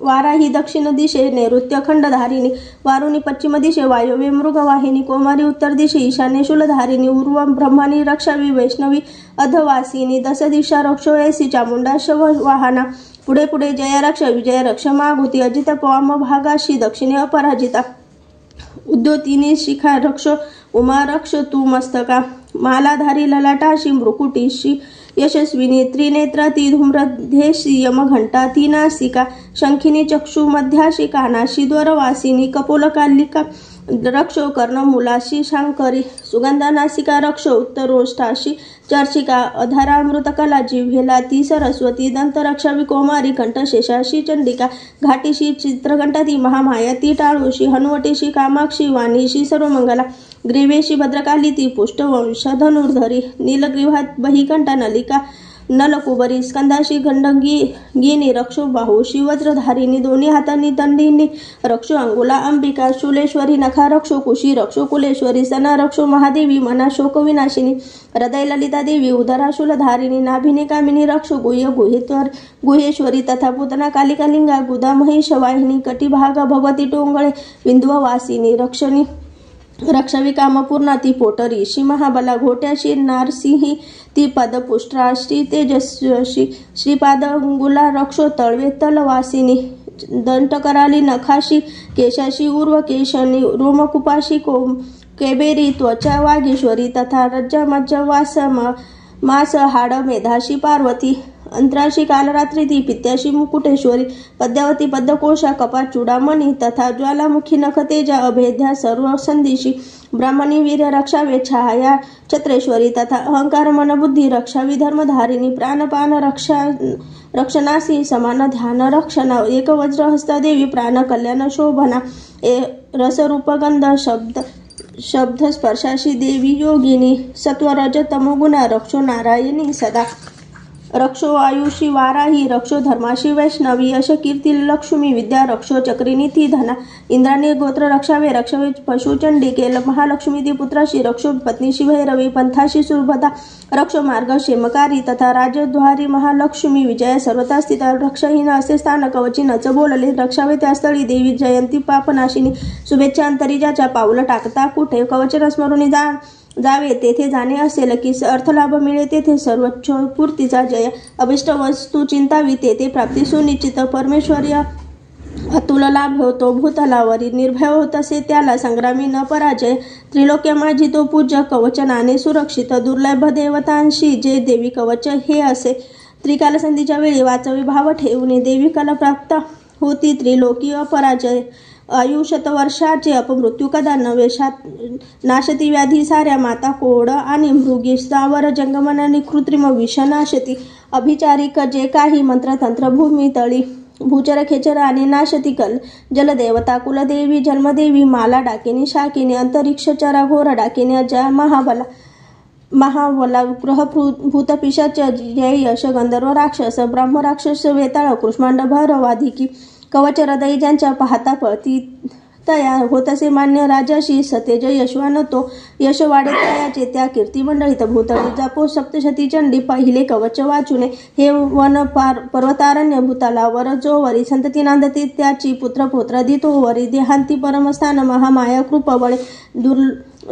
वाराही दक्षिण दिशे नैऋत्य खंडधारिणी, वारुणी पश्चिम दिशे वायव्ये मृगवाहिनी, कौमारी उत्तर दिशे ईशान्य शूलधारिणी, ऊर्व ब्रह्मणी रक्षावी वैष्णवी अधवासिनी, दश दिशा रक्षो ऐसी चामुंडा शववाहना, पुढे पुढे जय रक्ष विजय रक्ष मागुती, अजित वाम भागाशी दक्षिणे अपराजिता, उद्योतिनी शिखा रक्ष उमा रक्ष तू मस्तका, मालाधारी ललाटाशी मृकुटीशी यशस्विनी, त्रिनेत्राती धूम्रध्येशी यमघंटा, ती नासिका शंखिनी चक्षु मध्याशी कानाशी द्वारवासिनी, कपोलकालिका रक्षो कर्णमूलाशी शांकरी, सुगंधा नासिका रक्षो उत्तरोष्ठाशी चर्चिका, अधारामृतकला जिव्हेला ती सरस्वती, दंतरक्षा विकोमारी कंठशेषाशी चंडिका, घाटीशी चित्रकंठा ती महामाया ती टाळूशी, हनुवटीशी कामाक्षी वाणीशी सर्वमंगला, ग्रीवेशी भद्रकाली ती पुष्टवंश धनुर्धरी, नीलग्रीवात बहिकंठा नलिका नलकुबरी, स्कंदाशी गंडगिनी रक्षो बाहुशी वज्रधारिणी, दोन्ही हातांनी दंडिनी रक्षो अंगुला अंबिका, शूलेश्वरी नखा रक्षो कुशी रक्षो कुलेश्वरी, सना रक्षो महादेवी मना शोक विनाशिनी, हृदय ललिता देवी उदरा शूलधारिणी, नाभिने कामिनी रक्षो गुह्य गुहेश्वरी, तथा पूतना कालिका लिंगा गुदा महिषवाहिनी, कटिभाग भगवती टोंगळे विंध्ववासिनी, रक्षवी कामपूर्णा ती पोटरीशी, महाबला घोट्याशी नारसिंही ती पदपुष्ट्राशी, तेजस्वी श्रीपादंगुला रक्षो तळवे तलवासिनी, दंटकराली नखाशी केशाशी ऊर्वकेशनी, रोमकुपाशी केबेरी त्वचा वागीश्वरी, तथा रज्जा मज्जवास मास हाड मेधाशी पार्वती, अंतराशी कालरात्री ती पित्याशी मुकुटेश्वरी, पद्यावती पद्मकोशा कपाट चूडामणी, तथा ज्वालामुखी नख तेजा अभेद्या सर्व संदिशी, ब्राह्मणी वीर्य रक्षावे छाया छत्रेश्वरी, तथा अहंकार मनबुद्धी रक्षावी धर्मधारिणी, प्राणपान रक्षणासी समान ध्यान रक्षणा, एक वज्रहस्ता देवी प्राण कल्याण शोभना, रसरूपगंध शब्द स्पर्शाशी देवी योगिनी, सत्वरज तमोगुणा रक्षो नारायणी सदा, रक्षो आयुषी वाराही रक्षो धर्माशी वैष्णवी, यश कीर्ती लक्ष्मी विद्या रक्षो चक्रिणी ती धना, इंद्राणी गोत्र रक्षावे पशु चंडिके, महालक्ष्मी ती पुत्राशी रक्षो पत्नीशी भैरवी, पंथाशी सुभदा रक्षो मार्ग क्षेमकारी, तथा राजद्वारी महालक्ष्मी विजया सर्वता स्थिता, रक्षहीन असे स्थान कवची नच बोलले, रक्षावे त्या स्थळी देवी जयंती पापनाशिनी, शुभेच्छा अंतरिजाच्या पाऊल टाकता कुठे, कवचन स्मरुनी जावे तेथे जाणे असेल की, अर्थलाभ मिळे तेथे सर्वोच्च पूर्तीचा जय, अभिष्ट वस्तू चिंतावी तेथे प्राप्ती सुनिश्चित, परमेश्वर्य अतुल लाभ होतो भूतलावरी, निर्भय होत असे त्याला संग्रामी न पराजय, त्रिलोक्य माझी तो पूज्य कवचनाने सुरक्षित, दुर्लभ देवतांशी जे देवी कवच हे असे, त्रिकाल संधीच्या वेळी वाचवी भाव ठेवणे देवी कला प्राप्त होती त्रिलोकीय पराजय, आयुष्यतवर्षाचे अपमृत्यू कदा नवे, नाशती व्याधी साऱ्या माता कोड आणि मृगी, स्थावर जंगमनानी कृत्रिम विष नाशती, अभिचारिक जे काही मंत्रतंत्र भूमी तळी, भूचर खेचर आणि नाशती कल, जलदेवता कुलदेवी जन्मदेवी माला डाकिनी शाकिनी, अंतरिक्षचरा घोर डाकिनी अजा महाबला ग्रह भूतपिशाच जय यश गंधर्व राक्षस ब्रह्म राक्षस वेताळ कृष्मांड भरवाधिकी, कवच हृदय ज्यांच्या पाहता पळती तया होत असे मान्य, राजाशी सतेज यशवान तो यश वाढे तयाचे, त्या कीर्ती मंडळीत भूतळी जापो सप्तशती चंडी, पहिले कवच वाचुने हे वन पर्वतारण्य भूतलावर जो वरी, संतती नांदती त्याची पुत्र पौत्र दितो वरी, देहांती परमस्थान महामाया कृपबळे,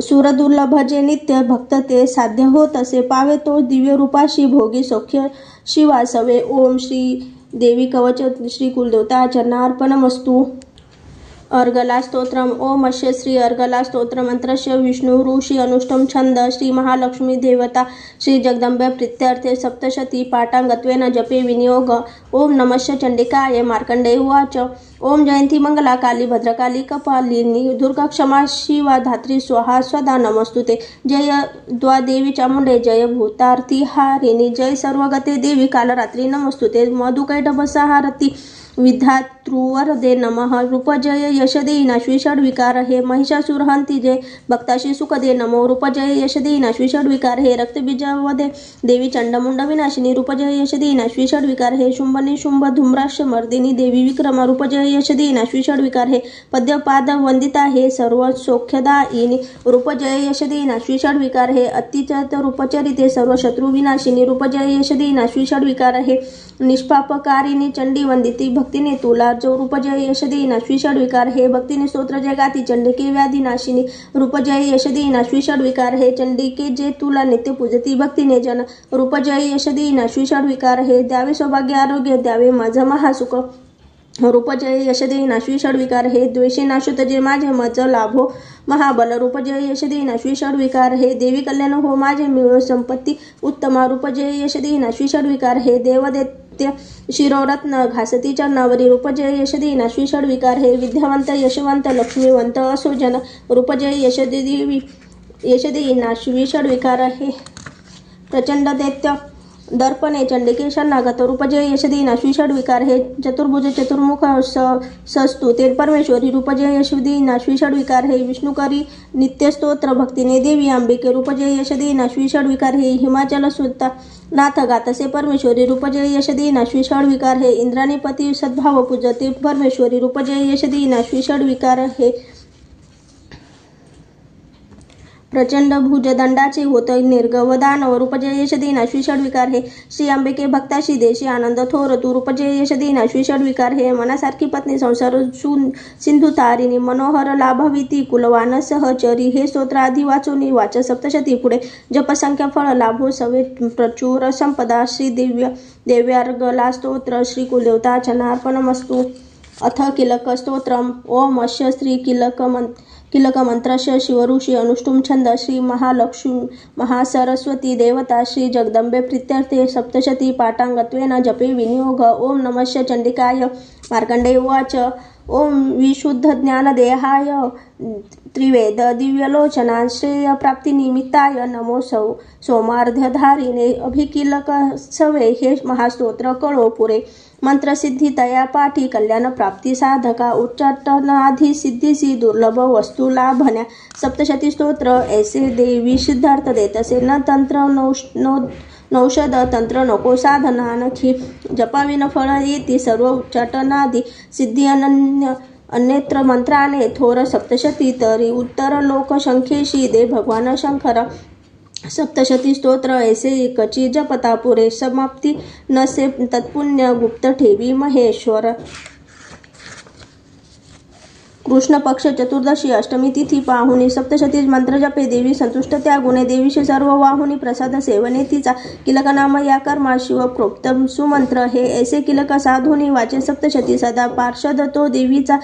सुर दुर्लभ जे नित्य भक्त ते साध्य होत असे, पावे तो दिव्य रूपाशी भोगी सौख्य शिवासवे. ओम श्री देवी कवच श्री कुलदेवता चरणार्पणमस्तु. अर्गला स्तोत्रम. ओम अस्य श्री अर्गला स्तोत्र मंत्रस्य विष्णु ऋषी अनुष्टम छंद श्री महालक्ष्मी देवता श्री जगदंबे प्रीत्यर्थे सप्तशती पाठांगत्वेन जपे विनियोग. ओम नमस्य चंडिकाय. मार्कंडेय उवाच. ओम जयंती मंगला काली भद्रकाली कपालिनी दुर्गा क्षमा शिवा धात्री स्वाहा स्वदा नमस्तुते. जय द्वादेवी चामुंडे जय भूतार्थी हारिणी जय सर्वगते देवी कालरात्री नमस्तुते. मधुकैटभसाहारती विधातृवरदे नमः. रूपजय यशदेयिनाश्वी षड्विकार हे महिषासुरहंती जय भक्ताशी सुखदे नमो. रूपजय यशदेयिनाश्वी षड्विकार हे रक्तबीजवदे देवी चंडमुंड विनाशिनी. रूपजय यशदेयिनाश्वी षड्विकार हे शुंभनी शुंभ धूम्राक्ष मर्दिनी देवी विक्रम. रूपजय यशदेयिनाश्वी षड्विकार हे पद्यपाद वंदिता हे सर्व सौख्यदायिनी. रूपजय यशदेयिनाश्वी षड्विकार हे अतिचत रूपचरिते सर्व शत्रु विनाशिनी. रूपजय यशदेयिनाश्वी षड्विकार हे निष्पापकारिणी चंडी वंदिती भक्तीने तुला जो रूपजय यश देईना श्रीषड विकार हे भक्तीने स्तोत्र जय गाती चंडिके व्याधी नाशिनी रूपजय यश देईना श्रीषड विकार हे चंडिके जे तुला नित्य पूजती भक्तीने जन रूपजय यश देईना श्रीषड विकार हे द्यावे सौभाग्य आरोग्य द्यावे माझं महासुख रूपजय यश देईना श्रीषड विकार हे द्वेषे नाशुत जे माझे मज लाभो महाबल रूपजय यश देईना श्रीषड विकार हे देवी कल्याण हो माझे मिळो संपत्ती उत्तमा रूपजय यश देईना श्रीषड विकार हे देवदैत्य शिरोरत्न घासती चरणावरी रूपजय यश देईना श्रीषड विकार हे विद्यावंत यशवंत लक्ष्मीवंत असो जन रूपजय यश देईना श्रीषड विकार हे प्रचंड दैत्य दर्पणे चंडिके शरणागत रूपजय यश देईना श्रीषड विकार हे चतुर्भुज चतुर्मुख सस्तु ते परमेश्वरी रूपजय यश देईना श्रीषड विकार हे विष्णुकरी नित्यस्तोत्र भक्तीने देवी अंबिके रूपजय यश देईना श्रीषड विकार हे हिमाचल सुता नाथ गातसे परमेश्वरी रूपजय यश देईना श्रीषड विकार हे इंद्राणीपती सद्भाव पूजते परमेश्वरी रूपजय यश देईना श्रीषड विकार हे प्रचंड भुजदंडाचे होत निर्गव दानव रूपजय यश देईना श्रीषड विकार हे श्री अंबिके भक्ताशी देशी आनंद थोर तू रूपजय यश देईना श्रीषड विकार हे मनासारखी पत्नी संसार सिंधू तारिणी मनोहर लाभविती कुलवान सहचरी हे स्तोत्र आधी वाचून वाच सप्तशती पुढे जपसंख्या फळ लाभो सवे प्रचुर संपदा श्री देव्यार्गला स्तोत्र श्री कुलदेवता चनार्पणमस्तु अथ किलक स्तोत्रम ओम अश्य श्री किलक मंत्रस्य शिवऋषी अनुष्टुम छंद श्री महालक्ष्मी महासरस्वती देवता श्री जगदंबे प्रीत्यर्थे सप्तशती पाठांगत्वेन जपे विनियोग ओम नमस्य चंडिकाय मार्कंडेय उवाच ओम विशुद्ध ज्ञानदेहाय त्रिवेद दिव्यलोचना श्रेय प्राप्तिनिमित्ताय नमो सोमार्ध्यधारिणे अभिकिलक सवे हे महास्तोत्र कळो पुरे मंत्रसिद्धी तया पाठी कल्याण प्राप्ती साधका उच्चाटनाधी सिद्धीसी दुर्लभ वस्तू लाभण्या सप्तशती स्तोत्र ऐसे देवी सिद्धार्थ देतसे न तंत्र नौषध तंत्र नको साधना नखी जपाविन फळ येती सर्व उच्चाटनादी सिद्धी अनन्य अन्यत्र मंत्राने थोर सप्तशती तरी उत्तर लोक शंखेशी दे भगवान शंकर सप्तशती स्तोत्र ऐसे एकची जपता पुरे समाप्ती नसे तत्पुण्य गुप्त ठेवी महेश्वर कृष्ण पक्ष चतुर्दशी अष्टमी तिथी पाहुनी सप्तशती मंत्र जपे देवी संतुष्ट त्या गुणे देवीशी सर्व वाहुनी प्रसाद सेवने तिचा किलक नाम या कर्मा शिव प्रोक्तम सुमंत्र हे ऐसे किलक साधुनी वाचे सप्तशती सदा पार्षद तो देवीचा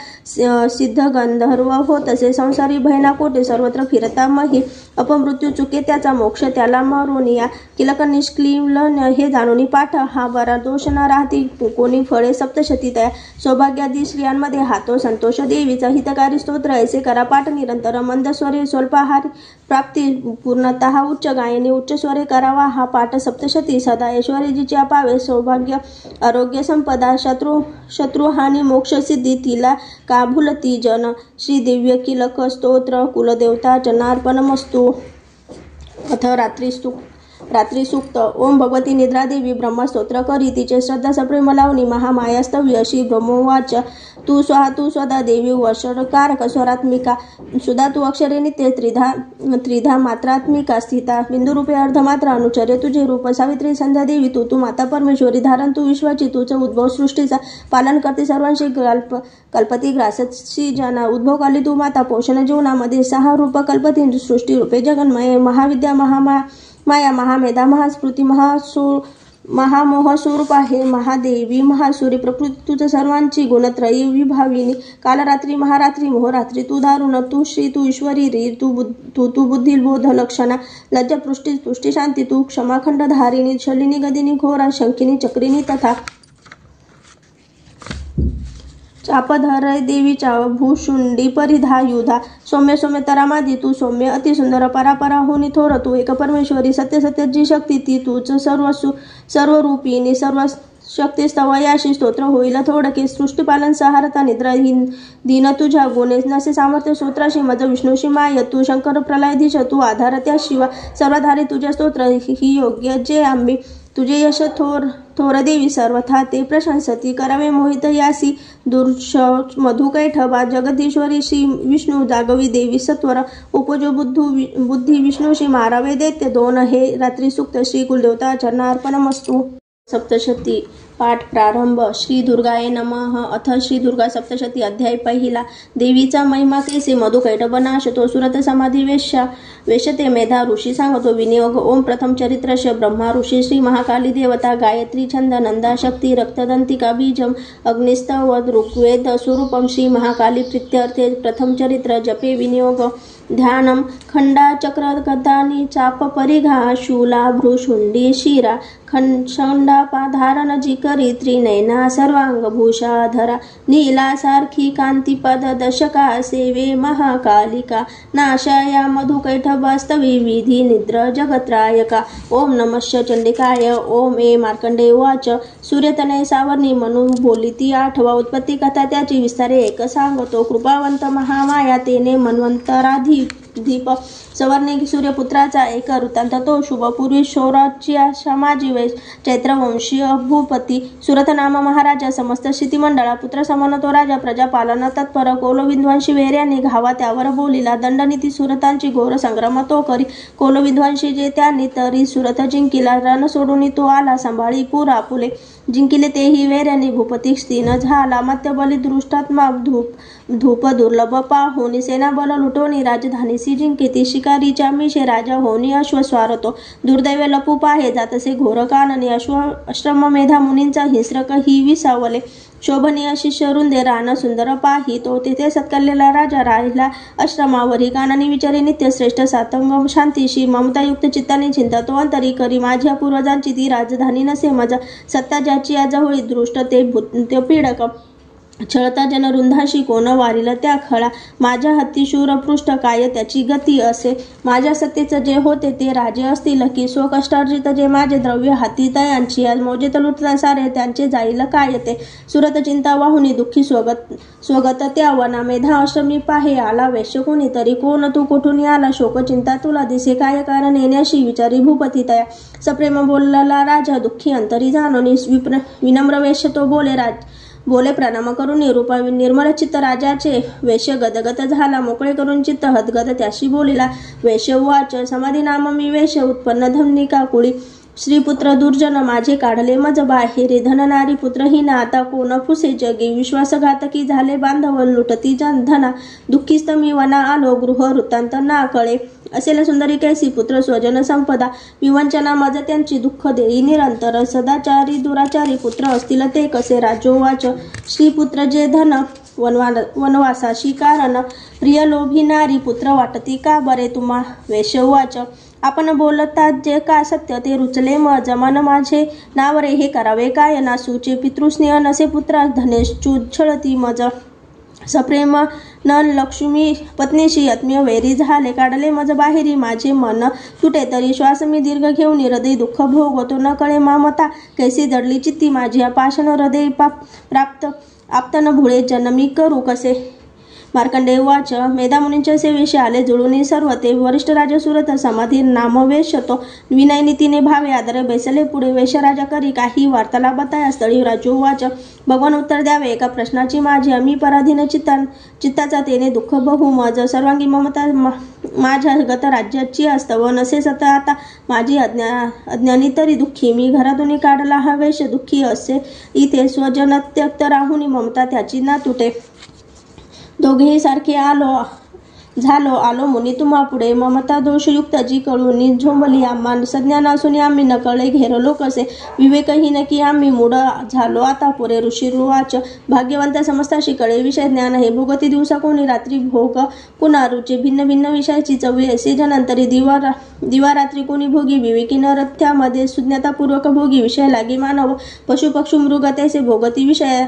सिद्ध गंधर्व हो तसे संसारी भयना कोटे सर्वत्र फिरता मही अपमृत्यू चुके त्याचा मोक्ष त्याला मरून या किलक निष्क्लिलन हे जाणून पाठ हा बरा दोष न राहती कोणी फळे सप्तशती तया सौभाग्यादी स्त्रियांमध्ये हातो संतोष देवीचा हितकारी स्तोत्र ऐसे करा पाठ निरंतर मंद स्वरे स्वल्पाहारी प्राप्ती पूर्णतः उच्च गायनी उच्च स्वरे करावा हा पाठ सप्तशती सदा ऐश्वर्याची पावे सौभाग्य आरोग्य संपदा शत्रुहानी मोक्ष सिद्धी तिला का भूलती जन श्री दिव्य किलक स्तोत्र कुलदेवता चनार्पणमस्तु अथ रात्री सूक्त ओम भगवती निद्रादेवी ब्रह्मस्तोत्र करी तिचे श्रद्धा सप्रेम लावणी महामायास्तव्य अशी ब्रह्मोवाच तू स्वदा देवी वर्षकारक स्वरात्मिका सुधा तू अक्षरे नित्य त्रिधा मात्रात्मिका स्थिता बिंदुरूपे अर्धमात्रा अनुचर्य तुझे रूप सावित्री संध्या देवी तू माता परमेश्वरी धारण तू विश्वाची तुझ उद्भव सृष्टीचा पालन करते सर्वांशी कल्पती ग्रासची जना उद्भवकाली तू माता पोषण जीवनामध्ये सहा रूप कल्पती सृष्टी रूपे जगन्मय महाविद्या माया महामेधा महास्फूर्ती महामोह स्वरूप आहे महादेवी महासुरी प्रकृती तुझ सर्वांची गुणत्रयी विभाविनी कालरात्री महारात्री मोहरात्री तू दारुण तू श्री तू ईश्वरी री तू बुद्धी बोध लक्षणा लज्ज पुष्टी शांती तू क्षमाखंड धारिणी शलिनी गदिनी घोरा शंखिनी चक्रिनी तथा चापधर देवीच्या भूशुंडी परिधायुधा सौम्य तरामादी तू सौम्य अतिसुंदर परापरा होनी थोर तू एक परमेश्वरी सत्य शक्ती ती तूच सर्वरूपिणी सर्व शक्तिस्तव याशी स्तोत्र होईल थोडके सृष्टीपालन सहारता निद्राहीन दीन तुझ्या गुणे नसे सामर्थ्य स्तोत्राशी मज विष्णूशी माय तू शंकर प्रलयधीश तू आधार त्या शिवा सर्वधारी तुझ्या स्तोत्र ही योग्य जे आंबे तुझे यश थोर देवी सर्वथा ते प्रशंसती करावे मोहित यासी दुर्श मधुकैठबा जगदीश्वरी श्री विष्णू जागवी देवी सत्वर उपजो बुद्धी विष्णूशी मारावे दैत्य दोन हे रात्री सूक्त श्री कुलदेवता चरणार्पणमस्तु सप्तशती पाठ प्रारंभ. श्री दुर्गाय नमः. अथ श्री दुर्गा सप्तशती. अध्याय पहिला. देवीचा महिमा कैसे. मधुकैटभ नाशतो. सुरत समाधी वेशते. मेधा ऋषी सांगतो. विनियोग. ओम प्रथम चरित्रश. ब्रह्मा ऋषी. श्री महाकाली देवता. गायत्री छंद. नंदा शक्ती. रक्तदंतिका बीजम. अग्निस्तव. ऋग्वेद स्वरूपम. श्री महाकाली प्रीत्यर्थे प्रथम चरित्र. जपे. विनियोग. ध्यानम. खंडा चक्र गदानी चाप परिघा शूला भ्रुशुंडी शिरा खंडापाधारण जिकरी त्रिनयना सर्वांगभूषाधरा नीला सारखी कांतीपद दशका सेवे महाकालिका नाशया मधुकैटभस्तवी विधी निद्र जगत्रायका. ओम नमः चंडिकाय. ओम ए मार्कंडेय उवाच. सूर्यतनय सावर्णी मनु बोलिती आठवा. उत्पत्ती कथा त्याची विस्तारे एक सांगतो. कृपावंत महामाया तेने मन्वंतराधीप सवर्णे सूर्यपुत्राचा एक वृत्तांत तो शुभपूर्वी शौराची समाजी चैत्रवंशीय भूपती सुरथ नाम महाराजा समस्त स्थितिमंडळा पुत्र समान तो राजा प्रजापालन तत्पर कोलविध्वंशी वैर्याने घावा त्यावर बोलिला. दंडनीती सुरतांची घोर संग्राम तो करी कोलविध्वंशी जे त्यांनी तरी सुरथ जिंकिला. रण सोडून तो आला सांभाळी पुरा फुले जिंकिले तेही वैर्याने भूपती स्थिन झाला. मत्यबली दृष्टात्मक धूप दुर्लभ पाहुनी सेनाबल लुटोनी राजधानीसी जिंकिती शिकारीच्या मिशे राजा होनी अश्व स्वारतो दुर्दैव लपू पाहे जातसे घोर काननी अश्रम मेधा मुनींचा हिंस्रक ही विसावले शोभनीय शिष्य रुंदे रान सुंदर पाही तो तेथे सत्कारलेला राजा राहिला आश्रमावरी. कानानी विचारी नित्य श्रेष्ठ सातंग शांतीशी ममतायुक्त चित्ताने चिंता तो अंतरी करी. माझ्या पूर्वजांची ती राजधानी नसे मजा सत्ता ज्याची आजहोळी दृष्ट ते पीडक छळता जन रुंधाशी कोण वारिल त्या खळा. माझ्या हत्ती शूरपृष्ठ काय त्याची गती असे. माझ्या सत्तेचं जे होते ते राजे असतील की स्वकष्टार्जित जे माझे द्रव्य हाती तयांची आज मोजेत लुटता सारे त्यांचे जाईल काय ते. सुरत चिंता वाहुनी दुःखी स्वगत त्या वना मेधा आश्रमी पाहे आला वैश्य कोणीतरी. कोण तू कुठून आला शोक चिंता तुला दिसे काय कारण येण्याशी विचारी भूपती तया. सप्रेम बोलला राजा दुःखी अंतरी जाणोनी विनम्र वैश्य तो बोले प्रणाम करून निरूपा निर्मळ चित्त राजाचे. वैश्य गदगद झाला मोकळे करून चित्त हदगद त्याशी बोलिला. वैश्य उवाच. समाधी नाम मी वैश्य उत्पन्न धमनिका कुळी श्रीपुत्र दुर्जन माझे काढले मज बाहेरे धन नारी पुत्रहीन आता कोण फुसे जगे विश्वासघातकी झाले बांधव लुटती धना दुःखीस्त मी वना आलो गृह वृत्तांत ना कळे असेल सुंदरी कैसी पुत्र स्वजन संपदा विवंचना मज त्यांची दुःख देई निरंतर सदाचारी दुराचारी पुत्र असतील ते कसे. राजोवाच. श्रीपुत्र जे धन वनवासाशी कारण प्रिय लोभी नारी पुत्र वाटती का बरे तुम्हा. वैश्यवाच. आपण बोलतात जे का सत्य ते रुचले मज मन माझे नावरे हे करावे काय नासूचे पितृस्नेह नसे पुत्रा धनेश छळती मज सप्रेम न लक्ष्मी पत्नीशी आत्मीय वैरी झाले काढले मज बाहेरी माझे मन तुटे तरी श्वास मी दीर्घ घेऊन हृदय दुःख भोगतो न कळे मामता कैसी जडली चित्ती माझी पाषाण हृदय प्राप्त आपतन भुळे जन्मी करू कसे. मार्कंडेय उवाच. मेधामुनींच्या सेवेशी आले जुळून सर्व ते वरिष्ठ राजा सुरत समाधी नामवेश तो विनय नीतीने भावे आदरे बैसले पुढे. वेशराजा करी काही वार्ताला बताया स्थळी. राजू उवाच. भगवान उत्तर द्यावे एका प्रश्नाची माझी मी पराधीन चित्ताचा तेने दुःख बहु मज सर्वांगी ममता माझ्या गत राज्याची अस्तव नसे सत आता माझी अज्ञानी तरी दुःखी मी घरातून काढला हा वेश दुःखी असे इथे स्वजन त्यक्त राहुनी ममता त्याची ना तुटे. दोघेही सारखे आलो मुनी तुम्हा पुढे ममता दोषयुक्त जी कळून झोंबली आम्हा सज्ञान असून आम्ही नकळे घेरलो कसे विवेकहीन की आम्ही मूढ झालो आता पुरे. ऋषी रुवाच. भाग्यवंत समस्ताशी कळे विषय ज्ञान हे भोगती दिवसा कोणी रात्री भोग कुणा रुचे भिन्न भिन्न विषयाची चवी असे जनंतरी दिवा रात्री कोणी भोगी विवेकी नरथ्यामध्ये सुज्ञतापूर्वक भोगी विषय लागे मानव पशुपक्षु मृग तैसे भोगती विषय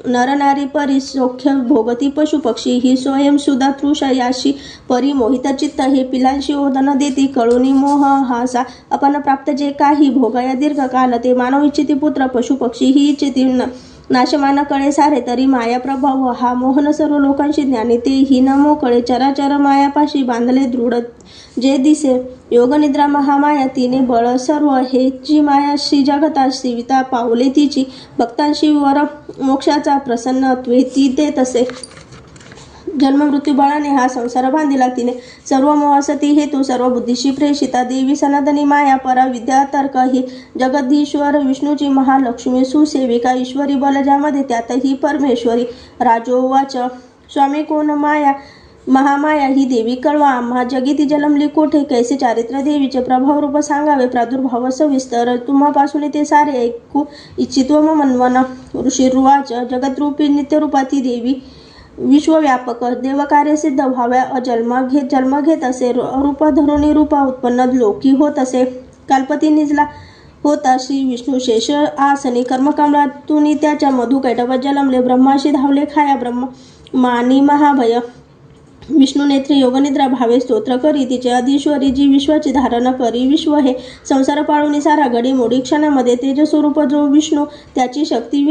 नरनारी परी सौख्य भोगती पशुपक्षी ही स्वयं सुधा तृषयाशी परी मोहित चित्त हे पिलांशी ओदन देती कळूनी मोह हासा आपण प्राप्त जे काही भोगाया दीर्घकाल ते मानव इच्छिती पुत्र पशुपक्षी ही इच्छिती नाशमान कळे सारे तरी माया प्रभाव हा मोहन सर्व लोकांशी ज्ञानी ते ही न मोकळे चराचर मायापाशी बांधले दृढ जे दिसे योगनिद्रा महामाया तिने बळ सर्व हे जी माया श्री जगता शिविता पावले तिची भक्तांशी वर मोक्षाचा प्रसन्नत्वे ती देत असे. जन्म मृत्यू बळाने हा संसार बांधिला तिने, सर्व मोहसती हेतू सर्व बुद्धीशी प्रेषिता, देवी सनातनी माया परा विद्या तर्क ही जगदीश्वर विष्णूची महालक्ष्मी सुसेविका, ईश्वरी बल ज्यामध्ये त्यातही परमेश्वरी. राजोवाच स्वामी कोण माया महामाया ही देवी कळवा, आम्हा जगी ती जन्मली कोठे, कैसे चारित्र्य देवीचे प्रभाव रूप सांगावे, प्रादुर्भाव सविस्तर, तुम्हापासून ते सारे ऐकू इच्छितो मनवन. ऋषिरुवाच जगद्रूपी नित्यरूपा ती देवी विश्वव्यापक, देवकार्य सिद्ध व्हाव्या जन्म घेत असे, रूप धरुणी रूपा उत्पन्न लोकी होत असे, कालपती निजला होता श्री विष्णू शेष आसनी, कर्मकमलातून त्याच्या मधु कैटभात जन्मले, ब्रह्माशी धावले खाया ब्रह्म मानी महाभय, विष्णू नेत्री योगनिद्रा भावे स्तोत्र करी, तिचे अधीश्वरी जी विश्वाची धारणा करी, विश्व हे संसार पाळून सारा घडी मोडी क्षणामध्ये तेजस्वरूप जो विष्णू, त्याची शक्ती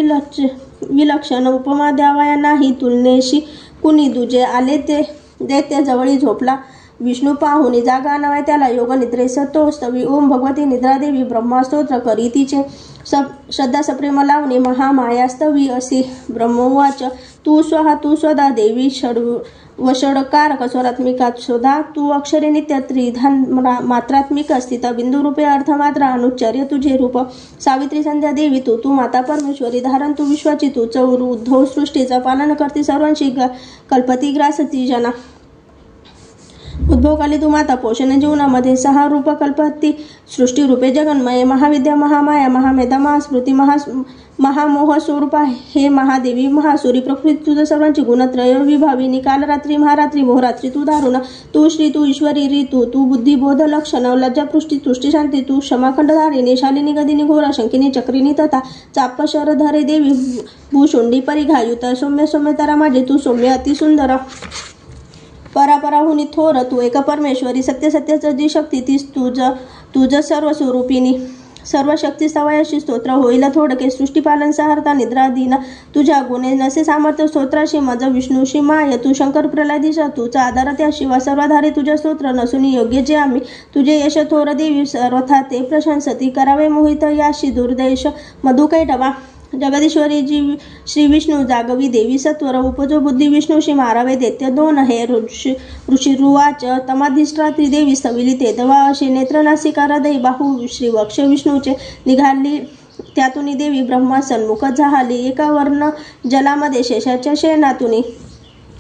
विलक्षण, उपमा द्यावया नाही तुलनेशी कुणी, दुजे आले ते दैत्य जवळी झोपला, विष्णू पाहुनी जागा नव्हे त्याला, योग निद्रेस तो स्तवी, ओम भगवती निद्रादेवी ब्रह्मा स्तोत्र करी, तिचे श्रद्धा सप्रेम लावणी महामाया स्तवी असे. ब्रह्मवाच तू स्वहा तू स्वदा देवी वषडकारक स्वरात्मिका स्वधा, तू अक्षरे नित्य त्रिधान मात्रात्मिक स्थित, बिंदुरूपे अर्थमात्रा अनुच्चर्य तुझे रूप, सावित्री संध्या देवी तू माता परमेश्वरी, धारण तू विश्वाची तू चौर, उद्धव सृष्टीचा पालन करती सर्वांशी, कल्पती ग्रासती जना, उद्भवकाली तू माता पोषण जीवनामध्ये, सहा रूप कल्पती सृष्टी रूपे जगन्मये, महाविद्या महामाया महामेधा महास्मृती महामोह स्वरूपा हे महादेवी महासुरी, प्रकृती तुझ सर्वांची गुणत्रय विभाविनी, कालरात्री महारात्री मोहरात्री तू दारुण, तू श्री तू ईश्वरी ऋतू, तू बुद्धी बोध लक्षण, लज्जापृष्टी तुष्टी शांती, तू क्षमाखंडधारिणी, शालिनी गदिनी घोरा शंकिनी चक्रिनी तथा चाप शरधरे देवी भूषुंडी परिघायुत, सौम्य सौम्य तारा माझे तू सौम्य अतिसुंदर, परापराहुनी थोर तू एक परमेश्वरी, सत्य सत्याचं जी शक्ती तीच तुझ सर्व स्वरूपिणी, सर्व शक्ती सवयाशी स्तोत्र होईल थोडके, सृष्टीपालन सहारता निद्रा दिन तुझ्या गुणे, नसे सामर्थ्य स्तोत्राशी मज विष्णूशी माय, तू शंकर प्रल्हादीशा तुझा आधार त्या शिवा, सर्वाधारी तुझ्या स्तोत्र नसून योग्य जे आम्ही, तुझे यश थोर देवी सर्वथा ते प्रशंसती, करावे मोहित याशी दुर्देश मधु कैटभा, जगदीश्वरी जी श्री विष्णू जागवी देवी सत्वर, उपजो बुद्धी विष्णूशी मारावे दैत्य दोन हे. ऋषिरुवाच तमाधिष्ठात्री देवी स्तविली तेदवा, अशी नेत्र नासिका हृदय बाहू श्री वक्ष विष्णूचे निघाली, त्यातून देवी ब्रह्मा सन्मुख झाली, एका वर्ण जलामध्ये शेषाच्या शयनातून,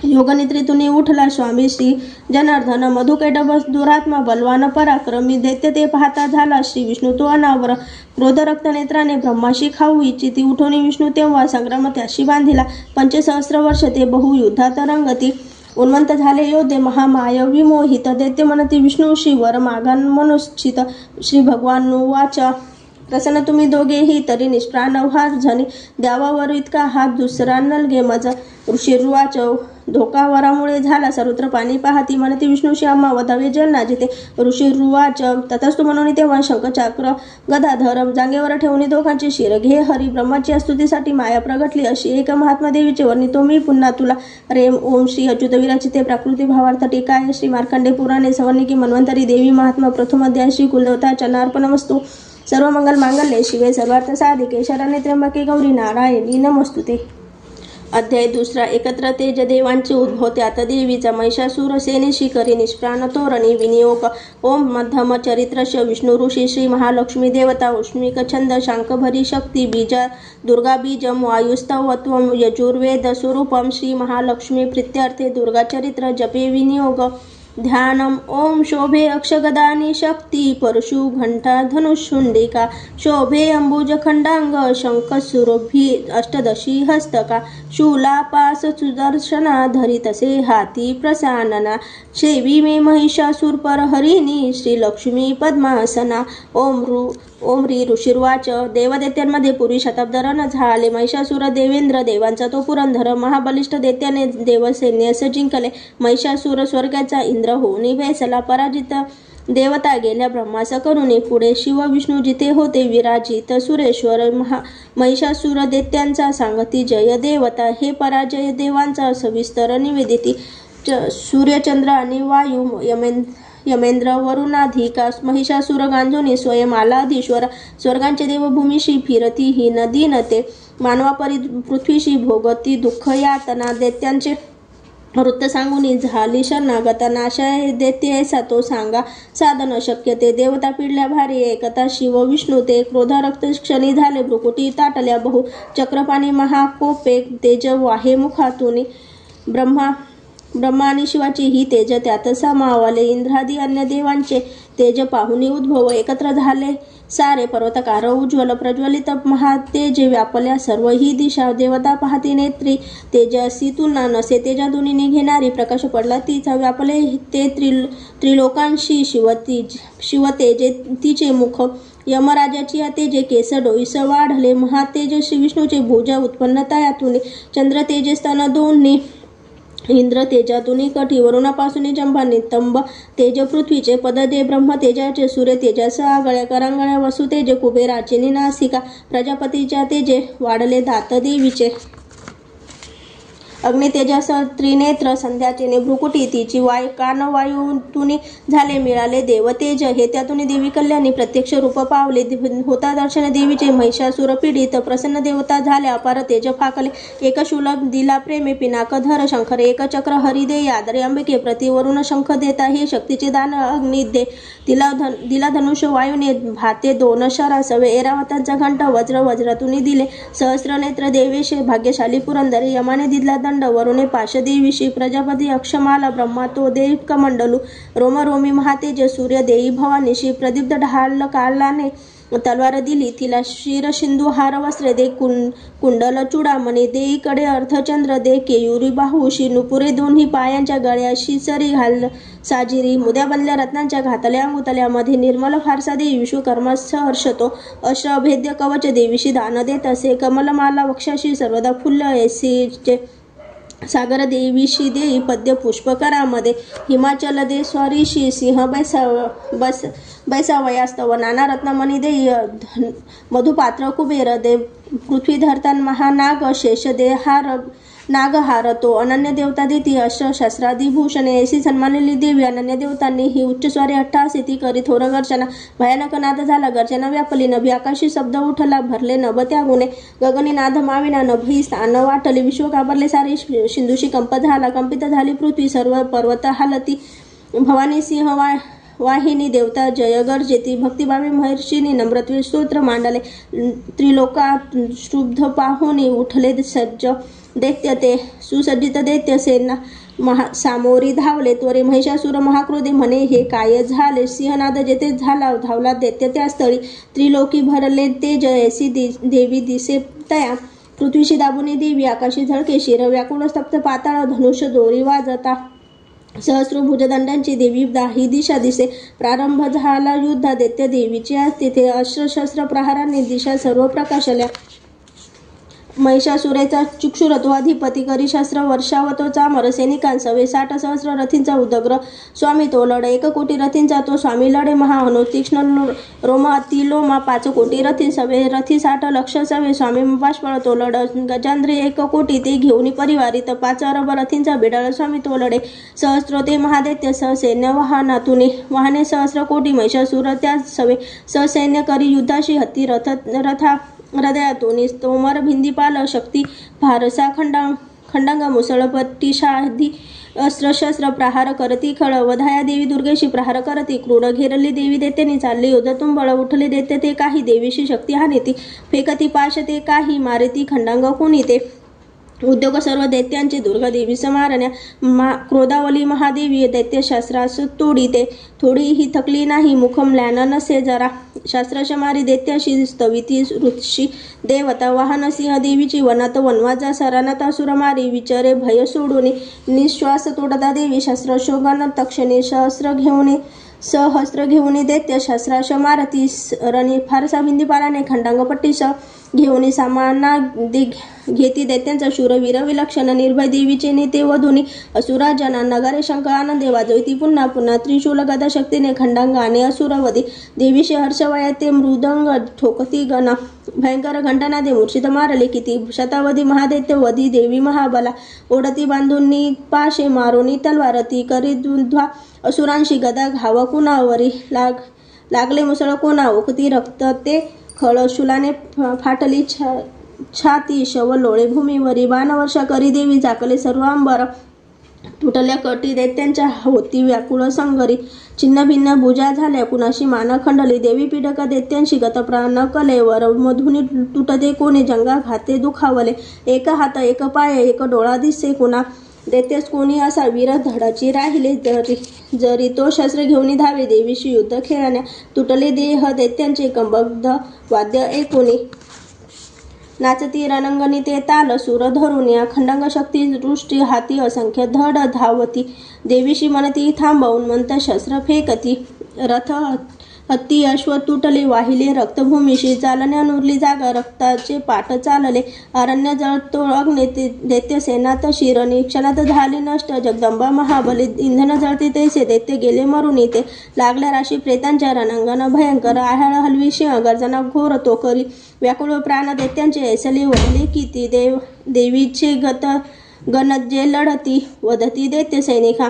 योगनिद्रेतून उठला स्वामी श्री जनार्दन, मधुकैटभ दुरात्मा बलवान पराक्रमी, दैत्य ते पाहता झाला श्री विष्णू तो अनावर, क्रोध रक्त नेत्राने ब्रह्माशी खाऊ इच्छिती, उठोनी विष्णू तेव्हा संग्राम त्याशी बांधिला, 5,000 वर्ष ते बहुयुद्धात रंगती, उन्मंत झाले योद्धे महामाय विमोहित, दैत्य म्हणती विष्णूशी वर मागान मनुष्ठित, श्री भगवान वाच प्रसन्न तुम्ही दोघेही तरी निष्प्राण व्हा जनी, द्यावावर इतका हात दुसरा नलगे मज. ऋषिरुवाच धोका वरामुळे झाला सर्वत्र पाणी पाहती, म्हणते विष्णूशी आम्हा वधावे जल जिथे. ऋषिरुवाच तथास्तु म्हणून तेव्हा शंखचक्र गदाधर जागेवर ठेवून दोघांचे शिर घे हरी. ब्रह्माची स्तुतीसाठी माया प्रगटली अशी एक महात्मा देवीचे वर्णितो मी पुन्हा तुला. रेम ओम श्री अच्युत विराचिते प्राकृती भावार्थ टीकाय श्री मार्कंडे पुराणे सवर्णिकी मन्वंतरी देवी महात्मा प्रथम अध्याय श्री कुलदेवता चरणार्पणमस्तु. सर्व मंगल मांगल्ये शिवे सर्वार्थ साधिके शरण्ये त्र्यंबके गौरी नारायणी नमस्तुते. अध्याय दुसरा. एकत्र तेज देवांचे उद्भव. त्यात देवीचा महिषासूर सेनेशी करी निष्प्राण तोरणी विनियोग. ओम मध्यम चरित्रश विष्णु ऋषी श्री महालक्ष्मी देवता उष्मिक छंद शांकभरी शक्ती बीजा दुर्गा बीजम वायुस्तवत्वम यजुर्वेद स्वरूपम श्री महालक्ष्मी प्रीत्यर्थे दुर्गा चरित्र जपे विनियोग. ध्यानम. ओम शोभे अक्षगदानी शक्ती परशु घंटा धनुषुंडिका शोभे अंबुज खंडांग शंखसुरभी अष्टदशी हस्तका शूला पास सुदर्शना धरितसे हाती प्रसानना सेवी मे महिषासूर परहरिणी श्री लक्ष्मी पद्मासना. ओम री. ऋषिर्वाच देवदैत्यांमध्ये पूर्वी शताब्दरण झाले. महिषासूर देवेंद्र देवांचा तो पुरंदर महाबलिष्ठ दैत्याने देवसैन्यास जिंकले. महिषासूर स्वर्गाचा इंद्र होऊन बेसला. पराजित देवता गेल्या ब्रह्मास करुणी. पुढे शिव विष्णू जिथे होते विराजित सुरेश्वर. महिषासूर दैत्यांचा सांगती जय देवता. हे पराजय देवांचा सविस्तर निवेदिती. सूर्यचंद्र आणि वायू यमेंद्र वरुणाधिका महिषासूर गांजोनी स्वयं आलाधीश्वर. स्वर्गांचे देव भूमीशी फिरती ही नदी नते. मानवापरी पृथ्वीशी भोगती दुःख यातना. दैत्यांचे वृत्त सांगूनी झाली शरणागता नाशाय देते तो सांगा साधन शक्य ते देवता पिडल्या भारी एकता शिव विष्णू ते क्रोध रक्त क्षणी झाले भ्रुकुटी ताटल्या बहु चक्रपाणी महाकोपे तेज वाहे मुखातून ब्रह्मा आणि शिवाची ही तेज त्यात समावले इंद्रादी अन्य देवांचे तेज पाहुनी उद्भव एकत्र झाले सारे पर्वतकार उज्ज्वल प्रज्वलित महातेज व्यापल्या सर्व ही दिशा देवता पाहती नेत्री तेजसी तुलना नसे तेजा दुनीने घेणारी प्रकाश पडला तिचा व्यापले ते त्रिलोकांशी शिवतेजे तिचे मुख यमराजाची तेजे केस डोईस वाढले महातेज श्री विष्णूचे भुज उत्पन्न तयातून चंद्र तेजे स्तन दोन्ही इंद्र तेजातून कठी वरुणापासून जंभा नितंब तेज पृथ्वीचे पद दे ब्रह्म तेजाचे सूर्य तेजास आगळ्या करांगळ्या वसु तेज कुबेराचे नासिका प्रजापतीच्या तेजे वाढले दात देवीचे अग्नि तेजास त्रिनेत्र संध्याचे भ्रुकुटी तिची कानवायूतून झाले मिळाले देव तेज हे त्यातून देवी कल्याणी प्रत्यक्ष रूप पावले होता दर्शन देवीचे महिषासुर पीडित प्रसन्न देवता झाल्या अपार तेज फाकले एक शूलभ दिला प्रेमे पिनाक धर शंकर एक चक्र हरिदे यादरे अंबिके प्रतिवरून शंख देता हे शक्तीचे दान अग्नी दे दिला धनुष्य वायूने भाते दोन शरासवे एरावतांचा घंट वज्रातून दिले सहस्र नेत्र देवेशे भाग्यशाली पुरंदरे यमाने दिला दंड वरुणे पाशदेवीशी प्रजापती अक्षमाला ब्रह्मा तो दे कमंडलू रोमरोमी महातेज सूर्य देई भवानीशी प्रदीप्त ढाल कालाने तलवार दिली तिला शिर सिंधू हार वस्त्रे दे कुंडल चुडामणी देई कडे अर्धचंद्र दे केयुरी बाहूशी नुपुरे दोन्ही पायांच्या गळ्याशी सरी घाल साजिरी मुद्या बनल्या रत्नांच्या घातल्या अंगुतल्यामध्ये निर्मल फारसा देई विश्वकर्मा सहर्षतो अश्रभेद्य कवच देवीशी दान देत असे कमलमाला वक्षाशी सर्वदा फुल्ल ऐसीचे सागर देवीशी देई पद्य पुष्पकरामध्ये हिमाचल दे स्वारीशी सिंह बैसावयास्तव नाना रत्नमणी देई मधुपात्र कुबेर दे पृथ्वी धरतान महानाग शेष दे हार नागहार तो अनन्य देवता देती शस्त्रादिभूषणे ऐसी सन्मानलेली देवी अनन्य देवतांनी ही उच्च स्वारी अट्टहासी ती करी थोर गर्जना भयानक नाद झाला गर्जना व्यापली नभी आकाशी शब्द उठला भरले नभ त्या गुणे गगनी नाद माविना नभी स्थान वाटली विश्व काबरले सारे सिंधुशी कंप झाला कंपित झाली पृथ्वी सर्व पर्वत हालती भवानी सिंह वाहिनी देवता जय गर्जेती भक्तिभावी महर्षीनी नम्रत्वे स्तोत्र मांडले त्रिलोकात स्तुब्ध पाहुनी उठले सज्ज दैत्य ते सुसज्जित दैत्य सेना सामोरी धावले त्वरे महिषासुर महाक्रोधे म्हणे हे काय झाले सिंहनाद जेथे झाला धावला दैत्य त्या स्थळी त्रिलोकी भरले ते जयसी देवी दिसे तया पृथ्वीशी दाबुनी देवी आकाशी झळके शिर व्याकुळ स्तप्त पाताळ धनुष्य दोरी वाजता सहस्र भुजदंडांची देवी दाही दिशा दिसे प्रारंभ झाला युद्ध दैत्य देवीची आज तिथे अस्त्र प्रहारांनी दिशा सर्व प्रकाशल्या महिषासुरेचा चक्षुरत्वाधिपती करी शस्त्र वर्षावतो चामर सैनिकांसवे 60 सहस्र रथींचा उदग्र स्वामी तो लढे 1 कोटी रथींचा तो स्वामी लढे महाअनु तीक्ष्ण रोम अतिलोमा 5 कोटी रथी सवे रथी 60 लक्ष सवे स्वामी बाष्पळ तो लढ गजांद्रे 1 कोटी ते घेऊन परिवारित 5 अरब रथींचा बिडाळ स्वामी तो लढे सहस्रो ते महादैत्य सैन्य वाहनातून वाहने सहस्र कोटी महिषासुर त्या सवे ससैन्य करी युद्धाशी हत्ती रथा हृदयातून तोमर भिंदीपाल शक्ती भारसा खंडांग मुसळपट्टी शाधी अस्त्र शस्त्र प्रहार करती खळ वधाया देवी दुर्गेशी प्रहार करती क्रूड घेरली देवी दैत्याने चालली योध तुंबळ उठले दैत्य ते काही देवीशी शक्ती हानेती फेकती पाश ते काही मारेती खंडांग कोणी ते उद्योग सर्व दैत्यांचे दुर्गा देवी समारण्या क्रोधावली महादेवी दैत्य शास्त्रास तोडीते थोडी ही थकली नाही मुखमल्यान नसे जरा शास्त्रशमारी दैत्याशी स्तविती ऋषी देवता वाहन सिंह देवीची वनात वनवाजा सरानाता सुरमारी विचारे भय सोडून निश्वास तोडता देवी शास्त्रशोगन तक्षणी सहस्त्र घेऊन दैत्य शास्त्राश मारती रणी फारसा बिंदीपाराने खंडांगपट्टीस घेऊन सामाना घेती दैत्यांचा शूरवीर विलक्षण निर्भय देवीचे नेते वधुनी असुरा जना नगारे शंख आनंदे वाजविती पुन्हा पुन्हा त्रिशूल गदा शक्तीने खंडांगाने असुरवधी देवीशी हर्षवया ते मृदंग ठोकती गणा भयंकर घंटनादे मूर्छित मारले किती शतावधी महादैत्य वधी देवी महाबला ओढती बांधून पाशे मारोनी तलवारती करी ध्वा असुरांशी गदा घाव कुणावरी लागले मुसळ कोणा ओकती रक्त ते खळ शुलाने फाटली छाती शव लोळे भूमीवरी बाणवर्षा करी देवी झाकले सर्व अंबर तुटल्या कटी दैत्यांच्या होती व्याकुळ संगरी, छिन्न भिन्न भुजा झाल्या कुणाशी मान खंडली, देवी पीडक दैत्यांशी गतप्राण कलेवर, मधुनी तुटते कोणी जंगा घाते दुखावले, एक हात एक पाय एक डोळा दिसे कुणा, दैत्यस कोणी असा वीर धडाची राहिले, जरी तो शस्त्र घेऊन धावे देवीशी युद्ध खेळण्या, तुटले देह दैत्यांचे कंबद्ध वाद्य ऐकुनी, नाचती रणंगणी ते ताल सूर धरून, या खंडंग शक्ती दृष्टी हाती असंख्य धड धावती, देवीशी म्हणती थांबवून मंत शस्त्र फेकती, रथ हत्ती अश्व तुटले वाहिले रक्तभूमीशी, चालण्या नुरली जागा रक्ताचे पाट चालले, अरण्य जळतो अग्नी दैत्य सेनात शिरणी, क्षणात झाली नष्ट जगदंबा महाबली, इंधन जळते तैसे दैत्य गेले मरून, ते लागल्या राशी प्रेतांच्या रणंगण भयंकर, आहाळ हलवी सिंह गर्जना घोर तो करी, व्याकुळ प्राण दैत्यांचे ऐसले वडले किती, देवीचे गणजे लढती वदती दैत्य सैनिका,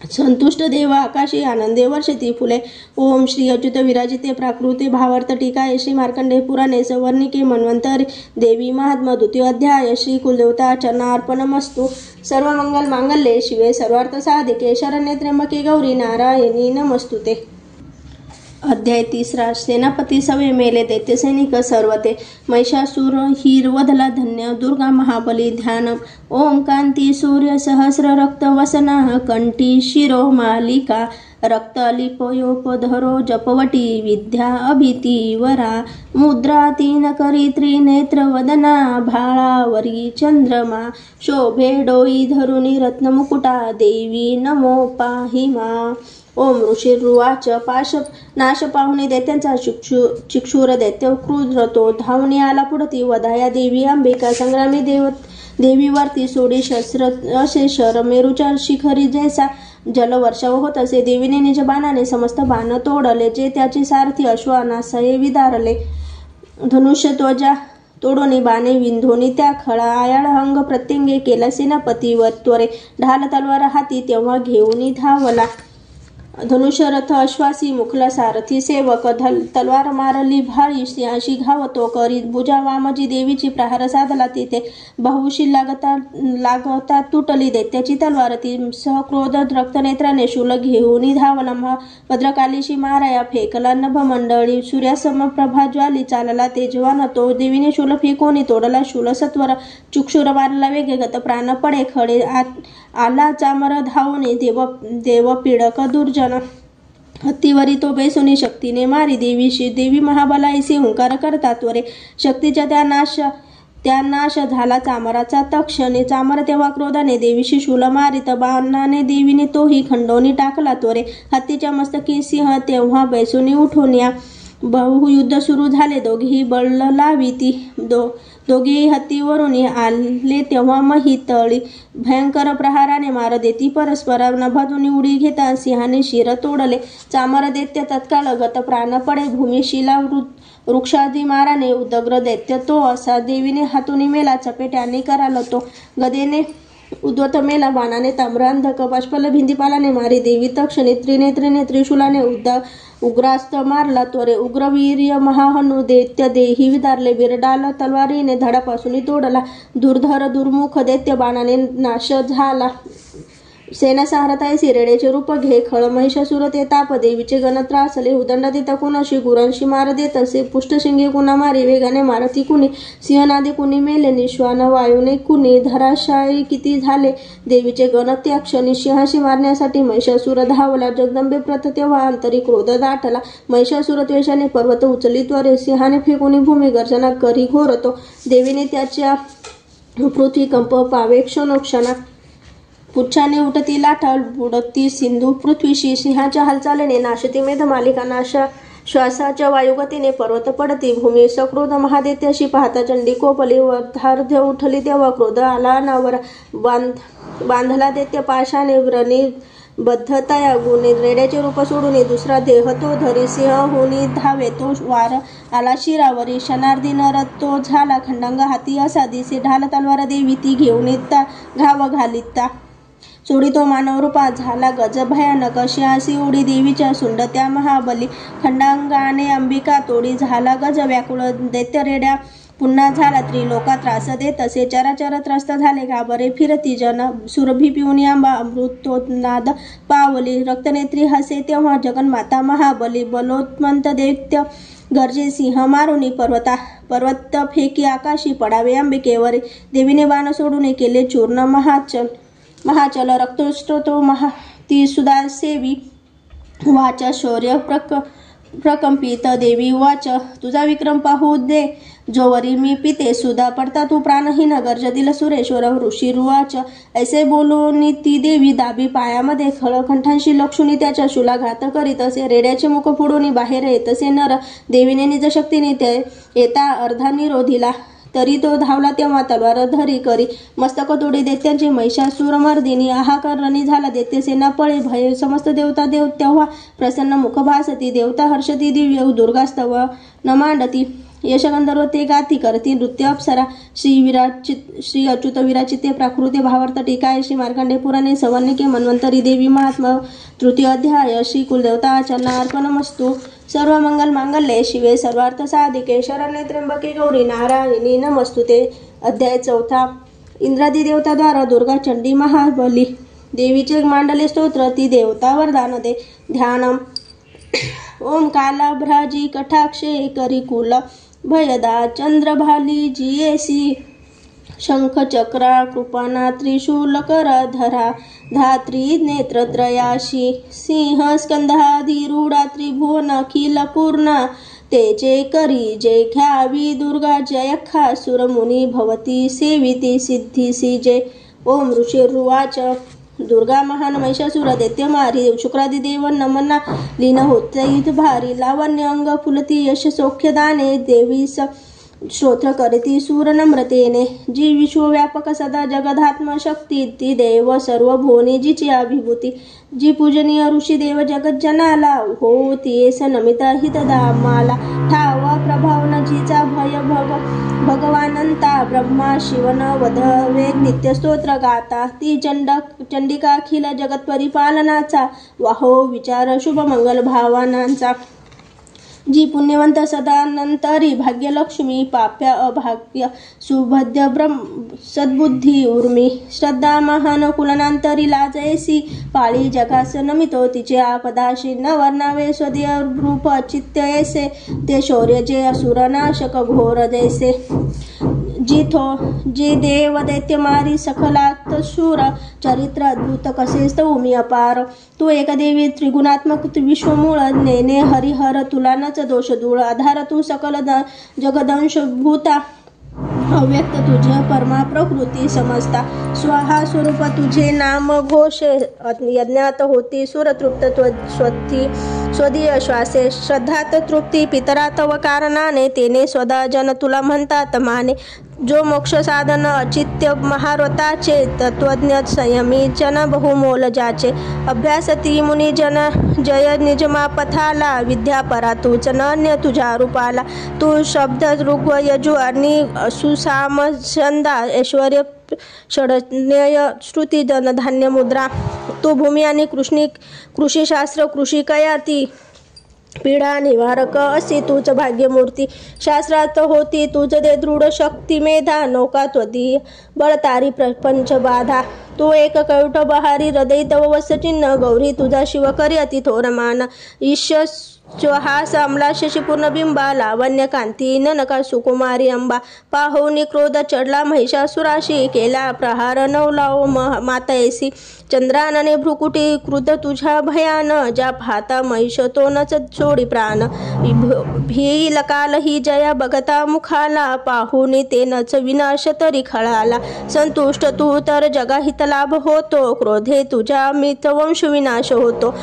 संतुष्ट देव आकाशी आनंदे वर्षती फुले, ओम श्री अच्युत विराजिते प्राकृते भावार्थ टीका, श्री मार्कंडे पुराणे सवर्णिके मन्वंतरी, देवी महात्मा द्वितीय अध्याय, श्री कुलदेवता चरणार्पणमस्तु, सर्व मंगल मांगल्ये शिवे सर्वार्थ साधिके, शरण्ये त्र्यंबके गौरी नारायणी नमस्तुते. अध्याय 3. सेनापती सवे मेले दैत्य सैनिक सर्वते, महिषासुर हीर वधला धन्य, दुर्गा महाबली ध्यान, ओम कांती सूर्य सहस्र रक्त वसना, कंठी शिरो मालिका रक्त लिपोयोपधरो जपवटी, विद्या अभिती वरा मुद्रा 3 करी त्रिनेत्र वदना, भाळावरी चंद्रमा शोभे डोई धरुनी रत्नमुकुटा, देवी नमो पाहिमा. ओम ऋषिर्वाच पाश नाश पाहुणे दैत्यांचा चिक्षुर दैत्य क्रुद्रतो, धावणे आला पुढती वधाया देवी अंबिका, संग्रामी देवीवरती सोडी शस्त्र अशेष, मेरूच्या शिखरी जैसा जलवर्षाव होत असे, देवीने निज बाणाने समस्त बाण तोडले, जे त्याचे सारथी अश्वानासये विदारले, धनुष्य त्वजा तोडोनी बाणे विंधोनी त्या खळा, आयाळ अंग प्रत्यंगे केला सेनापतीवर त्वरे, ढाल तलवार हाती तेव्हा घेऊनी धावला, धनुष्य रथ अश्वासी मुखला सारथी सेवक, तलवार मारली भाळी सिंहाशी घावतो करी, भुजा वामजी देवीची प्रहार साधला, तिथे बाहुशी लागता तुटली दैत्याची तलवार, ती सहक्रोध रक्तनेत्राने शूल घेऊन धावला, भद्रकालीशी माराया फेकला नभमंडळी, सूर्यासम प्रभा ज्वाली चालला तेजवान तो, देवीने शूल फेकोनी तोडला शूल सत्वर, चुक्षुर मारला वेगगत प्राण पडे खडे, आला चामर धावणे देव पीडक दुर्जन, हत्तीवरी तो बेसुनी शक्तीने मारी देवीशी, देवी महाबलाईसी हुंकार करता त्वरे, शक्तीच्या त्या नाश झाला चामराचा तक्षणी, चामर तेव्हा क्रोधाने देवीशी शूल मारित, बाणाने देवीने तोही खंडोनी टाकला त्वरे, हत्तीच्या मस्तकी सिंह तेव्हा बेसुनी उठून या, बहुयुद्ध सुरू झाले दोघेही बळ लाविती, दोघेही हत्तीवरून आले तेव्हा महितळी, भयंकर प्रहाराने मार देती परस्पर, नभातून उडी घेता सिंहाने शिर तोडले, चामर दैत्य तत्काळ गत प्राण पडे भूमिशिला, वृक्षादी माराने उदग्र दैत्य तो असा, देवीने हातून मेला चपेट्याने कराल तो, गदेने उद्वत मेला बाणाने ताम्रांधक, बाष्पल भिंतीपालाने मारी देवी तक्षणी, त्रिनेत्रीने त्रिशूलाने उग्रास्त मारला त्वरे, उग्रवीर्य महाहनु दैत्य देही विदारले, बिरडाल तलवारीने धडापासून तोडला, दुर्धर दुर्मुख दैत्य बाणाने नाश झाला, सेना सारथायसी रेड्याचे रूप घे खळ, महिषासुर ते ताप, देवीचे गण त्रासले, उदंड देता कुणाशी गुरांशी मार देत असे, पुष्टशिंगे कुणा मारी वेगाने मारती कुणी, सिंहनादी कुणी मेले निश्वान वायूने कुणी, धराशायी किती झाले देवीचे गण त्या क्षणी, सिंहाशी मारण्यासाठी महिषासुर धावला, जगदंबे प्रथ तेव्हा अंतरी क्रोध दाटला, महिषासुर द्वेषाने पर्वत उचली त्वरे, सिंहाने फेकुनी भूमी गर्जना करी घोरतो, देवीने त्याच्या पृथ्वी कंप पावे क्षणोक्षणा, पुच्छाने उठती लाटा बुडती सिंधू पृथ्वीशी, सिंहाच्या हालचालीने नाशती मेधमालिका, श्वासाच्या वायुगतीने पर्वत पडती भूमी, सक्रोध महादैत्याशी पाहता चंडी कोपली, वर्धार्ध्य उठली तेव्हा क्रोध आला अनावर, बांधला दैत्य पाशाने व्रणी बद्धतया गुणी, रेड्याचे रूप सोडून दुसरा देह तो धरी, सिंह होनी धावे तो वार आला शिरावरी, क्षणार्धी नर तो झाला खंडांग हाती असा दिसे, ढाल तलवार देवी ती घेऊन येता घाव घालिता, सोडी तो मानव रूपा झाला गज भयानक, शिंहासी उडी देवीच्या सुंड त्या महाबली, खंडांगाने अंबिका तोडी झाला गज व्याकुळ, दैत्य रेड्या पुन्हा झाला त्रिलोका त्रास दे तसे चराचर त्रस्त झाले घाबरे फिरती जन सुरभी पिऊन आंबा अमृतोन्नाद पावली रक्तनेत्री हसे तेव्हा जगन्माता महाबली बलोत्मंत दैत्य गरजे सिंह मारुनी पर्वत फेकी आकाशी पडावे अंबिकेवर देवीने बाण सोडून केले चूर्ण महाचल रक्तोष्टतो ती सुधा सेवी वाच शौर्य प्रकंपित देवी वाच तुझा विक्रम पाहू दे जोवरी मी पिते सुधा पडता तू प्राणहीन गर्जतील सुरेश्वर ऋषी रुवाच ऐसे बोलून ती देवी दाबी पायामध्ये खळखंठांशी लक्षुनी त्याच्या शूलाघात करीत असे रेड्याचे मुख फोडून बाहेर येत असे नर देवीने निजशक्तीने ते येता अर्धा निरोधीला तरी तो धावला तेव्हा तलवार धरी करी मस्तक तोडी दैत्यांचे महिषासुरमर्दिनी आहाकार रणी झाला दैत्य सेना पळे भय समस्त देवता देव तेव्हा प्रसन्न मुख भासती देवता हर्षती दिव्य दुर्गास्तव न मांडती यशगंधर्व ते गाती करती नृत्य अप्सरा श्री अच्युत विराचिते प्राकृते भावार्थ टीकाय श्री मार्कंडे पुराणे सवर्णिके मन्वंतरी देवी महात्मा तृतीय अध्याय श्री कुलदेवता अर्पणमस्तु सर्व मंगल मांगल्ये शिवे सर्वार्थ साधिके शरण्ये त्र्यंबके गौरी नारायणी नमस्तुते अध्याय 4 इंद्रादी देवता द्वारा दुर्गा चंडी महाबली देवीचे मांडले स्तोत्र ती देवता वरदान दे ध्यानम ओम कालाभ्राजी कटाक्षे करी कुल भयदा चंद्रभाली जियेसी शंख चक्रा कृपाना त्रिशूल कर धरा धात्री नेत्रत्रयाशी सिंह स्कंधाधिरूढा त्रिभुवन अखिल पूर्ण तेजे करी जय घ्यावी दुर्गा जयखा सुरमुनी भवती सेविती सिद्धीसी जय ओम ऋषिर्वाच दुर्गा महान महिषासुर दैत्य मारी शुक्रादी देव नमना लीन होत भारी लावण्य अंग फुलती यश सौख्य दाने देवीस स्तोत्र करती सूर नम्रतेने जी विश्वव्यापक सदा जगधात्म शक्ती ती देव सर्व भुवनी जिची अभिभूती जी पूजनीय ऋषी देव जगत जनाला हो ती नमिता हितदामाला ठावा प्रभावन जिचा भय भगवानंता ब्रह्मा शिवन वध वेद नित्य स्तोत्र गाता ती चंडिका अखिल जगत परिपालनाचा वाहो विचार शुभ मंगल भावनांचा जी पुण्यवंत सदानंतरी भाग्यलक्ष्मी पाप्य अभाग्य सुभद्य सद्बुद्धी उर्मी श्रद्धा महान कुलनांतरी लाजयसी पाळी जगास नमितो तिचे आपदाशी न वर्णावे स्वदीय रूप चित्त ऐसे ते शौर्य जे असुरनाशक घोर जैसे जी देव दैत्य मारी सखलात शूर चरित्र अद्भुत कसे स्तवमी अपार तू एकदेवी त्रिगुणात्मक विश्वमूळ नेने हरिहर तुलानच दोष दूळ आधार तू सकल जगदंश भूता अव्यक्त तुझे परमा प्रकृती समजता स्वाहा स्वरूप तुझे नाम घोष यज्ञात होती सुरतृप्त स्वदीय श्वासे श्रद्धात तृप्ती पितरात व कारणाने तेने स्वदा जन तुला म्हणतात माने जो मोक्ष साधन अचित्य महाव्रताचे तत्वज्ञ संयमी जन बहुमोल जाचे अभ्यासती मुनी जन जय निजमा पथाला विद्या परा तूच अन्य तुझ्या रूपाला तू शब्द ऋग्व यजु आणि सुसाम छंदा ऐश्वर्य षडज्ञय श्रुती धनधान्य मुद्रा तू भूमी आणि कृषीशास्त्र कृषी कयाती पीडा निवारक अशी तूच भाग्यमूर्ती शास्त्रात होती तुझ दे दृढ शक्ती मेधा नौका त्वदीय बळतारी प्रपंच बाधा तू एक कैवट बहारी हृदय तव वसचिन्ह गौरी तुझा शिव करी अति थोरमान ईश्य हास अमला शशीपूर्ण बिंबा लावण्य कांती नका सुकुमारी अंबा पाहुनी क्रोध चढला महिषासुराशी केला प्रहार नवलाओ मातयसी चंद्रानने भ्रुकुटी क्रुद्ध तुझ्या भयान ज्या भाता महिष तोनच सोडी प्राण भी लकाल ही जया बघता मुखाला पाहुनी तेनच विनाश तरी खळाला संतुष्ट तू तर जगाहित लाभ होतो क्रोधे तुझ्या मित वंश विनाश होतो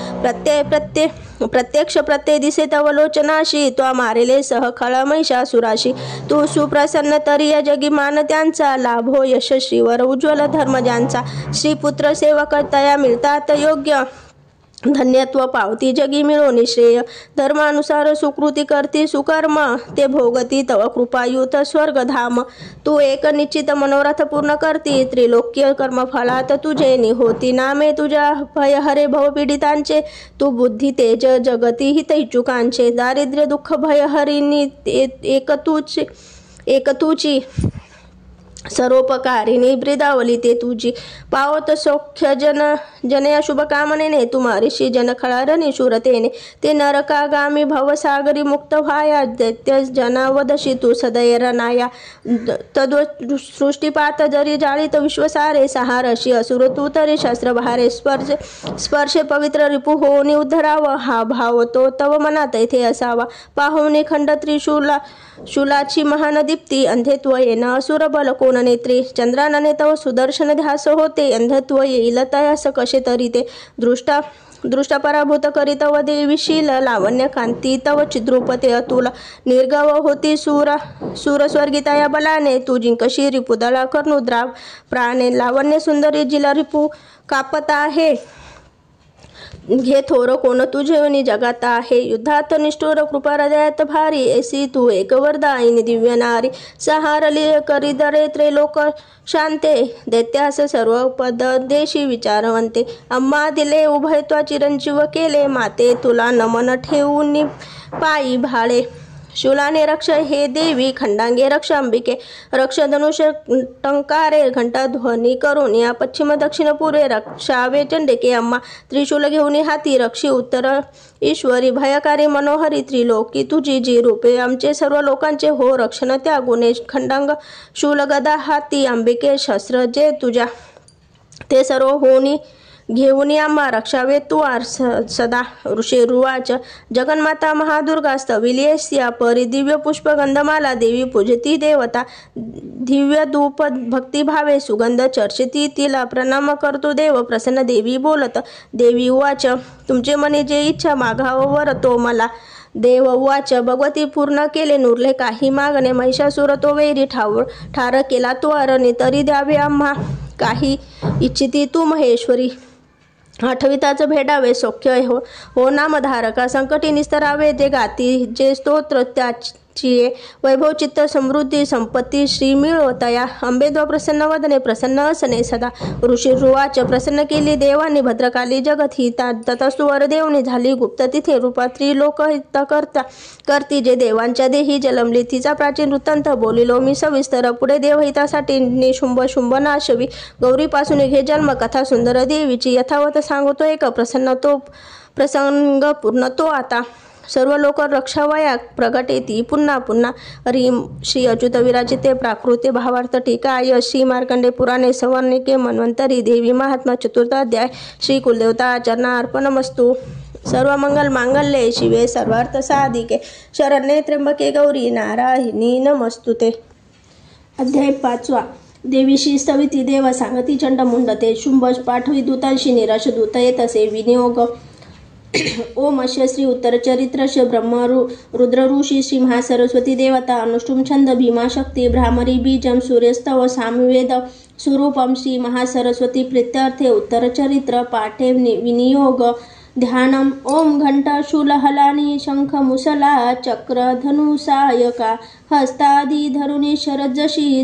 प्रत्यक्ष प्रत्यय दिसे तव लोचनाशी तो मारेले सह खळ महिषासुराशी तू सुप्रसन्न तरी या जगी मान त्यांचा लाभो यश श्रीवर उज्ज्वल धर्म ज्यांचा श्रीपुत्र सेवक तया मिळतात योग्य धन्यत्व पावती जगी मिळोनी श्रेय धर्मानुसार सुकृती करती सुकर्म ते भोगती तव कृपायुत स्वर्गधाम तू एक निश्चित मनोरथ पूर्ण करती त्रिलोक्य कर्मफलात तुझे निहोती नामे तुझ्या भयहरे भवपीडितांचे तू बुद्धी तेज जगती हित इच्छुकांचे दारिद्र्य दुःख भयहरिणी एक एक तुझी सर्वोपकारिणी ब्रिदावली ते तुझी पावत सौख्य जनया शुभ कामनेने तुम्हारीशी जनखळारणी शूरतेने ते नरकागामी भवसागरी मुक्त व्हाया दैत्य जनावदशी तू सदैरनाया सृष्टीपात जरी जाळीत विश्वसारे सहारशी असुर तू तरी शस्त्रभारे स्पर्शे पवित्र रिपू होनी उद्धराव हा भाव तो तव मनात येथे असावा पाहुणी खंड शूलाची महानदीप्ती अंधत्व येणं असुर बल कोण नेत्री चंद्रानने तव सुदर्शन ध्यास होते अंधत्व येईल तयास कसे तरी ते दृष्ट पराभूत करीत व देवीशील लावण्य कांती तव चिद्रूपते अतुल निर्गव होती सूर स्वर्गिताया बलाने तू जिंकशी रिपुदळा कर्णुद्राव प्राणे लावण्य सुंदरी जिला रिपू कापत आहे घे थोर कोण तुझेवनी जगात आहे युद्धात निष्ठुर कृपा हृदयात भारी ऐसी तू एक वरदायिनी दिव्य नारी सहारली करीदरे त्रैलोक शांते दैत्यास सर्व पद देशी विचारवंते अम्मा दिले उभयत्वा चिरंजीव केले माते तुला नमन ठेवून पायी भाळे शूलाने रक्ष हे देवी खंडांगे रक्ष अंबिके रक्ष धनुष टंकारे घंटा ध्वनी करून या पश्चिम दक्षिण पूर्वे रक्षावे चंडिके अम्मा त्रिशूल घेऊन हाती रक्षी उत्तर ईश्वरी भयकारी मनोहरी त्रिलोकी तुझी जी रूपे आमचे सर्व लोकांचे हो रक्षण त्यागुणे खंडांग शूल गदा हाती अंबिके शस्त्र जे तुझ्या ते सर्व होनी घेऊन आम्हा रक्षावे तू सदा ऋषिरुवाच जगन्माता महादुर्गा स्तविलियस्या परी दिव्य पुष्प गंधमाला देवी पूजती देवता दिव्य धूप भक्तिभावे सुगंध चर्चिती तिला प्रणाम करतो देव प्रसन्न देवी बोलत देवी उवाच तुमचे मने जे इच्छा मागावर तो मला देव उवाच भगवती पूर्ण केले नुरले काही मागणे महिषासुर तो वैरी ठार केला तो अरणे तरी द्यावे आम्हा काही इच्छिती तू महेश्वरी आठविताच भेटावे सौख्य हो नामधारका संकटी निस्तरावे जे गाती जे स्तोत्र त्याची वैभव चित्त समृद्धी संपत्ती श्री मिळवतया अंबेद्वा प्रसन्न वदने प्रसन्न असने सदा ऋषिरुवाच प्रसन्न केली देवानी भद्रकाली जगत ही ततस्तु वरदेवनी झाली गुप्त तिथे रूपा त्रिलोक करती जे देवांच्या देही जलमली तिचा प्राचीन वृत्तांत बोलिलो मी सविस्तर पुढे देवहितासाठी निशुंभ शुंभ नाशवी गौरीपासून घे जन्म कथा सुंदर देवीची यथावत सांगतो एक प्रसंग पूर्ण तो आता सर्व लोक रक्षावया प्रगट येती पुन्हा पुन्हा रीम श्री अच्युत विराजिते प्राकृते भावार्थ टीका श्री मार्कंडे पुराणे सवर्णिके मन्वंतरी देवी महात्मा चतुर्थाध्याय श्री कुलदेवता चरणार्पणमस्तु सर्व मंगल मांगल्ये शिवे सर्वार्थ साधिके शरण्ये त्र्यंबके गौरी नारायणी नमस्तुते। अध्याय 5 देवीशी स्तविती देव सांगती चंडमुंडते शुंभ पाठवी दूतांशी निराश दूत येत असे विनियोग ओम अश्य श्री उत्तर चरित्र ब्रह्म रुद्र ऋषी श्री महासरस्वती देवता अनुष्टुम छंद भीमा शक्ती भ्रामरी बीजम सूर्यस्तव सामवेद स्वरूपम श्री महासरस्वती प्रीत्यर्थे उत्तर चरित्र पाठे विनियोग ध्यानम ओम घंटा शूलहलानी शंख मुसला चक्र धनुसायका हस्तादी धरुणी शरद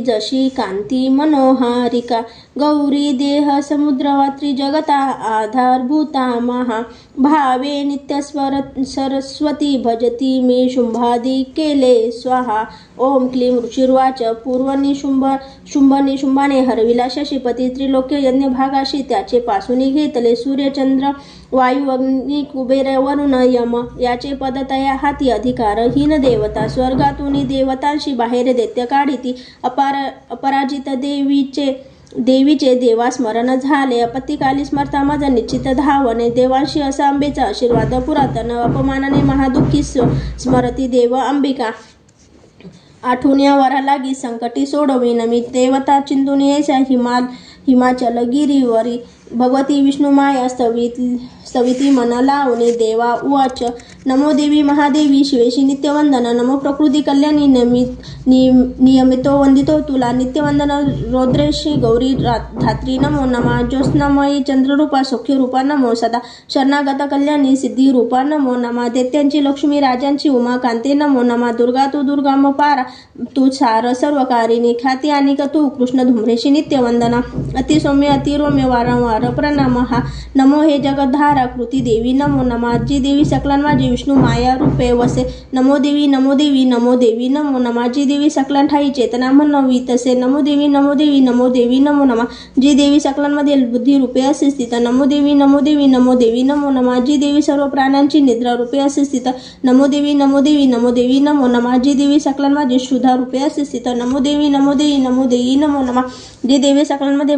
जशी कांती मनोहारिका गौरी देह समुद्रवात्री जगता आधारभूता महा भावे नित्य सरस्वती भजती मे शुंभादी केले स्वाहा ओम क्लीम ऋषिर्वाच पूर्वनी शुंभाने हरविला शशीपती त्रिलोक्य यज्ञ भागाशी त्याचे पासून घेतले सूर्यचंद्र वायू अग्नी कुबेर वरुण यम याचे पदतया हाती अधिकारहीन देवता स्वर्गातून देवतांशी बाहेर दैत्य काढिती अपराजित देवीचे देवा स्मरण झाले अपत्तिकाली स्मरता माझा निश्चित धावने देवांशी असा अंबेचा आशीर्वाद पुरातन अपमानाने महादुःखी स्मरती देव अंबिका आठवण वरा लागी संकटी सोडविन मी देवता चिंतून येशा हिमाचल गिरीवरी भगवती विष्णुमाया स्तविती मन लावणे देवा उवाच नमो देवी महादेवी शिवेशी नित्यवंदन नमो प्रकृती कल्याणी नियमितो वंदितो तुला नित्यवंदन रौद्रेशी गौरी धात्री नमो नमा ज्योत्स्नामयी चंद्ररूपा सौख्यरूपा नमो सदा शरणागत कल्याणी सिद्धी रूपा नमो नमा दैत्यांची लक्ष्मी राजांची उमा कांते नमो नमा दुर्गा तू दुर्गाम पारा तू सार सर्वकारिणी ख्याती आणि तू कृष्ण धुम्रेशी नित्यवंदना अतिसौम्य अतिरोम्य वारंवार प्रणाम हा नमो हे जगद्धारा कृती देवी नमो नमा जी देवी सकलांवाजी विष्णू माया रूपे वसे नमो देवी नमो देवी नमो देवी नमो नमा जी देवी सकलांठाई चेतना म्हणवी तसे नमो देवी नमो देवी नमो देवी नमो नमा जी देवी सकलांमध्ये बुद्धी रूपे असे स्थित नमो देवी नमो देवी नमो देवी नमो नमा जी देवी सर्व प्राण्यांची निद्रा रूपे असे स्थित नमो देवी नमो देवी नमो देवी नमो नमा जी देवी सकलांमध्ये शुद्धा रूपे असे स्थित नमो देवी नमो देवी नमो देवी नमो नमा जी देवी सकलांमध्ये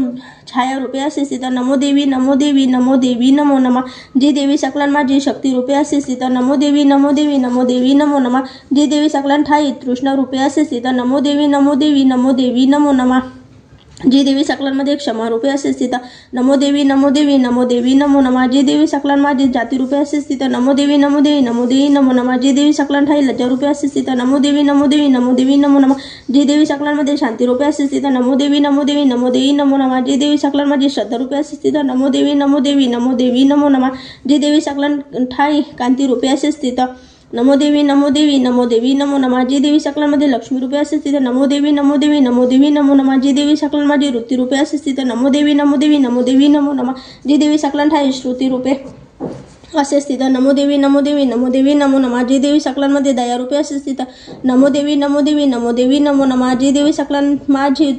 छाया रूपे असे स्थित नमो देवी नमो देवी नमो देवी नमो नमा जी देवी सकलांमध्ये शक्ती रूपे असे स्थित नमो देवी नमो देवी नमो देवी नमो नमा जी देवी सकलांठाई तृष्णा रूपे असे स्थित नमो देवी नमो देवी नमो देवी नमो नमा जी देवी सकलांमध्ये क्षमा रूपे असे स्थित नमो देवी नमो देवी नमो देवी नमो नमा जी देवी सकलांमध्ये जाती रूपे असे स्थित नमो देवी नमो देवी नमो देवी नमो नमा जी देवी सकलांठाई लज्जा रूपे असे स्थित नमो देवी नमो देवी नमो देवी नमो नमा जी देवी सकलांमध्ये शांती रूपे असे स्थित नमो देवी नमो देवी नमो देवी नमो नमा जी देवी सकलांमध्ये श्रद्धा रूपे असे स्थित नमो देवी नमो देवी नमो देवी नमो नमा जी देवी सकलांठाई कांती रूपे असे स्थित नमो देवी नमो देवी नमो देवी नमो नमा जी देवी सकलांमध्ये लक्ष्मी रूपे असे स्थित नमो देवी नमो देवी नमो देवी नमो नमा जी देवी सकलांमध्ये वृत्ती रूपे असे स्थित नमो देवी नमो देवी नमो देवी नमो नमा जी देवी सकलांठाई श्रुती रूपे असे स्थित नमो देवी नमो देवी नमो देवी नमो नमा जी देवी सकलांमध्ये दया रूपे असे स्थित नमो देवी नमो देवी नमो देवी नमो नमा जी देवी सकलांमाझी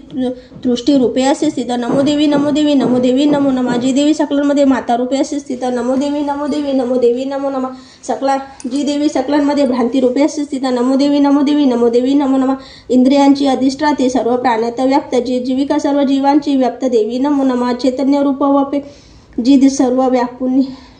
दृष्टी रूपे असे स्थित नमो देवी नमो देवी नमो देवी नमो नमा जी देवी सकलांमध्ये माता रूपे असे स्थित नमो देवी नमो देवी नमो देवी नमो नमा सकला जी देवी सकलांमध्ये भ्रांती रूपे असे स्थित नमो देवी नमो देवी नमो देवी नमो नमा इंद्रियांची अधिष्ठाते सर्व प्राण्यात व्याप्त जी जीविका सर्व जीवांची व्याप्त देवी नमो नमा चैतन्य रूप वपे जी सर्व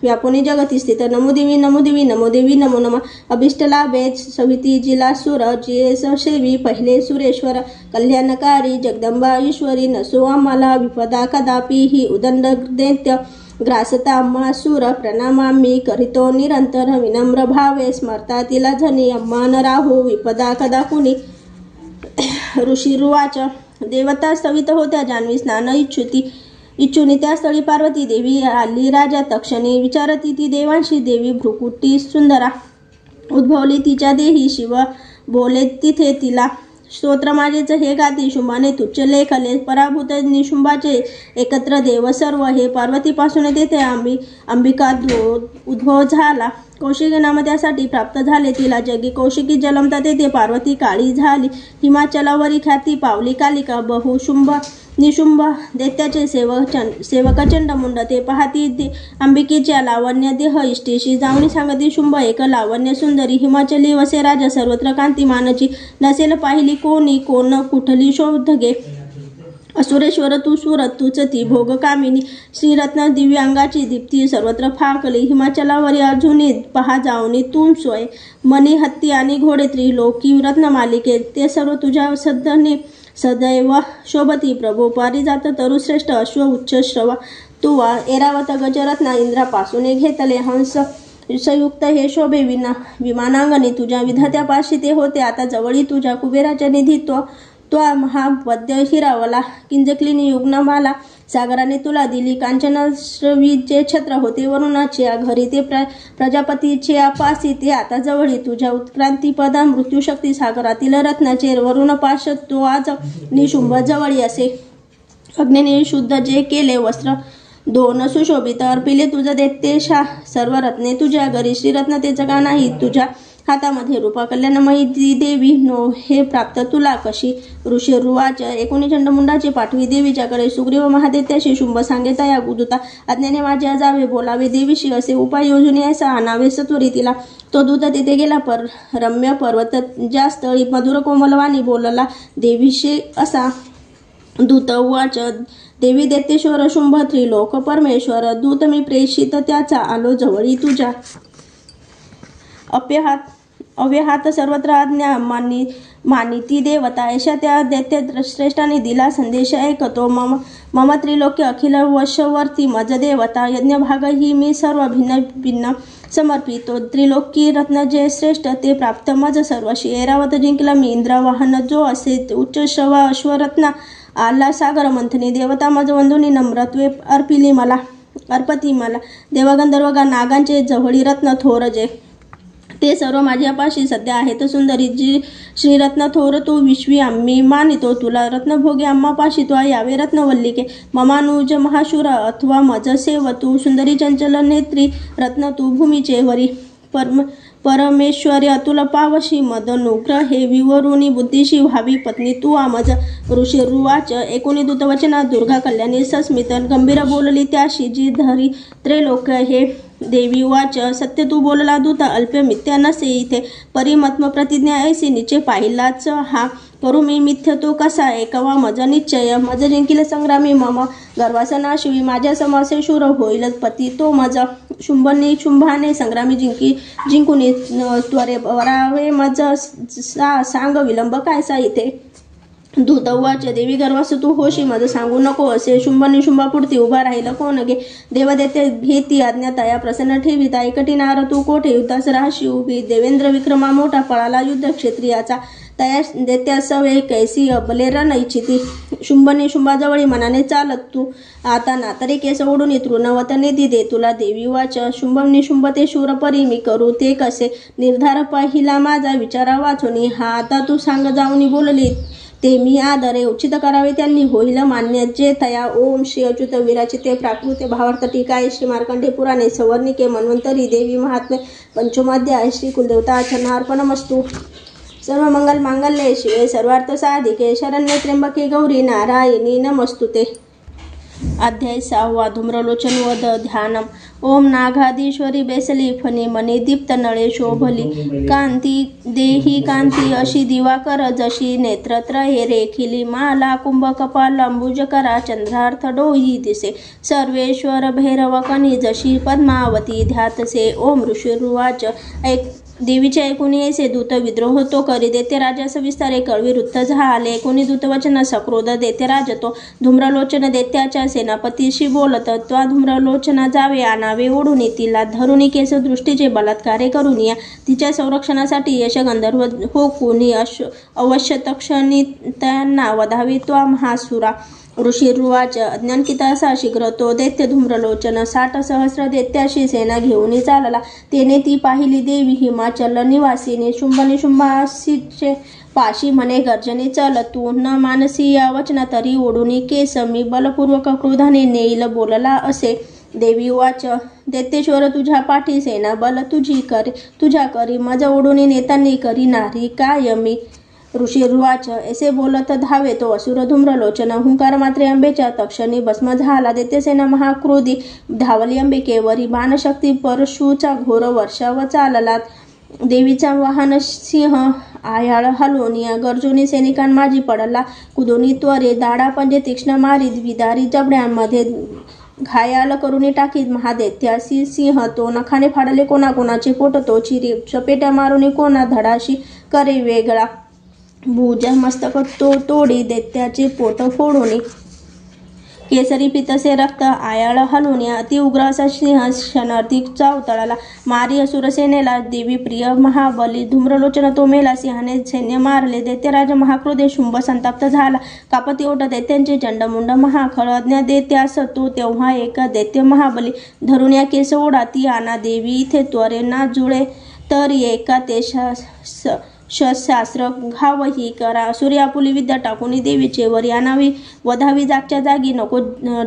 व्यापुनी जगती स्थित नमो देवी नमो देवी नमो देवी नमो नमा अभिष्टला वेद सविती जिला सुर जे सशेवी पहिले सुरेश्वर कल्याणकारी जगदंबा ईश्वरी नसो आम्हाला विपदा कदापि ही उदंड दैत्य ग्रासता अम्मा सूर प्रणामामी करितो निरंतर विनम्र भावे स्मरता तिला झनी अम्मा न राहू विपदा कदा कुणी ऋषिरुवाच देवता स्तवित होत्या जान्हवी स्नान इच्छुनी त्या स्थळी पार्वती देवी आली राजा तक्षणी विचारती ती देवांशी देवी भ्रुकुटी सुंदरा उद्भवली तिच्या देही शिव बोले तिथे तिला स्तोत्र माझेच हे गाती शुंभाने तुच्छ लेखले पराभूत निशुंभाचे एकत्र देव सर्व हे पार्वतीपासून तेथे अंबिका उद्भव झाला कौशिकी नाम त्यासाठी प्राप्त झाले तिला जगी कौशिकी जलमता तेथे पार्वती काळी झाली हिमाचलावरी ख्याती पावली कालिका बहुशुंभ निशुंभ दैत्याचे सेवक चंडमुंड ते पाहती अंबिकेच्या लावण्य देह इष्टेशी जावणी सांगती शुंभ एक लावण्य सुंदरी हिमाचली वसे राजा सर्वत्र कांतिमानची नसेल पाहिली कोणी कोण कुठली शोधगे असुरेश्वर तू सुरत तूच ती भोग कामिनी श्रीरत्न दिव्यांगाची दीप्ती सर्वत्र फाकली हिमाचलावरी अर्जुनी पहा जावनी तू सोय मणी हत्ती आणि घोडे त्रिलोकी रत्नमालिके ते सर्व तुझ्या सद्धने सदैव शोभती प्रभो पारिजात तरुश्रेष्ठ अश्व उच्च श्रवा तुवा एरावत गजरत्ना इंद्रापासून घेतले हंस संयुक्त हे शोभे विमानांगणी तुझ्या विधात्यापाशी ते होते आता जवळी तुझ्या कुबेराच्या निधी तो महावद्य हिरावला किंजकलीनी युग्नमाला सागराने तुला दिली कांचनश्रवीचे छत्र होते वरुणाच्या घरी ते प्रजापतीचे पासी ते आता जवळी तुझ्या उत्क्रांती पदा मृत्यूशक्ती सागरातील रत्नाचे वरुण पाश तो आज निशुंभ जवळी असे अग्नीने शुद्ध जे केले वस्त्र दोन सुशोभित अर्पिले तुझं देतेशा सर्व रत्ने तुझ्या घरी श्रीरत्न ते जगा नाही तुझ्या हातामध्ये रूपा कल्याणमयी देवी नो हे प्राप्त तुला कशी ऋषी रुवाच एकोणी चंडमुंडाचे पाठवी देवीच्याकडे सुग्रीव महादेत्याशी शुंभ सांगेता या गुदुता आज्ञाने माझ्या जावे बोलावे देवीशी असे उपाय योजने ऐसा आणावे सत्वरी तिला तो दूत तिथे गेला रम्य पर्वत ज्या स्थळी मधुर कोमलवाणी बोलला देवीशी असा दूत उवाच देवी देतेश्वर शुंभ त्रिलोक परमेश्वर दूत मी प्रेषित त्याचा आलो जवळी तुझ्या अव्यहात सर्वत्र आज्ञा मानिती देवता अशा त्या दैत्य श्रेष्ठाने दिला संदेश ऐकतो मम त्रिलोक्य अखिल वशवर्ती मज देवता यज्ञभाग ही मी सर्व भिन्न भिन्न समर्पितो त्रिलोकी रत्न जे श्रेष्ठ ते प्राप्त मज सर्वशी ऐरावत जिंकला मी इंद्रवाहन जो असे उच्च श्रवा अश्वरत्ना आला सागर मंथनी देवता मज वंदुनी नम्रत्वे अर्पती मला देवगंधर्व नागांचे जवळी रत्न थोर जे ते सर्व माझ्यापाशी सध्या आहेत सुंदरी जी श्रीरत्न थोर तू विश्वी आम्ही मानितो तुला रत्नभोगे आम्हापाशी तो यावे रत्नवल्लिके ममानुज महाशूर अथवा मज सेव तू सुंदरी चंचल नेत्री रत्न तू भूमीचे वरी परमेश्वरी अतुल पावशी मदनुग्रह हे विवरुणी बुद्धीशी व्हावी पत्नी तू आमज. ऋषिरुवाच. एकोणी दूतवचना दुर्गा कल्याणी सस्मित गंभीर बोलली त्याशी जी धरी त्रैलोक हे. देवी वाच. सत्य तू बोलला दूत अल्प मिथ्या नसे इथे. परिमत्म प्रतिज्ञा ऐसी निचे पाहिलाच हा. करू मी मिथ्य तो कसा एकवा मज निश्चय. मज जिंकिल संग्रामी मम गर्वासना शिवी. माझ्या समसे शूर होईल पती तो मज. शुंभाने संग्रामी जिंकुनी त्वरे वरावे मज सांग विलंब कायसा इथे. दूतवाच. देवी गर्वास तू होशी मज सांगू नको असे. शुंभापुरती उभा राहिला कोण गे. देवदेते घेती आज्ञा तया प्रसन्न ठेविता. एकटी नार तू कोठे युद्धास राहाशी उभी. देवेंद्र विक्रमा मोठा पळाला युद्ध क्षेत्रियाचा. तया देत्या सवे कैसी अबले रण इच्छिती. शुंभाजवळी मनाने चालत तू आता नातरे केस ओढून तृणवतने दिदे तुला. देवी वाच. शुंभ ते शूरपरी मी करू ते कसे. निर्धार पाहिला माझा विचारा वाचुनी. हा आता तू सांग जाऊनी बोलली ते मी आदरे. उचित करावे त्यांनी होईल मान्य जे तया. ओम श्री अच्युत विराचिते प्राकृते भावार्थ टीका श्री मार्कंडे पुराणे सवर्णिके मन्वंतरी देवी महात्म्य पंचमाध्याय श्री कुलदेवता अर्पणमस्तु. सर्व मंगल मांगल्ये शिवे सर्वार्थ साधिके शरण्ये त्र्यंबके गौरी नारायणी नमस्तुते. अध्याय 6. धूम्रलोचन वद ध्यानम. ओम नागाधीश्वरी बेसली फणी मने दीप्त नळे शोभली. कांती देही कांती अशी दिवाकर जशी. नेत्रत्रये रेखिली माला कुंभ कपाल अंबुजकरा चंद्रार्थ डोही दिसे. सर्वेश्वर भैरव कणी जशी पद्मावती ध्यातसे. ओम ऋषिरुवाच. देवीचे ऐकून येसे दूत विद्रोह तो करी. देते राजा सविस्तारे कळवी वृत्त झाले. कोणी दूतवचन सक्रोध देते राज तो. धूम्रलोचन देत्याच्या सेनापतीशी बोलत त्वा धूम्रलोचना जावे आणावे ओढून तिला. धरुणी केस दृष्टीचे बलात्कारे करून या. तिच्या संरक्षणासाठी यश गंधर्व हो कुणी अवश्य तक्षणी त्यांना वधावी त्वा महासुरा. ऋषिरुवाच. अज्ञानकिता असा शीघ्र तो दैत्य धूम्रलोचन 60 सहस्र दैत्याशी सेना घेऊन चालला. तेने ती पाहिली देवी हिमाचल निवासिनी. शुंभासीचे पाशी म्हणे गर्जने चल तू न मानसी या वचना तरी ओढून केस मी बलपूर्वक क्रोधाने नेईल बोलला असे. देवी वाच. दैत्येश्वर तुझ्या पाठी सेना बल तुझ्या करी मज ओढून नेतांनी करी नारी काय मी. ऋषिरुवाच. ऐसे बोलत धावे तो असुर धूम्रलोचन. हुंकार मात्रे अंबेच्या तक्षणी भस्म झाला. दैत्यसेना महाक्रोधी धावली अंबिकेवरी. बाणशक्ती परशुचा घोर वर्षाव चालला. देवीचा वाहन सिंह आयाळ हलवून गर्जुनी सैनिकां माझी पडला कुदोनी त्वरे. दाडा पंजे तीक्ष्ण मारी विदारी जबड्यांमध्ये घायाल करून टाकीत महादैत्यासी सिंह तो. नखाने फाडले कोणाकोणाचे पोट तो चिरी. चपेट्या मारून कोणा धडाशी करे वेगळा. भुज मस्तक तो तोडी दैत्याचे पोट फोडून. केसरी पितसे रक्त आयाळ हलून अति उग्र असा सिंह क्षणार्थी चावतळाला. मारी असुरसेनेला देवी प्रिय महाबली. धूम्रलोचन तो मेला. सिंहाने सैन्य मारले. दैत्यराज महाक्रोधे शुंभ संताप्त झाला. कापती ओट दैत्यांचे चंडमुंड महाखळ. आज्ञा देत्यास तो तेव्हा एक दैत्य महाबली. धरून या केस ओढा ती आणा देवी इथे त्वरे ना जुळे तर एका ते शस्त्रास्त्र घावही करा. सूर्यापुली विद्या टाकून देवीचे वरी आणावी वधावी. जागच्या जागी नको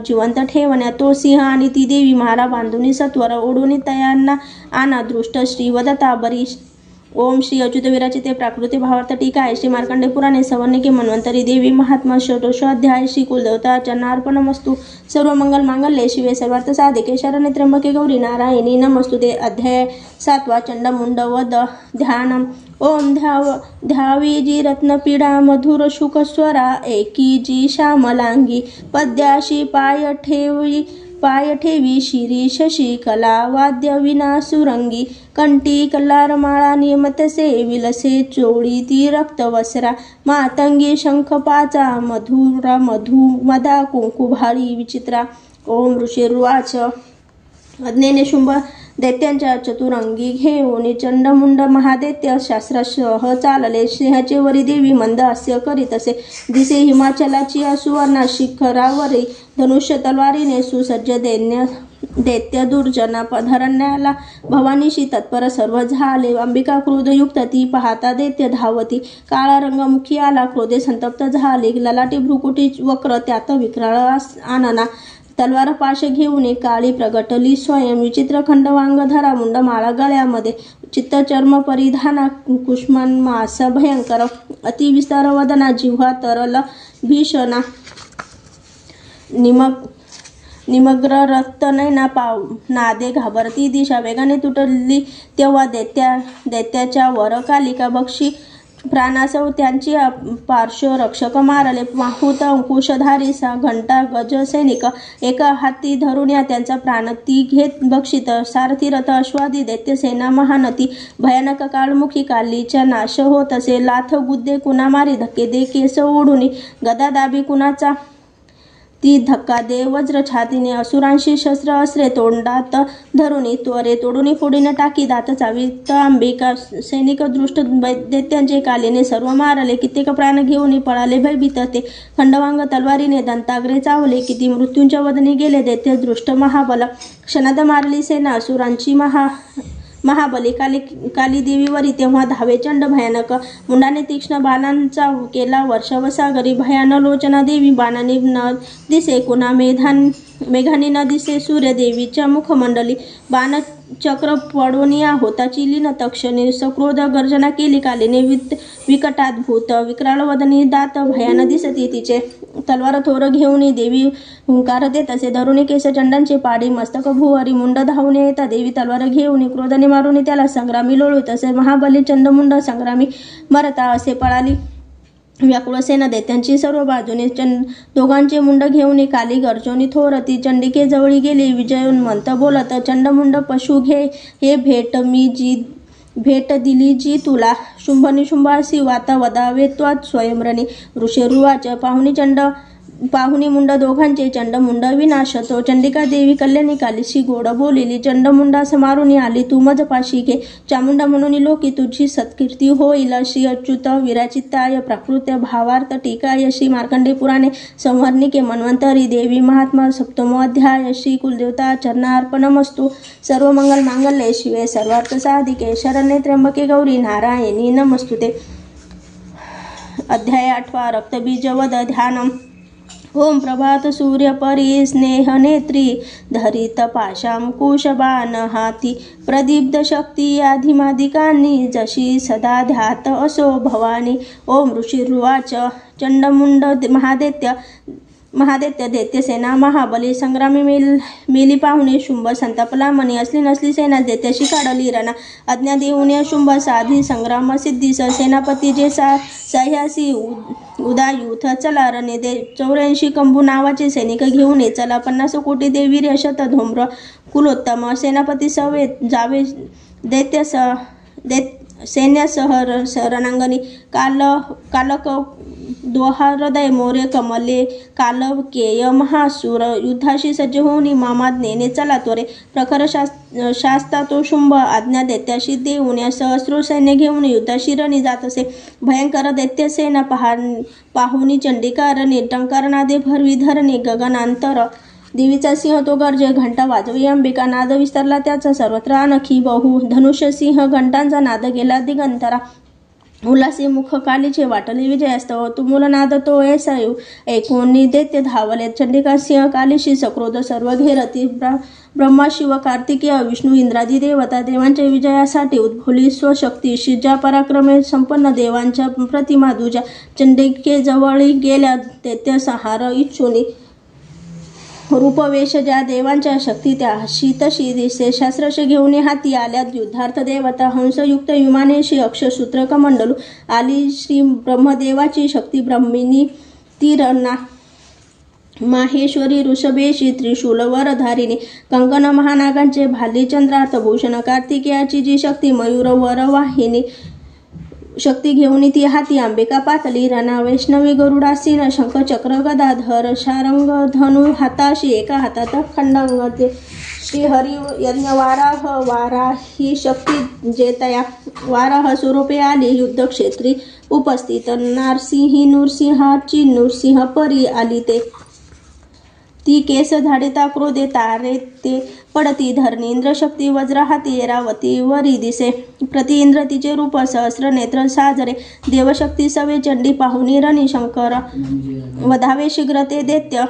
जिवंत ठेवण्या. तो सिंह आणि ती देवी मारा बांधून सत्वर ओढून तयांना आणा दृष्ट श्री वदता बरी. ओम श्री अच्युत विराचिते प्राकृते भावार्थ टीका श्री मार्कंडे पुराणे सवर्णिके मन्वंतरी देवी महात्मा षोडशोऽध्याय श्री कुलदेवता अर्पणमस्तु. सर्व मंगल मांगल्ये शिवे सर्वार्थ साधिके शरण्ये त्र्यंबके गौरी नारायणी नमस्तुते. अध्याय 7. चंडमुंड वद ध्यानम. ओम ध्यावी जी रत्नपीडा मधुर शुकस्वरा. एकी जी श्यामलांगी पद्याशी पाय ठेवी शिरी शशिकला. वाद्य विना सुरंगी कंठी कल्लारमाळा. नियमतसे विलसे चोळी ती रक्तवस्त्रा. मातंगी शंखपाचा मधुरा मधा कुंकुभाळी विचित्रा. ओम ऋषिरुवाच. अज्ञेने शुंभ दैत्यांच्या चतुरंगी घेऊन चंडमुंड महादैत्य शास्त्रासह चालले. सिंहाचे वरी देवी मंद हास्य करीत असे दिसे. हिमाचलाची सुवर्णा शिखरावरी धनुष्य तलवारीने सुसज्ज दैत्य दुर्जना धरण्याला भवानीशी तत्पर सर्व झाले. अंबिका क्रोधयुक्त ती पाहता दैत्य धावती. काळा रंग मुखी आला क्रोधे संतप्त झाले. ललाटी भ्रुकुटी वक्र त्यात विक्राळ आनना. तलवार पाश घेऊन काळी प्रगटली स्वयं, विचित्र खंडवांग धरा मुंड माळा गळ्यामध्ये, चित्तचर्म परिधाना कुष्मान मास भयंकर, अतिविस्तार वदना जिव्हा तरल भीषणा, निमग्र रक्त नैना पाव नादे घाबरती दिशा, वेगाने तुटली तेव्हा दैत्याच्या वर कालिका, बक्षी प्राणासव त्यांची पार्श्व रक्षक मारले, माहूत अंकुशधारी सा घंटा गज सैनिक, एका हाती धरून या त्यांचा प्राण ती घेत बक्षित, सारथी रथ अश्वादी दैत्य सेना महानती, भयानक काळमुखी कालीच्या नाश होत असे, लाथ गुद्दे कुणा मारी, धक्के दे केस ओढुनी, गदा दाबी कुणाचा ती धक्का दे वज्र छातीने, असुरांशी शस्त्र अस्त्रे तोंडात धरुनी, त्वरे तोडून फोडीने टाकी दात चावित अंबिका, सैनिक दृष्ट दैत्यांचे कालीने सर्व मारले, कित्येक प्राण घेऊन पळाले भयभीत ते, खंडवांग तलवारीने दंताग्रे चावले, किती मृत्यूंच्या वदनी गेले दैत्य दृष्ट महाबल, क्षणात मारली सेना असुरांची महाबली, काली देवीवरी तेव्हा धावे चंड भयानक, मुंडाने तीक्ष्ण बाणांचा केला वर्षाव सागरी, भयान लोचना देवी बाणाने न दिसे कुणा, मेघाने न दिसे सूर्य, देवीच्या मुखमंडली बाण चक्र पडोनिया होता चिलीन, तक्षणी सक्रोध गर्जना केली कालीने, विकटाद्भूत विक्राळ वदनी दात भयान दिसती तिचे, तलवार थोर घेऊन देवी हुंकार देत असे, धरुणी केस चंडांचे पाडी, मस्तक भुवरी मुंड धावून येता देवी तलवार घेऊन क्रोधने मारून त्याला संग्रामी लोळीत असे, महाबली चंडमुंड संग्रामी मरता असे पळाली व्याकुळ सेना दैत्यांची सर्व बाजूने, दोघांचे मुंड घेऊन काली गर्जोनी थोरती, चंडिके जवळी गेली विजयोन्मंत बोलत, चंडमुंड पशु घे हे भेट दिली जी तुला, शुंभ निशुंभासी वाता वदावे त्वात स्वयंरणी, ऋषिरुवाच पाहुणी मुंड दोघांचे, चंडमुंड विनाशतो, चंडिका देवी कल्याणी कालीशी गोड बोलिली, चंडमुंडा समारुनी आली तू मज पाशी घे, चामुंडा म्हणून लोकी तुझी सत्कीर्ती होईल, श्री अच्युत विराचित्ताय प्राकृत्य भावार्थ टीकाय, श्री मार्कंडे पुराणे संवर्णिके मन्वंतरी देवी महात्मा सप्तमो अध्याय, श्री कुलदेवता चरणार्पणमस्तु, सर्व मंगल मांगल्ये शिवे सर्वार्थ साधिके, शरण्ये त्र्यंबके गौरी नारायणी नमस्तुते. अध्याय 8 रक्तबीज वद ध्यानम. ओम प्रभात सूर्य परी स्नेह नेत्री, धरित पाशाम कुशबान हाती, प्रदीप्त शक्ती आधिमादिकांनी, जशी सदा ध्यात असो भवानी. ओम ऋषिरुवाच. चंडमुंड महादैत्य दैत्यसेना महाबली, संग्रामी मेली पाहुणे, शुंभ संतापला मनी, असली नसली सेना दैत्याशी काढली रणा, आज्ञा देऊन शुंभ साधी संग्राम सिद्धीस, सेनापती जे सह्यासी उदायुथ चला रणे, 84 कंबू नावाचे सैनिक घेऊन चला, 50 कोटी देवीर शत धूम्र कुलोत्तम, सेनापती सवे जावे सैन्यासह रणांगणी, कालक दोहा हृदय मोरे कमले, कालकेय महासूर, युद्धाशी सज्ज होऊन मामाज्ञेने चला त्वरे, प्रखर शास्ता तो शुंभ, आज्ञा दैत्याशी देऊन सहस्रो सैन्य घेऊन युद्धाशी रणी जात असे. भयंकर दैत्यसेना पाहुनी चंडिका रणे, टंकारनादे भरवी धरणे गगनांतर, देवीचा सिंह तो गर्जे, घंटा वाजवी अंबिका, नाद विस्तारला त्याचा सर्वत्र अनखी बहु, धनुष्य सिंह घंटांचा नाद गेला दिगंतरा, उल्हासी मुख कालीचे वाटले विजयास्तव, तुमुल नाद तो ऐसा ऐकून दैत्य धावले, चंडिका सिंह कालीशी सक्रोध सर्व घेरती, ब्रह्मा शिव कार्तिकेय विष्णू इंद्रादी देवता देवांच्या विजयासाठी उद्भवली स्वशक्तीशी, ज्या पराक्रमे संपन्न देवांच्या प्रतिमा दुजा, चंडिके जवळी गेल्या दैत्य संहार इच्छुनी, रूपवेश ज्या देवांच्या शक्ती त्या तशी दिसे, शास्त्रश घेऊन हाती आल्यात युद्धार्थ देवता, हंसयुक्त विमानेशी अक्षसूत्र कमंडलू, आली श्री ब्रह्मदेवाची शक्ती ब्रह्मिनी तीरणा, माहेश्वरी ऋषभेशी त्रिशूल वरधारिणी, कंकण महानागांचे भाली चंद्रार्थ भूषण, कार्तिकेयाची जी शक्ती मयूर वरवाहिनी, शक्ती घेऊन ती हाती अंबिका पातली रणा, वैष्णवी गरुडासीन, शंख चक्र गदाधर, शारंग धनु हाताशी, एका हातात खंडांग, श्रीहरी यज्ञ वाराही शक्ती जेतया, वाराह स्वरूपे आली युद्धक्षेत्री उपस्थित, नारसिंही नृसिंहाची नृसिंह परी आली ते, ती केस धाडिता क्रोधे तारे ते पडती धरणी, इंद्रशक्ती वज्र हाती ऐरावती वरी दिसे, प्रति इंद्र तिचे रूप सहस्र नेत्र साजरे, देवशक्ती सवे चंडी पाहुनी रणी, शंकर वधावे शीघ्र ते दैत्य,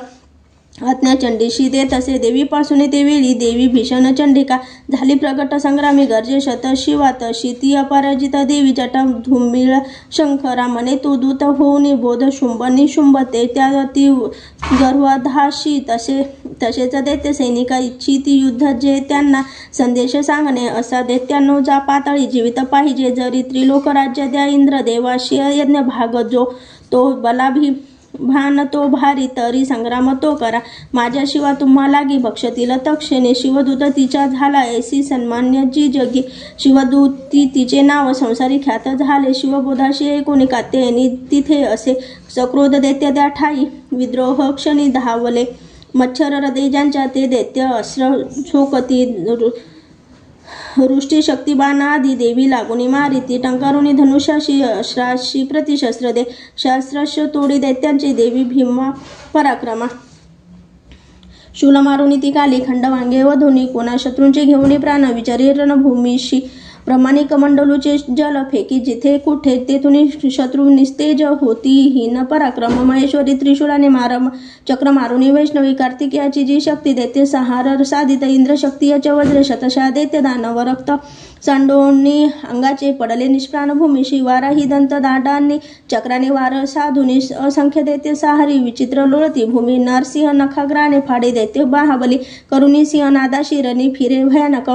आज्ञाचंडीशी देत असे. देवीपासून ते वेळी देवी भीषण चंडिका झाली प्रगट. संग्रामी गर्जे शत शिवात ती अपराजित देवी जटा धुमिळ शंखरा म्हणे तू दूत होऊन बोध शुंभ निशुंभ ते त्या ती गर्वधाशी. तसेच दैत्य सैनिका इच्छिती युद्ध जे त्यांना संदेश सांगणे असा दैत्यांनो जा पाताळी जीवित पाहिजे जरी त्रिलोक राज्य द्या इंद्र देवाशी यज्ञ भाग जो तो बलाभी भान तो भारी तरी संग्राम तो करा माझ्याशिवा तुम्हा लागी भक्षतील तक्षणे. शिवदूत तिच्या झाला ऐसी सन्मान्य जी जगी शिवदूती तिचे नाव संसारी ख्यात झाले. शिवबोधाशी ऐकून कात्यायनी तिथे असे सक्रोध दैत्य त्या ठाई विद्रोह क्षणी धावले. मच्छर हृदय ज्यांच्या ते दैत्य अस्त्र शोकती वृष्टी शक्तिबाण आदी देवी लागुनी मारिती. टंकारुनी धनुष्याशी अश्राशी प्रतिशस्त्र दे शास्त्रश तोडी दैत्यांची देवी भीमा पराक्रमा. शूल मारुनी ती काली खंडवांगे व धोनी कोणा शत्रूंचे घेऊन प्राण विचारी रणभूमीशी. प्रमाणिक मंडलूचे जल फेकी जिथे कुठे तेथून शत्रू निस्तेज होती हीन पराक्रम. महेश्वरी त्रिशूलाने मारम चक्र मारुनी वैष्णवी कार्तिकेयाची जी शक्ती देते संहार साधित. इंद्रशक्तीयाच्या वज्र शतशा देते दानव रक्त सांडोणी अंगाचे पडले निष्प्राण भूमीशी. वाराही दंत दांडांनी चक्राने वार साधुनी असंख्य देते साहरी विचित्र लोळती भूमी. नरसिंह नखाग्राने फाडे देते बाहुबली करुणी सिंह नादाशी रणी फिरे भयानक.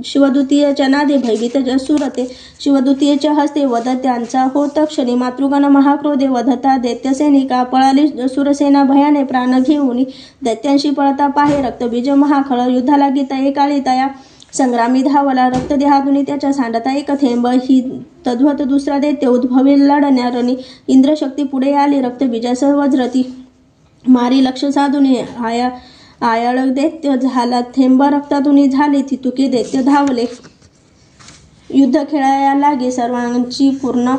शिवद्वितीयच्या नादे भयभीत सुरते शिवद्वितीयच्या हस्ते वध त्यांचा होत क्षणी. मातृगण महाक्रोधे वधता दैत्य सैनिका पळाली सुरसेना भयाने प्राण घेऊन. दैत्यांशी पळता पाहे रक्तबीज महाखळ युद्धाला गीता एकाळी तया संग्रामी धावला. रक्तदेहातून त्याच्या सांडता एक थेंब ही तद्वत दुसरा दैत्य उद्भवे लढण्या रणी. इंद्रशक्ती पुढे आली रक्तबीजासह वज्रती मारी लक्ष साधून आयाळ दैत्य झाला. थेंब रक्तातून झाले थितुके दैत्य धावले. युद्ध खेळाया लागे सर्वांची पूर्ण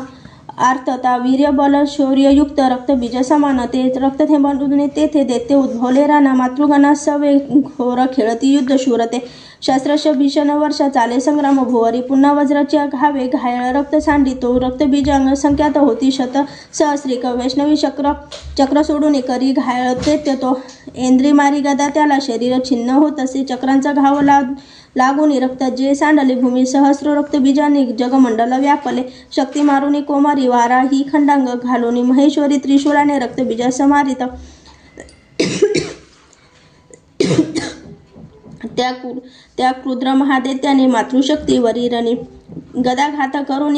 आर्तता. वीर्यबल शौर्ययुक्त रक्तबीज समान ते रक्तथेंबातून तेथे दैत्य उद्भवले राणा. मातृगणा सवे घोर खेळती युद्ध शूरते. शस्त्रश भीषण वर्षा चाले संग्राम भुवरी. पुन्हा वज्राच्या घावे घायल रक्त सांडितो. रक्तबीज संख्यात होती शत सहस्रिक. वैष्णवी चक्र सोडून करी घायल दैत्य तो. ऐंद्री मारी गदा त्याला शरीर छिन्न होत असे. चक्रांचा घाव लागून रक्त जे सांडले भूमी. सहस्र रक्तबीजांनी जगमंडल व्यापले. शक्ती मारुनी कोमारी वारा ही खंडांग घालून. महेश्वरी त्रिशूलाने रक्तबीजा समारित. त्या क्रुद्र महादैत्याने मातृशक्तीवरी रणी गदाघात करून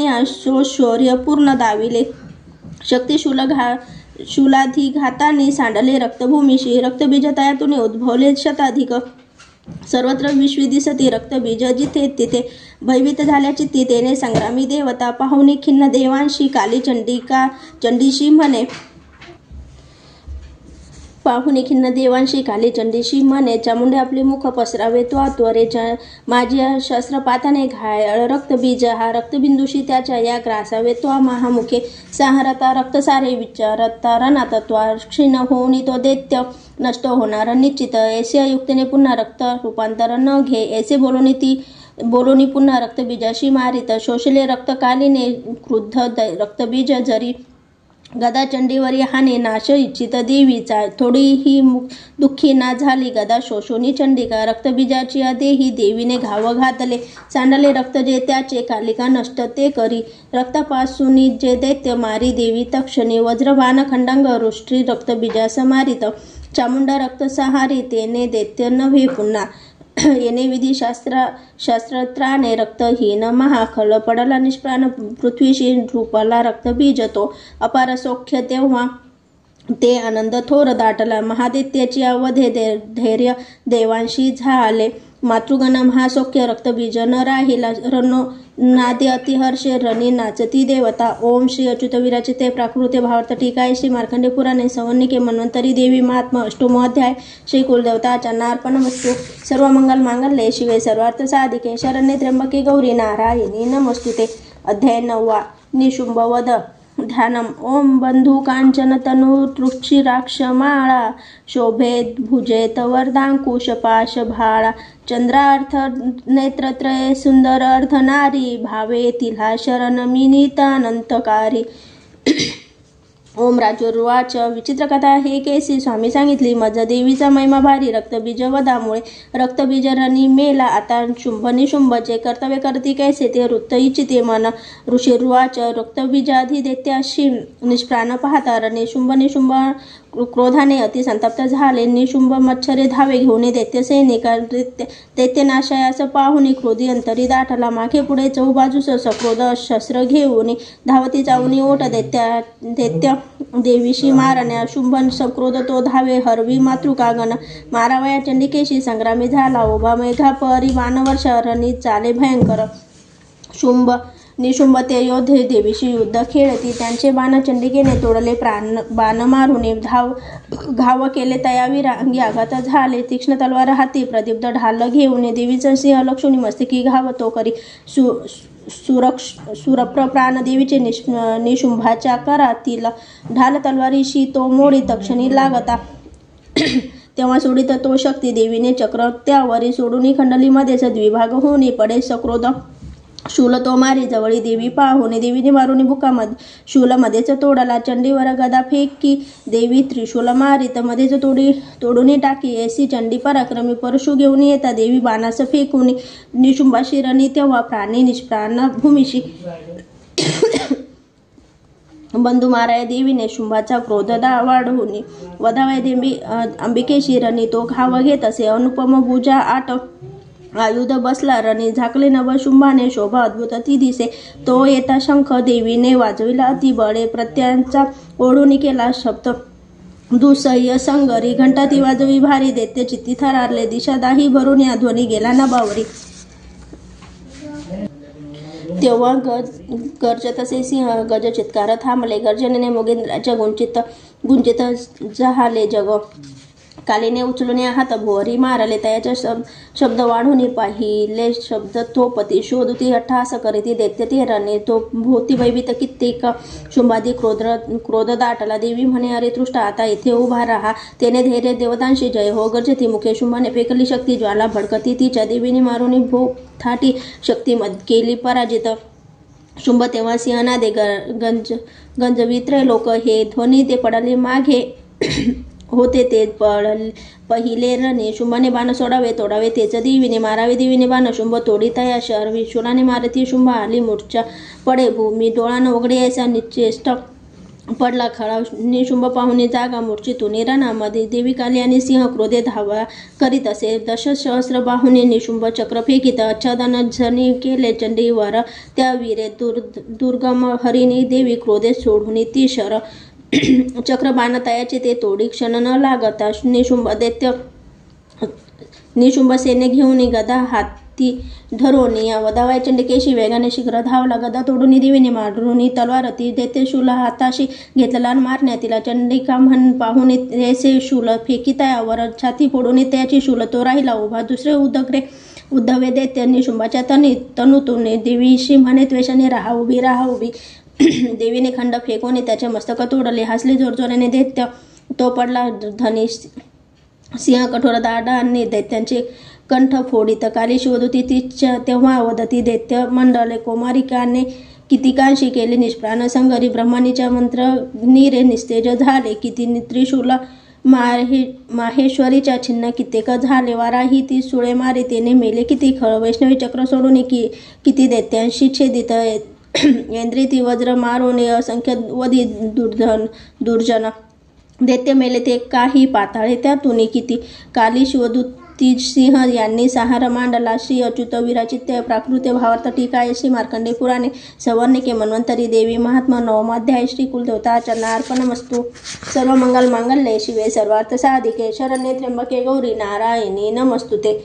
शौर्य पूर्ण दाविले. शक्ती शूलाधिघाताने सांडले रक्तभूमीशी. रक्तबीज तयातून उद्भवले शताधिक. सर्वत्र विश्वी दिसती रक्तबीज जिथे तिथे. भयभीत झाल्याची तिथेने संग्रामी देवता पाहुणी खिन्न देवांशी काली चंडीशी म्हणे. पाहुणी खिन्न देवांशी काली चंडीशी म्हणे चामुंडे आपले मुख पसरावे त्वरे. माझ्या शस्त्रपाताने घायल रक्तबीज हा रक्तबिंदूशी त्याच्या या ग्रासावे त्वा महामुखे. संहरता रक्तसारे विचारता रणात त्वा क्षीण होऊन तो दैत्य नष्ट होणार निश्चित. ऐसे युक्तीने पुन्हा रक्त रूपांतर न घे ऐसे बोलोनी पुन्हा रक्तबीजाशी मारित. शोषले रक्तकालीने क्रुद्ध रक्तबीज जरी गदा चंडीवरी हाने नाश इच्छित देवीचा. थोडीही दुःखी ना झाली गदा शोषोनी चंडिका. रक्तबीजाची देही देवीने घाव घातले. सांडले रक्त जे त्याचे कालिका नष्ट ते करी. रक्तापासून जे दैत्य मारी देवी तक्षणी. वज्रबाण खंडांग रुष्टी रक्तबीजास मारित. चामुंडा रक्त सहारी तेने दैत्य नव्हे पुन्हा. येणे विधी शास्त्रत्राने रक्तहीन महाखळ पडला निष्प्राण पृथ्वीशी. झुपला रक्तबीज तो अपार सौख्य तेव्हा ते आनंद थोर दाटला. महादैत्याची अवधे धैर्य देवांशी झाले. मातृगण महासौख्य रक्तबीज न राहिला. रणो नादे अतिहर्षे रणी नाचती देवता. ओम श्री अच्युत विराचिते प्राकृते भावार्थ टीका. श्री मार्कंडे पुराणे संवन्निके मन्वंतरी देवी महात्मा अष्टमो अध्याय. श्री कुलदेवता अर्पणमस्तु. सर्व मंगल मांगल्ये शिवे सर्वार्थ साधिके शरण्ये त्र्यंबके गौरी नारायणी नमोस्तुते. अध्याय 9. निशुंभवध ध्यानम. ओम बंधू कांचन तनु तृक्षिराक्षमाळा शोभेत भुजेत वरदांकुश पाश भाळा. चंद्रार्थ नेत्रत्रये सुंदर अर्धनारी भावे तिला शरण मिनितानंतकारी. ओम राजुर्वाच विचित्र कथा आहे कैसी स्वामी सांगितली मज देवीचा महिमा भारी रक्तबीज वधामुळे रक्तबीज रणी मेला आता शुंभ निशुंभ जे कर्तव्य करती कैसे ते वृत्त इच्छिते मन ऋषिर्वाच रक्तबीजाधी दैत्याशी निष्प्राण पाहता रणे शुंभ निशुंभ क्रोधाने अति संतप्त झाले निशुंभ मच्छरे धावे घेऊन दैत्य सैनिका दैत्यनाशयास पाहुनी क्रोधी अंतरी दाटला मागे पुढे चौबाजूस सक्रोध शस्त्र घेऊन धावती जाऊनी ओट दैत्य देवीशी मारण्या शुंभ सक्रोध तो धावे हरवी मातृकागण मारावया चंडिकेशी संग्रामी झाला उभा मेघा परी वानवर्ष रणी चाले भयंकर शुंभ निशुंभ ते योद्धे देवीशी युद्ध खेळती त्यांचे बाण चंडिकेने तोडले बाण मारून घाव केले तयावी रांगी आघात झाले तीक्ष्ण तलवार हाती प्रदीप्त ढाल घेऊन देवीचा सिंह लक्ष्मी मस्तकी घाव तो करी सुरप्र प्राण देवीचे निशुंभाच्या करातील ढाल तलवारीशी तो मोडी तक्षणी लागता तेव्हा सोडित तो शक्ती देवीने चक्र त्यावरी सोडून खंडलीमध्येच द्विभाग होणे पडे सक्रोध शूल तो मारी जवळी देवी पाहुणे देवीने मारुनी बुकामध्ये शूलमध्येच तोडला चंडीवर गदा फेकी देवी त्रिशूल मारित मध्येच तोडून टाकी ऐसी चंडी पराक्रमी परशु घेऊन येता देवी बाणास फेकून निशुंभाशी रणी तेव्हा प्राणी निष्प्राण भूमीशी बंधू माराया देवीने शुंभाचा क्रोध वाढवून वधावया देवी अंबिकेशी रणी तो घाव घेत असे अनुपम भुजा आट आयुध बसला रणी झाकले नव शुंभाने शोभा अद्भुत ती दिसे तो येता शंख देवीने वाजविला अति बळे प्रत्यांचा ओढून केला शब्द दुसह्य संगरी घंटा ती वाजवी भारी दैत्य चित्ती थरारले दिशा दाही भरून या ध्वनी गेला नभावरी तेव्हा गर्जत असे सिंह गज चित्कार थांबले गर्जनेने मोगेंद्राच्या गुंचित जहाले जग कालीने उचलून हात भोवरी मारले तयाच्या शब्द वाढून पाहिले शब्द थोपती शोधती अट्टहास करीती दैत्य ते रणे तो भोवती भयभीत कित्येक शुंभादी क्रोध दाटला देवी म्हणे अरे तृष्ट आता इथे उभा राहा तेने धैर्य देवतांशी जय हो गर्जती मुखे शुंभाने फेकली शक्ती ज्वाला भडकती तिच्या देवीने मारून भोगथाटी शक्ती केली पराजित शुंभ तेव्हा सिंहनादे गंजवित्रे लोक हे ध्वनी ते पडले मागे होते ते पहिले रणे शुंभाने बाण सोडावे तोडावे तेच देवीने मारावे देवीने बाण शुंभ तोडी तया शहर विशुलाने मारती शुंभ आली मूर्छा पडे भूमी डोळानं उघडे यायचा निश्चेष्ट पडला खळा निशुंभ पाहुणे जागा मूर्छितून रणामध्ये देवी काली आणि सिंह क्रोधे धावा करीत असे दशसहस्र बाहुने निशुंभ चक्र फेकीत अच्छादन झनी केले चंडीवर त्या वीरे दुर्गम हरिणी देवी क्रोधे सोडून ती शर चक्र बाण तयाचे ते तोडी क्षण न लागता निशुंभ सेने घेऊन गदा हाती धरून या वधावया चंडिकेशी वेगाने शीघ्र धावला गदा तोडून देवीने मारून तलवार ती दैत्य शूल हाताशी घेतला मारण्या तिला चंडिका म्हण पाहून ऐसे शूल फेकी तयावर छाती फोडून त्याची शूल तो राहिला उभा दुसरे उद्धवे दैत्य निशुंभाच्या तनुतून देवीशी म्हणे त्वेषाने राहा उभी देवीने खंड फेकून त्याचे मस्तक तोडले हसले जोरजोराने दैत्य तो पडला धनी सिंह कठोर दाडांनी दैत्यांचे कंठ फोडीत काली शोधती तिच्या तेव्हा वदती दैत्य मंडळे कुमारिकाने कितीकांशी केले निष्प्राण संगरी ब्रह्मणीच्या मंत्र नीरे निस्तेज झाले किती त्रिशूल माहेश्वरीच्या छिन्न कित्येक झाले वाराही ती सुळे मारे तेने मेले किती खळ वैष्णवी चक्र सोडून किती दैत्यांशी छेदित इंद्री ती वज्र मारून असंख्य वधी दुर्जन दैत्य मेले ते काही पाताळे त्यातून किती काली शिवदूती सिंह यांनी सहार मांडला श्री अच्युत विराचित्य प्राकृत्य भावार्थ टीका श्री मार्कंडे पुराणे सवर्णिके मन्वंतरी देवी महात्मा नवमाध्याय श्री कुलदेवता अर्पणमस्तु सर्व मंगल मांगल्ये शिवे सर्वार्थ साधिके शरण्ये त्र्यंबके गौरी नारायणी नमस्तुते।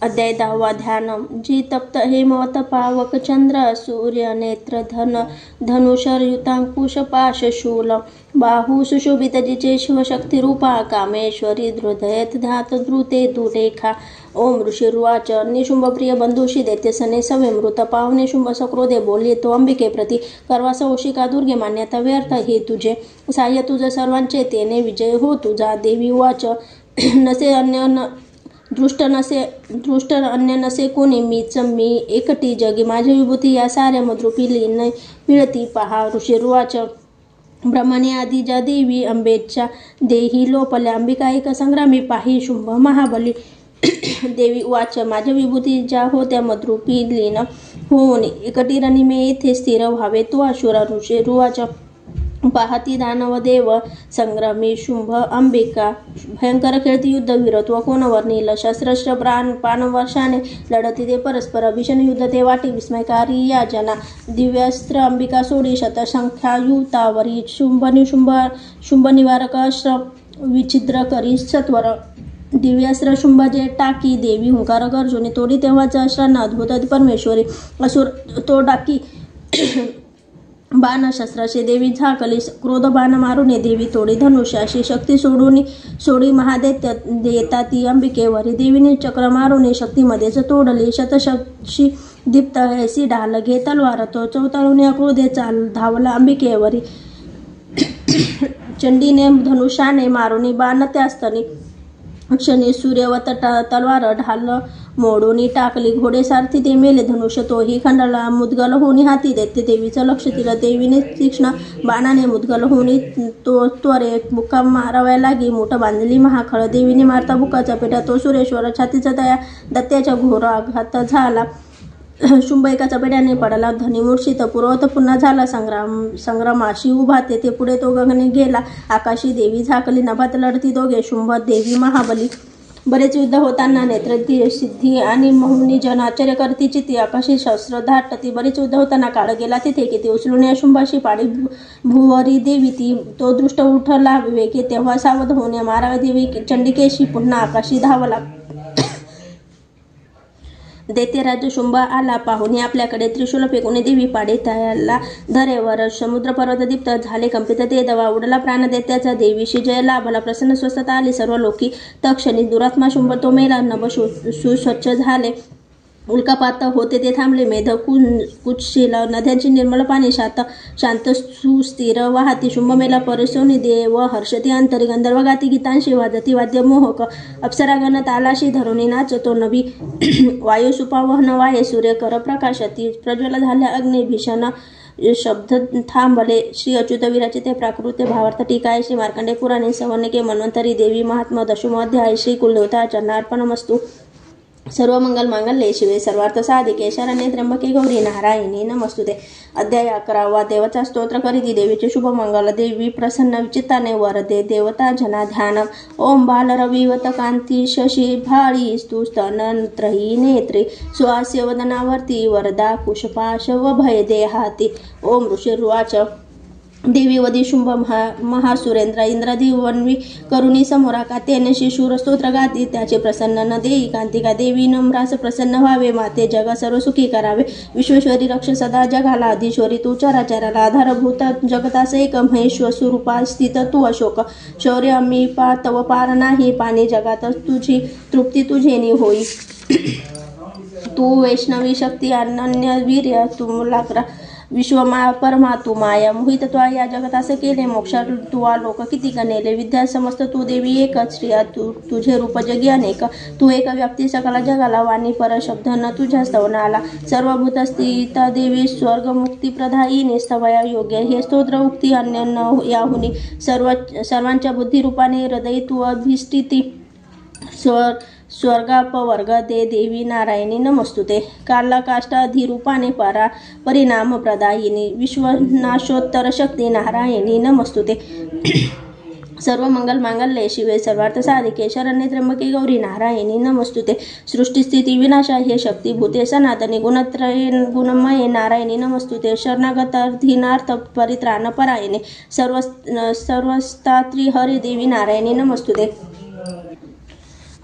अध्याय 10 ध्यान जी तप्त हेमवत पावक चंद्र सूर्य नेत्र धनुषर युतांकुश पाश शूल बाहू सुशोभित जिचे शिवशक्ती रूपा कामेश्वरी हृदयत ध्यात द्रुते दुरेखा। ओम ऋषिर्वाच निशुंभ प्रिय बंधुशी दैत्यसने सवे मृत पाहुणे शुंभ सक्रोधे बोलले तो अंबिके प्रति करवास ओशिका दुर्गे मान्यता व्यर्थ हे तुझे साह्य तुझ सर्वांचे तेने विजय हो तुझा। देवी वाच नसे अन्य दृष्ट अन्य नसे कोणी, मीच मी एकटी जगी माझी विभूती, या साऱ्या मधुरूपी लीन मिळती पहा. ऋषिर्वाच ब्रह्मणे आधी ज्या देवी अंबेच्या देही लोपल्या, अंबिका एक संग्रामी पाही शुंभ महाबली. देवी वाच माझ्या विभूती ज्या होत्या मधुरूपी लीन होऊन, एकटी रणिमे येथे स्थिर व्हावे तू अशुरा. ऋषिर्वाच पाहती दानव देव संग्रामी शुंभ अंबिका, भयंकर खेळती युद्ध वीरत्व कोण वर्णिल. शस्त्रस्त्र पान वर्षाने लढती ते परस्पर, भीषण युद्ध ते वाटे विस्मयकारी या जना. दिव्यास्त्र अंबिका सोडी शतसंख्या युतावरी, शुंभ निवारक अस्त्र विछिद्र करी सत्वर. दिव्यास्त्र शुंभ जे टाकी, देवी हुंकार गर्जुनी तोडी तेव्हाच अस्त्रांना अद्भुत परमेश्वरी. असुर तो डाकी बाण शस्त्राशी देवी झाकली, क्रोध बाण मारुने देवी तोडी धनुष्याशी. शक्ती सोडी महादैत्य देता ती अंबिकेवरी, देवीने चक्र मारुने शक्तीमध्येच तोडली. शतशक्ती दीप्त ऐसी ढाल घे तलवार, तो चौताळून क्रोधे चाल धावला अंबिकेवरी. चंडीने धनुष्याने मारुनी बाण त्यास्तनी, क्षणी सूर्यवत तलवार ढाल मोडून टाकली. घोडेसारथी ते मेले, धनुष्य तोही खंडाळला. मुदगल होऊन हाती देते देवीचं लक्ष दिलं, देवीने तीक्ष्ण बाणाने मुदगल होऊन तो त्वरे बुक्का माराव्या लागी. मूठ बांधली महाखळ, देवीने मारता बुक्काचा पेटा तो सुरेश्वर. छातीचा दत्त्याच्या घोर आघात झाला, शुंभ एका चपेट्याने पडला धनी मूर्छित. पूर्वत पुन्हा झाला संग्रामाशी उभा, तेथे पुढे तो गगने गेला आकाशी. देवी झाकली, नभात लढती दोघे शुंभ देवी महाबली. बरेच युद्ध होताना नेत्र सिद्धी आणि मोहिनी जन आश्चर्य करती चित्ती, आकाशी शस्त्र धाटती. बरेच युद्ध होताना काळ गेला तिथे किती, उचलून या शुंभाशी पाडी भुवरी देवी ती. तो दृष्ट उठला विवेके, तेव्हा सावध होऊन माराव्या देवी चंडिकेशी पुन्हा आकाशी धावला. देते राज्य शुंभ आला पाहुणे आपल्याकडे, त्रिशूल फेकून देवी पाडे त्याला धरेवर. समुद्र पर्वत दीप्त झाले कंपित ते दवा, उडला प्राण देत्याचा देवीशी जय लाभला. प्रसन्न स्वस्थता आली सर्व लोकी तक्षणी, दुरात्मा शुंभ तो मेला नभ सुस्वच्छ झाले. उल्कापात होते ते थांबले, मेध कुचशील नद्यांची निर्मळ पाणी शांत सुस्थिर वाहती. शुंभ मेला परसोनी देव हर्षती अंतरी, गंधर्व गाती गीतांशी वाजती वाद्य मोहक. अप्सरागण तालाशी धरुणी नाचतो नभी, वायू सुपावहन वाये सूर्य कर प्रकाशती. प्रज्वल झाल्या अग्नी भीषण शब्द थांबले. श्री अच्युत विराचिते प्राकृत्य भावार्थ टीका श्री मार्कंडे पुराणे सवर्णिके मन्वंतरी देवी महात्मा दशमो अध्याय. श्री कुलदेवता चरणार्पणमस्तु. सर्व मंगल मांगल्ये शिवे सर्वार्थ साधिके, शरण्ये त्र्यंबके गौरी नारायणी नमस्तुते. अध्याय 11. देवता स्तोत्र करीती देवीचे शुभ मंगल. देवी प्रसन्न विचित्ताने वरदे देवता जना ध्यान. ओम बाल रविवत कांती शशी भाळी स्तुस्तनत्रयी नेत्री, सुहास्य वदनावर्ती वरदा कुशपाश व भय देहाती. ओम ऋषिर्वाच देवी वदी शुंभ महासुरेंद्र, इंद्रादी वन्वी करुणी समोरा कात्याने शिशूर स्तोत्र गाती. त्याचे प्रसन्न न देई कांतिका, देवी नम्रास प्रसन्न व्हावे. माते जग सर्व सुखी करावे. विश्वेश्वरी रक्ष सदा जगाला, अधीश्वरी तू चराचराला. आधारभूत जगतास एक महेश्वर स्वरूपा स्थित तू अशोक. शौर्य अमीपा तव पार नाही, पाणी जगात तुझी तृप्ती तुझेनी होई. तू वैष्णवी शक्ती अनन्य वीर्य, तू लाकरा विश्वमा परमा तू माया. मोहित त्वा या जगतास केले, मोक्षा तुवा लोक किती गणेले. विद्या समस्त तू देवी एकच, श्रिया तुझे रूप जगी अनेक. तू एक व्यक्ती सकला जगाला, वाणी पर शब्द न तुझ्या स्तवनाला. सर्वभूत स्थित देवी स्वर्ग मुक्ती प्रदायिनी, स्तवया योग्य हे स्तोत्र उक्ती अन्य न याहुनी. सर्वांच्या बुद्धिरूपाने हृदय तू अभिष्टिती. स्वर्गापवर्ग दे देवी नारायणी नमस्तुते. कालकाष्ठाधिरूपाने परिणाम प्रदायिनी, विश्वनाशोत्तर शक्ती नारायणी नमस्तुते. सर्व मंगल मांगल्ये शिवे सर्वार्थ साधिके, शरण्ये त्र्यंबके गौरी नारायणी नमस्तुते. सृष्टीस्थिती विनाशा हे शक्तीभूते सनातनी, गुणत्रये गुणमये नारायणी नमस्तुते. शरणागतार्थीनार्थ परित्राण परायणे, सर्वस्तात्री हरे देवी नारायणी नमस्तुते.